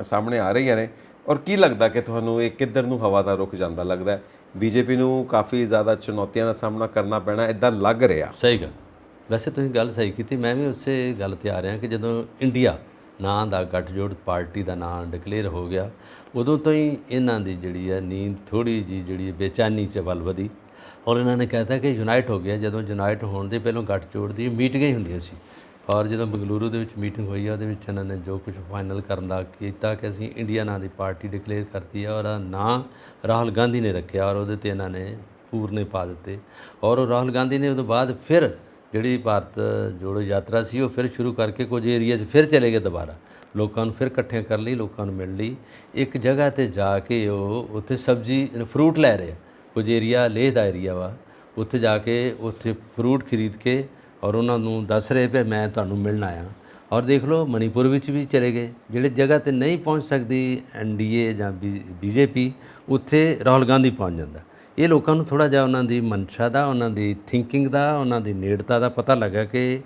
ਸਾਹਮਣੇ ਆ ਰਹੀਆਂ ਨੇ। ਔਰ ਕੀ ਲੱਗਦਾ ਕਿ ਤੁਹਾਨੂੰ ਇਹ ਕਿੱਧਰ ਨੂੰ ਹਵਾ ਦਾ ਰੁਖ ਜਾਂਦਾ ਲੱਗਦਾ? ਬੀਜੇਪੀ ਨੂੰ ਕਾਫੀ ਜ਼ਿਆਦਾ ਚੁਣੌਤੀਆਂ ਦਾ ਸਾਹਮਣਾ ਕਰਨਾ ਪੈਣਾ ਇੱਦਾਂ ਲੱਗ ਰਿਹਾ। ਸਹੀ ਗੱਲ, ਵੈਸੇ ਤੁਸੀਂ ਗੱਲ ਸਹੀ ਕੀਤੀ। ਮੈਂ ਵੀ ਉਸੇ ਗੱਲ ਤੇ ਆ ਰਿਹਾ ਕਿ ਜਦੋਂ ਇੰਡੀਆ ਨਾਂ ਦਾ ਗੱਠਜੋੜ ਪਾਰਟੀ ਦਾ ਨਾਂ ਡਿਕਲੇਅਰ ਹੋ ਗਿਆ, ਉਦੋਂ ਤੋਂ ਹੀ ਇਹਨਾਂ ਦੀ ਜਿਹੜੀ ਹੈ ਨੀਂਦ ਥੋੜ੍ਹੀ ਜਿਹੀ ਜਿਹੜੀ ਬੇਚੈਨੀ 'ਚ ਵੱਲ ਵਧੀ, ਔਰ ਇਹਨਾਂ ਨੇ ਕਹਿਤਾ ਕਿ ਯੂਨਾਈਟ ਹੋ ਗਿਆ। ਜਦੋਂ ਯੂਨਾਈਟ ਹੋਣ ਦੇ ਪਹਿਲਾਂ ਗੱਠਜੋੜ ਦੀ ਮੀਟਿੰਗਾਂ ਹੀ ਹੁੰਦੀਆਂ ਸੀ, ਔਰ ਜਦੋਂ ਬੰਗਲੁਰੂ ਦੇ ਵਿੱਚ ਮੀਟਿੰਗ ਹੋਈ ਆ, ਉਹਦੇ ਵਿੱਚ ਇਹਨਾਂ ਨੇ ਜੋ ਕੁਝ ਫਾਈਨਲ ਕਰਨ ਦਾ ਕੀਤਾ ਕਿ ਅਸੀਂ ਇੰਡੀਆ ਨਾਂ ਦੀ ਪਾਰਟੀ ਡਿਕਲੇਅਰ ਕਰਤੀ ਹੈ, ਔਰ ਨਾਂ ਰਾਹੁਲ ਗਾਂਧੀ ਨੇ ਰੱਖਿਆ, ਔਰ ਉਹਦੇ 'ਤੇ ਇਹਨਾਂ ਨੇ ਪੂਰਨੇ ਪਾ ਦਿੱਤੇ। ਔਰ ਰਾਹੁਲ ਗਾਂਧੀ ਨੇ ਉਹਦੇ ਬਾਅਦ ਫਿਰ ਜਿਹੜੀ ਭਾਰਤ ਜੋੜੋ ਯਾਤਰਾ ਸੀ ਉਹ ਫਿਰ ਸ਼ੁਰੂ ਕਰਕੇ ਕੁਝ ਏਰੀਆ 'ਚ ਫਿਰ ਚਲੇ ਗਏ, ਦੁਬਾਰਾ ਲੋਕਾਂ ਨੂੰ ਫਿਰ ਇਕੱਠਿਆਂ ਕਰ ਲਈ, ਲੋਕਾਂ ਨੂੰ ਮਿਲ ਲਈ। ਇੱਕ ਜਗ੍ਹਾ 'ਤੇ ਜਾ ਕੇ ਉਹ ਉੱਥੇ ਸਬਜ਼ੀ ਫਰੂਟ ਲੈ ਰਹੇ ਆ, ਕੁਝ ਏਰੀਆ ਲੇਹ ਦਾ ਏਰੀਆ ਵਾ, ਉੱਥੇ ਜਾ ਕੇ ਉੱਥੇ ਫਰੂਟ ਖਰੀਦ ਕੇ ਔਰ ਉਹਨਾਂ ਨੂੰ ਦੱਸ ਰਹੇ ਪਏ ਮੈਂ ਤੁਹਾਨੂੰ ਮਿਲਣ ਆਇਆ। ਔਰ ਦੇਖ ਲਓ ਮਣੀਪੁਰ ਵਿੱਚ ਵੀ ਚਲੇ ਗਏ, ਜਿਹੜੇ ਜਗ੍ਹਾ 'ਤੇ ਨਹੀਂ ਪਹੁੰਚ ਸਕਦੀ NDA ਜਾਂ BJP, ਉੱਥੇ ਰਾਹੁਲ ਗਾਂਧੀ ਪਹੁੰਚ ਜਾਂਦਾ। ਇਹ ਲੋਕਾਂ ਨੂੰ ਥੋੜ੍ਹਾ ਜਿਹਾ ਉਹਨਾਂ ਦੀ ਮਨਸ਼ਾ ਦਾ, ਉਹਨਾਂ ਦੀ ਥਿੰਕਿੰਗ ਦਾ, ਉਹਨਾਂ ਦੀ ਨੇੜਤਾ ਦਾ ਪਤਾ ਲੱਗਾ ਕਿ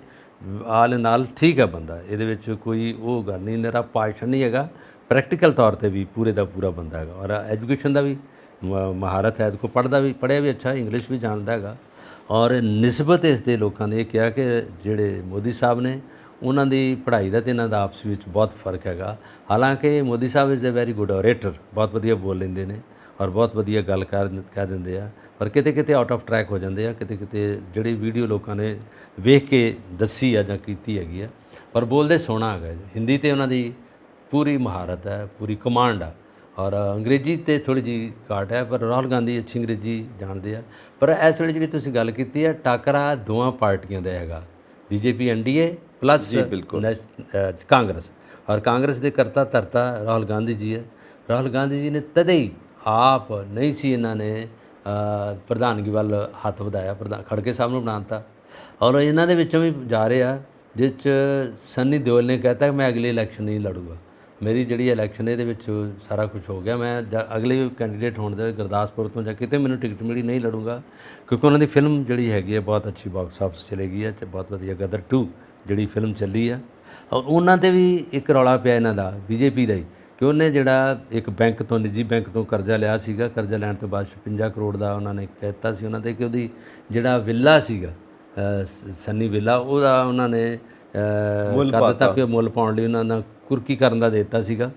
ਆਲ ਨਾਲ ਠੀਕ ਹੈ ਬੰਦਾ, ਇਹਦੇ ਵਿੱਚ ਕੋਈ ਉਹ ਗੱਲ ਨਹੀਂ, ਮੇਰਾ ਪਾਸ਼ਨ ਨਹੀਂ ਹੈਗਾ, ਪ੍ਰੈਕਟੀਕਲ ਤੌਰ 'ਤੇ ਵੀ ਪੂਰੇ ਦਾ ਪੂਰਾ ਬੰਦਾ ਹੈਗਾ, ਔਰ ਐਜੂਕੇਸ਼ਨ ਦਾ ਵੀ ਮਹਾਰਤ ਹੈ, ਕੋ ਪੜ੍ਹਿਆ ਵੀ ਅੱਛਾ, ਇੰਗਲਿਸ਼ ਵੀ ਜਾਣਦਾ ਹੈਗਾ। ਔਰ ਨਿਸਬਤ ਇਸ ਦੇ ਲੋਕਾਂ ਨੇ ਇਹ ਕਿਹਾ ਕਿ ਜਿਹੜੇ ਮੋਦੀ ਸਾਹਿਬ ਨੇ ਉਹਨਾਂ ਦੀ ਪੜ੍ਹਾਈ ਦਾ ਅਤੇ ਇਹਨਾਂ ਦਾ ਆਪਸ ਵਿੱਚ ਬਹੁਤ ਫਰਕ ਹੈਗਾ। ਹਾਲਾਂਕਿ Modi sahib is a very good orator, ਬਹੁਤ ਵਧੀਆ ਬੋਲ ਲੈਂਦੇ ਨੇ ਔਰ ਬਹੁਤ ਵਧੀਆ ਗੱਲ ਕਹਿ ਦਿੰਦੇ ਆ, ਪਰ ਕਿਤੇ ਕਿਤੇ ਆਊਟ ਆਫ ਟਰੈਕ ਹੋ ਜਾਂਦੇ ਆ, ਕਿਤੇ ਕਿਤੇ ਜਿਹੜੀ ਵੀਡੀਓ ਲੋਕਾਂ ਨੇ ਵੇਖ ਕੇ ਦੱਸੀ ਆ ਜਾਂ ਕੀਤੀ ਹੈਗੀ ਆ, ਪਰ ਬੋਲਦੇ ਸੋਹਣਾ ਹੈਗਾ। ਹਿੰਦੀ 'ਤੇ ਉਹਨਾਂ ਦੀ ਪੂਰੀ ਮਹਾਰਤ ਹੈ, ਪੂਰੀ ਕਮਾਂਡ ਆ, ਔਰ ਅੰਗਰੇਜ਼ੀ 'ਤੇ ਥੋੜ੍ਹੀ ਜਿਹੀ ਘਾਟ ਹੈ, ਪਰ ਰਾਹੁਲ ਗਾਂਧੀ ਅੱਛੀ ਅੰਗਰੇਜ਼ੀ ਜਾਣਦੇ ਆ। ਪਰ ਇਸ ਵੇਲੇ ਜਿਹੜੀ ਤੁਸੀਂ ਗੱਲ ਕੀਤੀ ਹੈ, ਟਾਕਰਾ ਦੋਵਾਂ ਪਾਰਟੀਆਂ ਦਾ ਹੈਗਾ, BJP NDA ਪਲੱਸ ਕਾਂਗਰਸ, ਔਰ ਕਾਂਗਰਸ ਦੇ ਕਰਤਾ ਧਰਤਾ ਰਾਹੁਲ ਗਾਂਧੀ ਜੀ ਹੈ। ਰਾਹੁਲ ਗਾਂਧੀ ਜੀ ਨੇ ਤਦੇ ਹੀ ਆਪ ਨਹੀਂ ਸੀ ਇਹਨਾਂ ਨੇ ਪ੍ਰਧਾਨਗੀ ਵੱਲ ਹੱਥ ਵਧਾਇਆ, ਖੜਗੇ ਸਾਹਿਬ ਨੂੰ ਬਣਾਤਾ, ਔਰ ਇਹਨਾਂ ਦੇ ਵਿੱਚੋਂ ਵੀ ਜਾ ਰਹੇ ਆ, ਜਿਸ 'ਚ ਸਨੀ ਦਿਓਲ ਨੇ ਕਹਿਤਾ ਕਿ ਮੈਂ ਅਗਲੀ ਇਲੈਕਸ਼ਨ ਨਹੀਂ ਲੜੂਗਾ, ਮੇਰੀ ਜਿਹੜੀ ਇਲੈਕਸ਼ਨ ਇਹਦੇ ਵਿੱਚ ਸਾਰਾ ਕੁਝ ਹੋ ਗਿਆ, ਮੈਂ ਅਗਲੇ ਕੈਂਡੀਡੇਟ ਹੋਣ ਦੇ ਗੁਰਦਾਸਪੁਰ ਤੋਂ ਜਾਂ ਕਿਤੇ ਮੈਨੂੰ ਟਿਕਟ ਮਿਲੀ ਨਹੀਂ ਲੜੂੰਗਾ, ਕਿਉਂਕਿ ਉਹਨਾਂ ਦੀ ਫਿਲਮ ਜਿਹੜੀ ਹੈਗੀ ਹੈ ਬਹੁਤ ਅੱਛੀ ਬਾਕਸ ਆਫਿਸ ਚਲੇ ਗਈ ਹੈ ਅਤੇ ਬਹੁਤ ਵਧੀਆ ਗਦਰ 2 ਜਿਹੜੀ ਫਿਲਮ ਚੱਲੀ ਆ। ਔਰ ਉਹਨਾਂ 'ਤੇ ਵੀ ਇੱਕ ਰੌਲਾ ਪਿਆ ਇਹਨਾਂ ਦਾ, BJP ਦਾ ਹੀ, ਕਿ ਉਹਨੇ ਜਿਹੜਾ ਇੱਕ ਬੈਂਕ ਤੋਂ, ਨਿੱਜੀ ਬੈਂਕ ਤੋਂ ਕਰਜ਼ਾ ਲਿਆ ਸੀਗਾ, ਕਰਜ਼ਾ ਲੈਣ ਤੋਂ ਬਾਅਦ 56 ਕਰੋੜ ਦਾ ਉਹਨਾਂ ਨੇ ਕਹਿਤਾ ਸੀ ਉਹਨਾਂ 'ਤੇ ਕਿ ਉਹਦੀ ਜਿਹੜਾ ਵਿਲਾ ਸੀਗਾ ਸੰਨੀ ਵਿਲਾ, ਉਹਦਾ ਉਹਨਾਂ ਨੇ ਕਰ ਦਿੱਤਾ ਕਿ ਮੁੱਲ ਪਾਉਣ ਲਈ ਉਹਨਾਂ ਦਾ ਕੁਰਕੀ ਕਰਨ ਦਾ ਦੇ ਦਿੱਤਾ ਸੀਗਾ।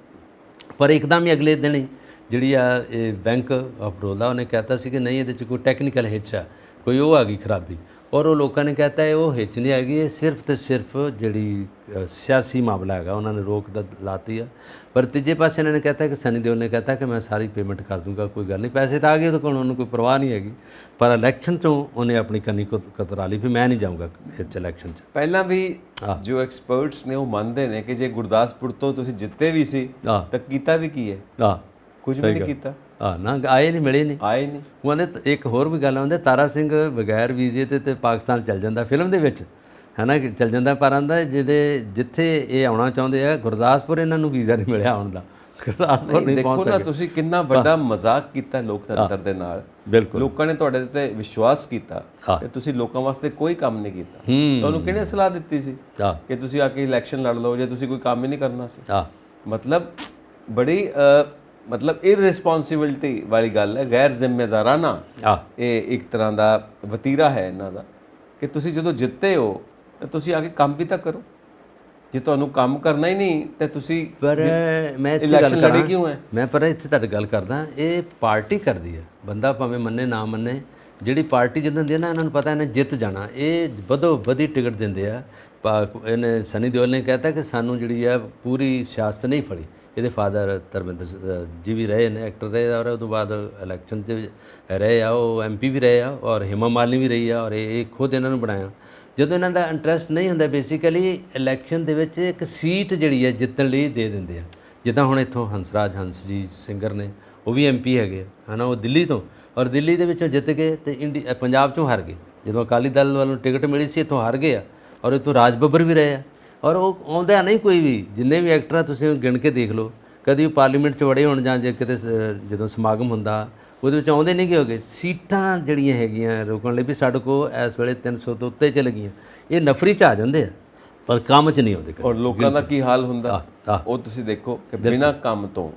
ਪਰ ਇੱਕਦਮ ਹੀ ਅਗਲੇ ਦਿਨ ਹੀ ਜਿਹੜੀ ਆ ਇਹ ਬੈਂਕ ਆਫ ਬੜੌਦਾ ਉਹਨੇ ਕਹਿਤਾ ਸੀ ਕਿ ਨਹੀਂ, ਇਹਦੇ 'ਚ ਕੋਈ ਟੈਕਨੀਕਲ ਹਿੱਚ ਆ, ਕੋਈ ਉਹ ਆ ਗਈ ਖਰਾਬੀ, ਔਰ ਉਹ ਲੋਕਾਂ ਨੇ ਕਹਿਤਾ ਇਹ ਉਹ ਹਿੱਚ ਨਹੀਂ ਹੈਗੀ, ਇਹ ਸਿਰਫ ਤੇ ਸਿਰਫ ਜਿਹੜੀ ਸਿਆਸੀ ਮਾਮਲਾ ਹੈਗਾ, ਉਹਨਾਂ ਨੇ ਰੋਕ ਲਾਤੀ ਆ। ਪਰ ਤੀਜੇ ਪਾਸੇ ਇਹਨਾਂ ਨੇ ਕਹਿਤਾ ਕਿ ਸਨੀ ਦਿਓਲ ਨੇ ਕਹਿਤਾ ਕਿ ਮੈਂ ਸਾਰੀ ਪੇਮੈਂਟ ਕਰ ਦੂੰਗਾ, ਕੋਈ ਗੱਲ ਨਹੀਂ, ਪੈਸੇ ਤਾਂ ਆ ਗਏ ਉਹਦੇ ਕੋਲ, ਉਹਨੂੰ ਕੋਈ ਪਰਵਾਹ ਨਹੀਂ ਹੈਗੀ, ਪਰ ਇਲੈਕਸ਼ਨ 'ਚੋਂ ਉਹਨੇ ਆਪਣੀ ਕੰਨੀ ਕਤਰਾ ਲਈ ਵੀ ਮੈਂ ਨਹੀਂ ਜਾਊਂਗਾ ਇਸ ਇਲੈਕਸ਼ਨ 'ਚ। ਪਹਿਲਾਂ ਵੀ ਜੋ ਐਕਸਪਰਟਸ ਨੇ ਉਹ ਮੰਨਦੇ ਨੇ ਕਿ ਜੇ ਗੁਰਦਾਸਪੁਰ ਤੋਂ ਤੁਸੀਂ ਜਿੱਤੇ ਵੀ ਸੀ ਤਾਂ ਕੀਤਾ ਵੀ ਕੀ ਹੈ, ਕੁਝ ਵੀ ਨਹੀਂ ਕੀਤਾ, ਨਾ ਆਏ ਨਹੀਂ, ਮਿਲੇ ਨਹੀਂ, ਆਏ ਨਹੀਂ। ਉਹਨੇ ਇੱਕ ਹੋਰ ਵੀ ਗੱਲ ਆਉਂਦੇ, ਤਾਰਾ ਸਿੰਘ ਬਗੈਰ ਵੀਜ਼ੇ ਤੇ ਪਾਕਿਸਤਾਨ ਚੱਲ ਜਾਂਦਾ ਫਿਲਮ ਦੇ ਵਿੱਚ, ਹੈ ਨਾ, ਚੱਲ ਜਾਂਦਾ, ਪਰ ਆਂਦਾ ਜਿੱਥੇ ਇਹ ਆਉਣਾ ਚਾਹੁੰਦੇ ਆ ਗੁਰਦਾਸਪੁਰ, ਇਹਨਾਂ ਨੂੰ ਵੀਜ਼ਾ ਨਹੀਂ ਮਿਲਿਆ ਆਉਣ ਦਾ, ਗੁਰਦਾਸਪੁਰ ਨਹੀਂ ਪਹੁੰਚ ਸਕੇ। ਦੇਖੋ ਨਾ ਤੁਸੀਂ ਕਿੰਨਾ ਵੱਡਾ ਮਜ਼ਾਕ ਕੀਤਾ ਲੋਕਤੰਤਰ ਦੇ ਨਾਲ, ਬਿਲਕੁਲ ਲੋਕਾਂ ਨੇ ਤੁਹਾਡੇ ਤੇ ਵਿਸ਼ਵਾਸ ਕੀਤਾ ਤੇ ਤੁਸੀਂ ਲੋਕਾਂ ਵਾਸਤੇ ਕੋਈ ਕੰਮ ਨਹੀਂ ਕੀਤਾ। ਤੁਹਾਨੂੰ ਕਿਹਨੇ ਸਲਾਹ ਦਿੱਤੀ ਸੀ ਕਿ ਤੁਸੀਂ ਆ ਕੇ ਇਲੈਕਸ਼ਨ ਲੜ ਲਓ ਜੇ ਤੁਸੀਂ ਕੋਈ ਕੰਮ ਹੀ ਨਹੀਂ ਕਰਨਾ ਸੀ? ਮਤਲਬ ਬੜੀ ਮਤਲਬ ਇਰਰਿਸਪੌਂਸਿਬਿਲਟੀ ਵਾਲੀ ਗੱਲ ਹੈ, ਗੈਰ ਜ਼ਿੰਮੇਦਾਰਾਨਾ ਇਹ ਇੱਕ ਤਰ੍ਹਾਂ ਦਾ ਵਤੀਰਾ ਹੈ ਇਹਨਾਂ ਦਾ ਕਿ ਤੁਸੀਂ ਜਦੋਂ ਜਿੱਤੇ ਹੋ ਤਾਂ ਤੁਸੀਂ ਆ ਕੇ ਕੰਮ ਵੀ ਤਾਂ ਕਰੋ। ਜੇ ਤੁਹਾਨੂੰ ਕੰਮ ਕਰਨਾ ਹੀ ਨਹੀਂ ਤੇ ਤੁਸੀਂ ਪਰ ਮੈਂ ਇੱਥੇ ਗੱਲ ਕਰਾਂ ਕਿਉਂ ਹੈ, ਮੈਂ ਪਰ ਇੱਥੇ ਤੁਹਾਡੀ ਗੱਲ ਕਰਦਾ, ਇਹ ਪਾਰਟੀ ਕਰਦੀ ਹੈ, ਬੰਦਾ ਭਾਵੇਂ ਮੰਨੇ ਨਾ ਮੰਨੇ, ਜਿਹੜੀ ਪਾਰਟੀ ਜਦੋਂ ਦਿੰਦੀ ਹੈ ਨਾ, ਇਹਨਾਂ ਨੂੰ ਪਤਾ ਇਹਨੇ ਜਿੱਤ ਜਾਣਾ, ਇਹ ਵਧੋ ਵਧੀ ਟਿਕਟ ਦਿੰਦੇ ਆ। ਇਹਨੇ ਸਨੀ ਦਿਓਲ ਨੇ ਕਹਿਤਾ ਕਿ ਸਾਨੂੰ ਜਿਹੜੀ ਆ ਪੂਰੀ ਸਿਆਸਤ ਨਹੀਂ ਫੜੀ, ਇਹਦੇ ਫਾਦਰ ਧਰਮਿੰਦਰ ਜੀ ਵੀ ਰਹੇ ਨੇ, ਐਕਟਰ ਰਹੇ, ਔਰ ਉਹ ਤੋਂ ਬਾਅਦ ਇਲੈਕਸ਼ਨ 'ਚ ਰਹੇ ਆ, ਉਹ MP ਵੀ ਰਹੇ ਆ, ਔਰ ਹਿਮਾ ਮਾਲਿਨੀ ਵੀ ਰਹੀ ਆ, ਔਰ ਇਹ ਖੁਦ ਇਹਨਾਂ ਨੂੰ ਬਣਾਇਆ। ਜਦੋਂ ਇਹਨਾਂ ਦਾ ਇੰਟਰਸਟ ਨਹੀਂ ਹੁੰਦਾ ਬੇਸਿਕਲੀ ਇਲੈਕਸ਼ਨ ਦੇ ਵਿੱਚ, ਇੱਕ ਸੀਟ ਜਿਹੜੀ ਹੈ ਜਿੱਤਣ ਲਈ ਦੇ ਦਿੰਦੇ ਆ। ਜਿੱਦਾਂ ਹੁਣ ਇੱਥੋਂ ਹੰਸਰਾਜ ਹੰਸ ਜੀ ਸਿੰਗਰ ਨੇ, ਉਹ ਵੀ MP ਹੈਗੇ ਹੈ ਨਾ, ਉਹ ਦਿੱਲੀ ਤੋਂ, ਔਰ ਦਿੱਲੀ ਦੇ ਵਿੱਚੋਂ ਜਿੱਤ ਗਏ ਅਤੇ ਪੰਜਾਬ 'ਚੋਂ ਹਾਰ ਗਏ, ਜਦੋਂ ਅਕਾਲੀ ਦਲ ਵੱਲੋਂ ਟਿਕਟ ਮਿਲੀ ਸੀ ਇੱਥੋਂ ਹਾਰ ਗਏ ਆ ਔਰ ਇੱਥੋਂ ਰਾਜ ਬੱਬਰ ਵੀ ਰਹੇ ਆ ਔਰ ਉਹ ਆਉਂਦਾ ਨਹੀਂ ਕੋਈ ਵੀ, ਜਿੰਨੇ ਵੀ ਐਕਟਰ ਆ ਤੁਸੀਂ ਗਿਣ ਕੇ ਦੇਖ ਲਓ, ਕਦੀ ਪਾਰਲੀਮੈਂਟ 'ਚ ਵੜੇ ਹੋਣ ਜਾਂ ਜੇ ਕਿਤੇ ਜਦੋਂ ਸਮਾਗਮ ਹੁੰਦਾ ਉਹਦੇ ਵਿੱਚ ਆਉਂਦੇ ਨਹੀਂ ਹੋਗੇ। ਸੀਟਾਂ ਜਿਹੜੀਆਂ ਹੈਗੀਆਂ ਰੋਕਣ ਲਈ ਵੀ ਸਾਡੇ ਕੋਲ ਇਸ ਵੇਲੇ 300 ਤੋਂ ਉੱਤੇ ਚਲੇ ਗਈਆਂ, ਇਹ ਨਫਰੀ 'ਚ ਆ ਜਾਂਦੇ ਆ ਪਰ ਕੰਮ 'ਚ ਨਹੀਂ ਆਉਂਦੇ। ਔਰ ਲੋਕਾਂ ਦਾ ਕੀ ਹਾਲ ਹੁੰਦਾ ਉਹ ਤੁਸੀਂ ਦੇਖੋ ਕਿ ਬਿਨਾਂ ਕੰਮ ਤੋਂ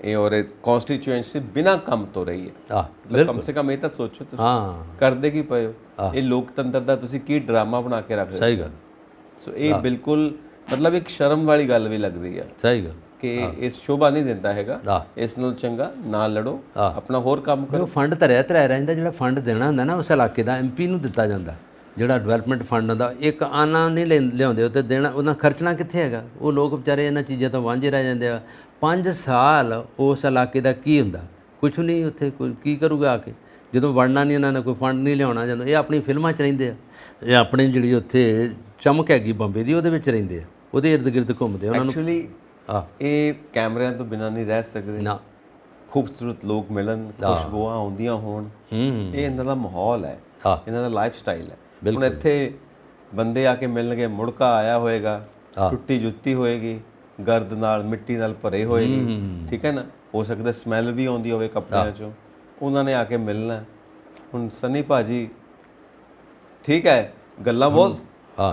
ਇਹ ਔਰ ਕਨਸਟੀਚੁਐਂਸੀ ਬਿਨਾਂ ਕੰਮ ਤੋਂ ਰਹੀ ਹੈ। ਮਤਲਬ ਕਮ ਸੇ ਕਮ ਇਹ ਤਾਂ ਸੋਚੋ ਤੁਸੀਂ ਕਰਦੇ ਕੀ ਪਏ ਹੋ, ਇਹ ਲੋਕਤੰਤਰ ਦਾ ਤੁਸੀਂ ਕੀ ਡਰਾਮਾ ਬਣਾ ਕੇ ਰੱਖ ਰਹੇ ਹੋ। ਸਹੀ ਗੱਲ। ਸੋ ਇਹ ਬਿਲਕੁਲ ਮਤਲਬ ਇੱਕ ਸ਼ਰਮ ਵਾਲੀ ਗੱਲ ਵੀ ਲੱਗਦੀ ਹੈ। ਸਹੀ ਗੱਲ ਕਿ ਇਸ ਸ਼ੋਭਾ ਨਹੀਂ ਦਿੰਦਾ ਹੈਗਾ, ਇਸ ਨਾਲ ਚੰਗਾ ਨਾ ਲੜੋ, ਆਪਣਾ ਹੋਰ ਕੰਮ ਕਰੋ। ਫੰਡ ਧਰਿਆ ਰਹਿੰਦਾ, ਜਿਹੜਾ ਫੰਡ ਦੇਣਾ ਹੁੰਦਾ ਨਾ ਉਸ ਇਲਾਕੇ ਦਾ ਐਮਪੀ ਨੂੰ ਦਿੱਤਾ ਜਾਂਦਾ, ਜਿਹੜਾ ਡਿਵੈਲਪਮੈਂਟ ਫੰਡ ਹੁੰਦਾ, ਇੱਕ ਆਨਾ ਨਹੀਂ ਲਿਆਉਂਦੇ ਉੱਤੇ ਦੇਣਾ, ਉਹਨਾਂ ਖਰਚਣਾ ਕਿੱਥੇ ਹੈਗਾ। ਉਹ ਲੋਕ ਵਿਚਾਰੇ ਇਹਨਾਂ ਚੀਜ਼ਾਂ ਤੋਂ ਵਾਂਝੇ ਰਹਿ ਜਾਂਦੇ ਆ। 5 ਸਾਲ ਉਸ ਇਲਾਕੇ ਦਾ ਕੀ ਹੁੰਦਾ, ਕੁਛ ਨਹੀਂ। ਉੱਥੇ ਕੋਈ ਕੀ ਕਰੂਗਾ ਆ ਕੇ, ਜਦੋਂ ਵੜਨਾ ਨਹੀਂ ਇਹਨਾਂ ਨੇ, ਕੋਈ ਫੰਡ ਨਹੀਂ ਲਿਆਉਣਾ। ਜਦੋਂ ਇਹ ਆਪਣੀ ਫਿਲਮਾਂ 'ਚ ਰਹਿੰਦੇ ਆ, ਇਹ ਆਪਣੀ ਜਿਹੜੀ ਉੱਥੇ ਚਮਕ ਹੈਗੀ ਬੰਬੇ ਦੀ ਉਹਦੇ ਵਿੱਚ ਰਹਿੰਦੇ ਆ, ਉਹਦੇ ਇਰਦ ਗਿਰਦ ਘੁੰਮਦੇ ਉਹਨਾਂ ਨੂੰ। ਐਕਚੁਅਲੀ ਇਹ ਕੈਮਰਿਆਂ ਤੋਂ ਬਿਨਾਂ ਨਹੀਂ ਰਹਿ ਸਕਦੇ ਨਾ, ਖੂਬਸੂਰਤ ਲੋਕ ਮਿਲਣ, ਖੁਸ਼ਬੂਆਂ ਆਉਂਦੀਆਂ ਹੋਣ, ਇਹ ਇਹਨਾਂ ਦਾ ਮਾਹੌਲ ਹੈ, ਇਹਨਾਂ ਦਾ ਲਾਈਫ ਸਟਾਈਲ ਹੈ। ਹੁਣ ਇੱਥੇ ਬੰਦੇ ਆ ਕੇ ਮਿਲਣਗੇ, ਮੁੜਕਾ ਆਇਆ ਹੋਏਗਾ, ਟੁੱਟੀ ਜੁੱਤੀ ਹੋਏਗੀ, ਗਰਦ ਨਾਲ ਮਿੱਟੀ ਨਾਲ ਭਰੇ ਹੋਏਗੀ, ਠੀਕ ਹੈ ਨਾ, ਹੋ ਸਕਦਾ ਸਮੈਲ ਵੀ ਆਉਂਦੀ ਹੋਵੇ ਕੱਪੜਿਆਂ 'ਚੋਂ, ਉਹਨਾਂ ਨੇ ਆ ਕੇ ਮਿਲਣਾ। ਹੁਣ ਸਨੀ ਭਾਜੀ ਠੀਕ ਹੈ, ਗੱਲਾਂ ਬਹੁਤ,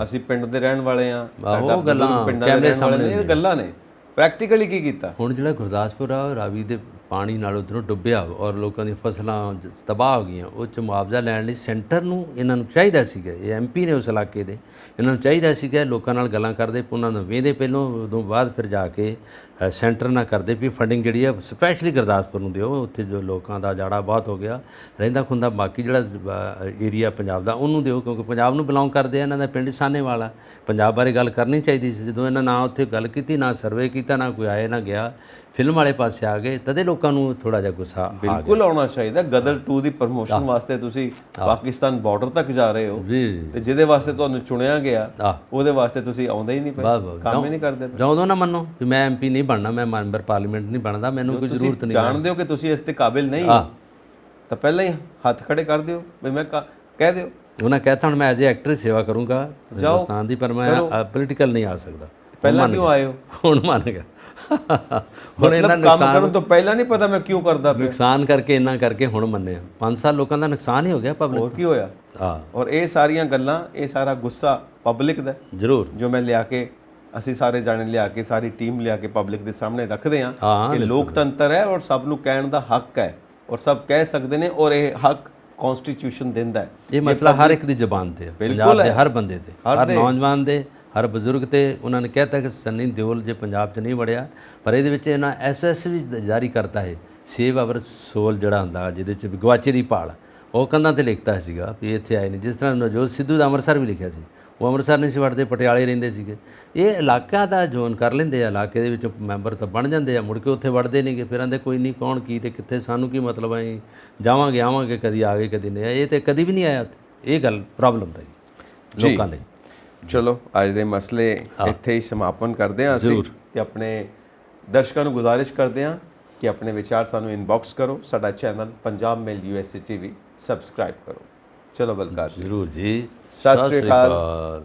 ਅਸੀਂ ਪਿੰਡ ਦੇ ਰਹਿਣ ਵਾਲੇ ਆ, ਸਾਡਾ ਬਜ਼ੁਰਗ ਪਿੰਡਾਂ ਦੇ ਰਹਿਣ ਵਾਲੇ ਨੇ, ਇਹ ਗੱਲਾਂ ਨੇ। ਪ੍ਰੈਕਟੀਕਲੀ ਕੀ ਕੀਤਾ ਹੁਣ ਜਿਹੜਾ ਗੁਰਦਾਸਪੁਰ ਆ ਰਾਵੀ ਦੇ ਪਾਣੀ ਨਾਲ ਉੱਧਰੋਂ ਡੁੱਬਿਆ ਔਰ ਲੋਕਾਂ ਦੀਆਂ ਫਸਲਾਂ ਤਬਾਹ ਹੋ ਗਈਆਂ, ਉਹ 'ਚ ਮੁਆਵਜ਼ਾ ਲੈਣ ਲਈ ਸੈਂਟਰ ਨੂੰ ਇਹਨਾਂ ਨੂੰ ਚਾਹੀਦਾ ਸੀਗਾ, ਇਹ ਐਮਪੀ ਨੇ ਉਸ ਇਲਾਕੇ ਦੇ, ਇਹਨਾਂ ਨੂੰ ਚਾਹੀਦਾ ਸੀਗਾ ਲੋਕਾਂ ਨਾਲ ਗੱਲਾਂ ਕਰਦੇ, ਉਹਨਾਂ ਨੂੰ ਵੇਂਦੇ ਪਹਿਲੋਂ, ਉਦੋਂ ਬਾਅਦ ਫਿਰ ਜਾ ਕੇ ਸੈਂਟਰ ਨਾਲ ਕਰਦੇ ਵੀ ਫੰਡਿੰਗ ਜਿਹੜੀ ਆ ਸਪੈਸ਼ਲੀ ਗੁਰਦਾਸਪੁਰ ਨੂੰ ਦਿਓ, ਉੱਥੇ ਜੋ ਲੋਕਾਂ ਦਾ ਜਾੜਾ ਬਹੁਤ ਹੋ ਗਿਆ ਰਹਿੰਦਾ ਖੁੰਦਾ, ਬਾਕੀ ਜਿਹੜਾ ਏਰੀਆ ਪੰਜਾਬ ਦਾ ਉਹਨੂੰ ਦਿਓ, ਕਿਉਂਕਿ ਪੰਜਾਬ ਨੂੰ ਬਿਲੋਂਗ ਕਰਦੇ ਆ, ਇਹਨਾਂ ਦਾ ਪਿੰਡ ਸਾਹਨੇਵਾਲ ਆ। ਪੰਜਾਬ ਬਾਰੇ ਗੱਲ ਕਰਨੀ ਚਾਹੀਦੀ ਸੀ, ਜਦੋਂ ਇਹਨਾਂ ਨਾ ਉੱਥੇ ਗੱਲ ਕੀਤੀ, ਨਾ ਸਰਵੇ ਕੀਤਾ, ਨਾ ਕੋਈ ਆਏ ਨਾ ਗਿਆ, ਫਿਲਮ ਵਾਲੇ ਪਾਸੇ ਆ ਗਏ, ਤਦੇ ਲੋਕਾਂ ਨੂੰ ਥੋੜਾ ਜਿਹਾ ਗੁੱਸਾ ਆ ਗਿਆ। ਬਿਲਕੁਲ ਆਉਣਾ ਚਾਹੀਦਾ। ਗਦਰ 2 ਦੀ ਪ੍ਰਮੋਸ਼ਨ ਵਾਸਤੇ ਤੁਸੀਂ ਪਾਕਿਸਤਾਨ ਬਾਰਡਰ ਤੱਕ ਜਾ ਰਹੇ ਹੋ, ਤੇ ਜਿਹਦੇ ਵਾਸਤੇ ਤੁਹਾਨੂੰ ਚੁਣਿਆ ਗਿਆ ਉਹਦੇ ਵਾਸਤੇ ਤੁਸੀਂ ਆਉਂਦੇ ਹੀ ਨਹੀਂ ਪਏ, ਕੰਮ ਹੀ ਨਹੀਂ ਕਰਦੇ। ਜਦੋਂ ਨਾ ਮੰਨੋ ਕਿ ਮੈਂ ਐਮਪੀ ਨਹੀਂ ਬਣਨਾ, ਮੈਂ ਮੈਂਬਰ ਪਾਰਲੀਮੈਂਟ ਨਹੀਂ ਬਣਦਾ, ਮੈਨੂੰ ਕੋਈ ਜ਼ਰੂਰਤ ਨਹੀਂ, ਜਾਣਦੇ ਹੋ ਕਿ ਤੁਸੀਂ ਇਸ ਤੇ ਕਾਬਿਲ ਨਹੀਂ ਹੋ, ਤਾਂ ਪਹਿਲਾਂ ਹੀ ਹੱਥ ਖੜੇ ਕਰ ਦਿਓ ਵੀ ਮੈਂ ਕਹਿ ਦਿਓ। ਉਹਨਾਂ ਕਹਿਤਾ ਹੁਣ ਮੈਂ ਐਜ਼ ਐਕਟਰ ਸੇਵਾ ਕਰੂੰਗਾ ਹਿੰਦੁਸਤਾਨ ਦੀ, ਪਰ ਮੈਂ ਪੋਲੀਟੀਕਲ ਨਹੀਂ ਆ ਸਕਦਾ। ਪਹਿਲਾਂ ਕਿਉਂ ਆਏ ਹੋ? ਹੁਣ ਮੰਨ ਗਿਆ। ਹੁਣ ਇਹਨਾਂ ਕੰਮ ਕਰਨ ਤੋਂ ਪਹਿਲਾਂ ਨਹੀਂ ਪਤਾ ਮੈਂ ਕਿਉਂ ਕਰਦਾ ਪਿਆ, ਨੁਕਸਾਨ ਕਰਕੇ ਇੰਨਾ ਕਰਕੇ ਹੁਣ ਮੰਨਿਆ। 5 ਸਾਲ ਲੋਕਾਂ ਦਾ ਨੁਕਸਾਨ ਹੀ ਹੋ ਗਿਆ ਪਬਲਿਕ। ਹੋਰ ਕੀ ਹੋਇਆ? ਔਰ ਇਹ ਸਾਰੀਆਂ ਗੱਲਾਂ, ਇਹ ਸਾਰਾ ਗੁੱਸਾ ਪਬਲਿਕ ਦਾ ਜ਼ਰੂਰ, ਜੋ ਮੈਂ ਲਿਆ ਕੇ, ਅਸੀਂ ਸਾਰੇ ਜਾਣੇ ਲਿਆ ਕੇ, ਸਾਰੀ ਟੀਮ ਲਿਆ ਕੇ ਪਬਲਿਕ ਦੇ ਸਾਹਮਣੇ ਰੱਖਦੇ ਹਾਂ ਕਿ ਲੋਕਤੰਤਰ ਹੈ ਔਰ ਸਭ ਨੂੰ ਕਹਿਣ ਦਾ ਹੱਕ ਹੈ ਔਰ ਸਭ ਕਹਿ ਸਕਦੇ ਨੇ, ਔਰ ਇਹ ਹੱਕ ਕਨਸਟੀਟਿਊਸ਼ਨ ਦਿੰਦਾ ਹੈ। ਇਹ ਮਸਲਾ ਹਰ ਇੱਕ ਦੀ ਜ਼ੁਬਾਨ ਤੇ ਹੈ, ਪੰਜਾਬ ਦੇ ਹਰ ਬੰਦੇ ਤੇ, ਹਰ ਨੌਜਵਾਨ ਦੇ, ਹਰ ਬਜ਼ੁਰਗ ਤੇ। ਉਹਨਾਂ ਨੇ ਕਹਿਤਾ ਕਿ ਸਨੀ ਦਿਓਲ ਜੇ ਪੰਜਾਬ 'ਚ ਨਹੀਂ ਵੜਿਆ, ਪਰ ਇਹਦੇ ਵਿੱਚ ਇਹਨਾਂ SOS ਵੀ ਜਾਰੀ ਕਰਤਾ ਹੈ, ਸੇਵ ਆਵਰ ਸੋਲ ਜਿਹੜਾ ਹੁੰਦਾ, ਜਿਹਦੇ 'ਚ ਗਵਾਚੇ ਦੀ ਭਾਲ, ਉਹ ਕੰਧਾਂ ਤੇ ਲਿਖਤਾ ਸੀਗਾ ਵੀ ਇੱਥੇ ਆਏ ਨੇ। ਜਿਸ ਤਰ੍ਹਾਂ ਨਵਜੋਤ ਸਿੱਧੂ ਦਾ ਅੰਮ੍ਰਿਤਸਰ ਵੀ ਲਿਖਿਆ ਸੀ, ਉਹ ਅੰਮ੍ਰਿਤਸਰ ਨਹੀਂ ਸੀ ਵੜਦੇ, ਪਟਿਆਲੇ ਰਹਿੰਦੇ ਸੀਗੇ। ਇਹ ਇਲਾਕਾ ਦਾ ਜ਼ੋਨ ਕਰ ਲੈਂਦੇ ਆ, ਇਲਾਕੇ ਦੇ ਵਿੱਚ ਮੈਂਬਰ ਤਾਂ ਬਣ ਜਾਂਦੇ ਆ, ਮੁੜ ਕੇ ਉੱਥੇ ਵੜਦੇ ਨਹੀਂਗੇ, ਫਿਰ ਆਂਦੇ ਕੋਈ ਨਹੀਂ, ਕੌਣ ਕੀ ਤੇ ਕਿੱਥੇ, ਸਾਨੂੰ ਕੀ ਮਤਲਬ ਹੈ, ਜਾਵਾਂਗੇ ਆਵਾਂਗੇ, ਕਦੀ ਆ ਗਏ ਕਦੀ ਨਹੀਂ ਆਏ। ਇਹ ਤਾਂ ਕਦੀ ਵੀ ਨਹੀਂ ਆਇਆ ਉੱਥੇ। ਇਹ ਗੱਲ ਪ੍ਰੋਬਲਮ ਰਹੀ ਲੋਕਾਂ ਲਈ। ਚਲੋ ਅੱਜ ਦੇ ਮਸਲੇ ਇੱਥੇ ਹੀ ਸਮਾਪਨ ਕਰਦੇ ਹਾਂ ਅਸੀਂ, ਤੇ ਆਪਣੇ ਦਰਸ਼ਕਾਂ ਨੂੰ ਗੁਜ਼ਾਰਿਸ਼ ਕਰਦੇ ਹਾਂ ਕਿ ਆਪਣੇ ਵਿਚਾਰ ਸਾਨੂੰ ਇਨਬਾਕਸ ਕਰੋ, ਸਾਡਾ ਚੈਨਲ ਪੰਜਾਬ ਮੇਲ USA TV ਸਬਸਕ੍ਰਾਈਬ ਕਰੋ। ਚਲੋ ਬਲਕਾਰ ਜ਼ਰੂਰ ਜੀ, ਸਤਿ ਸ਼੍ਰੀ ਅਕਾਲ।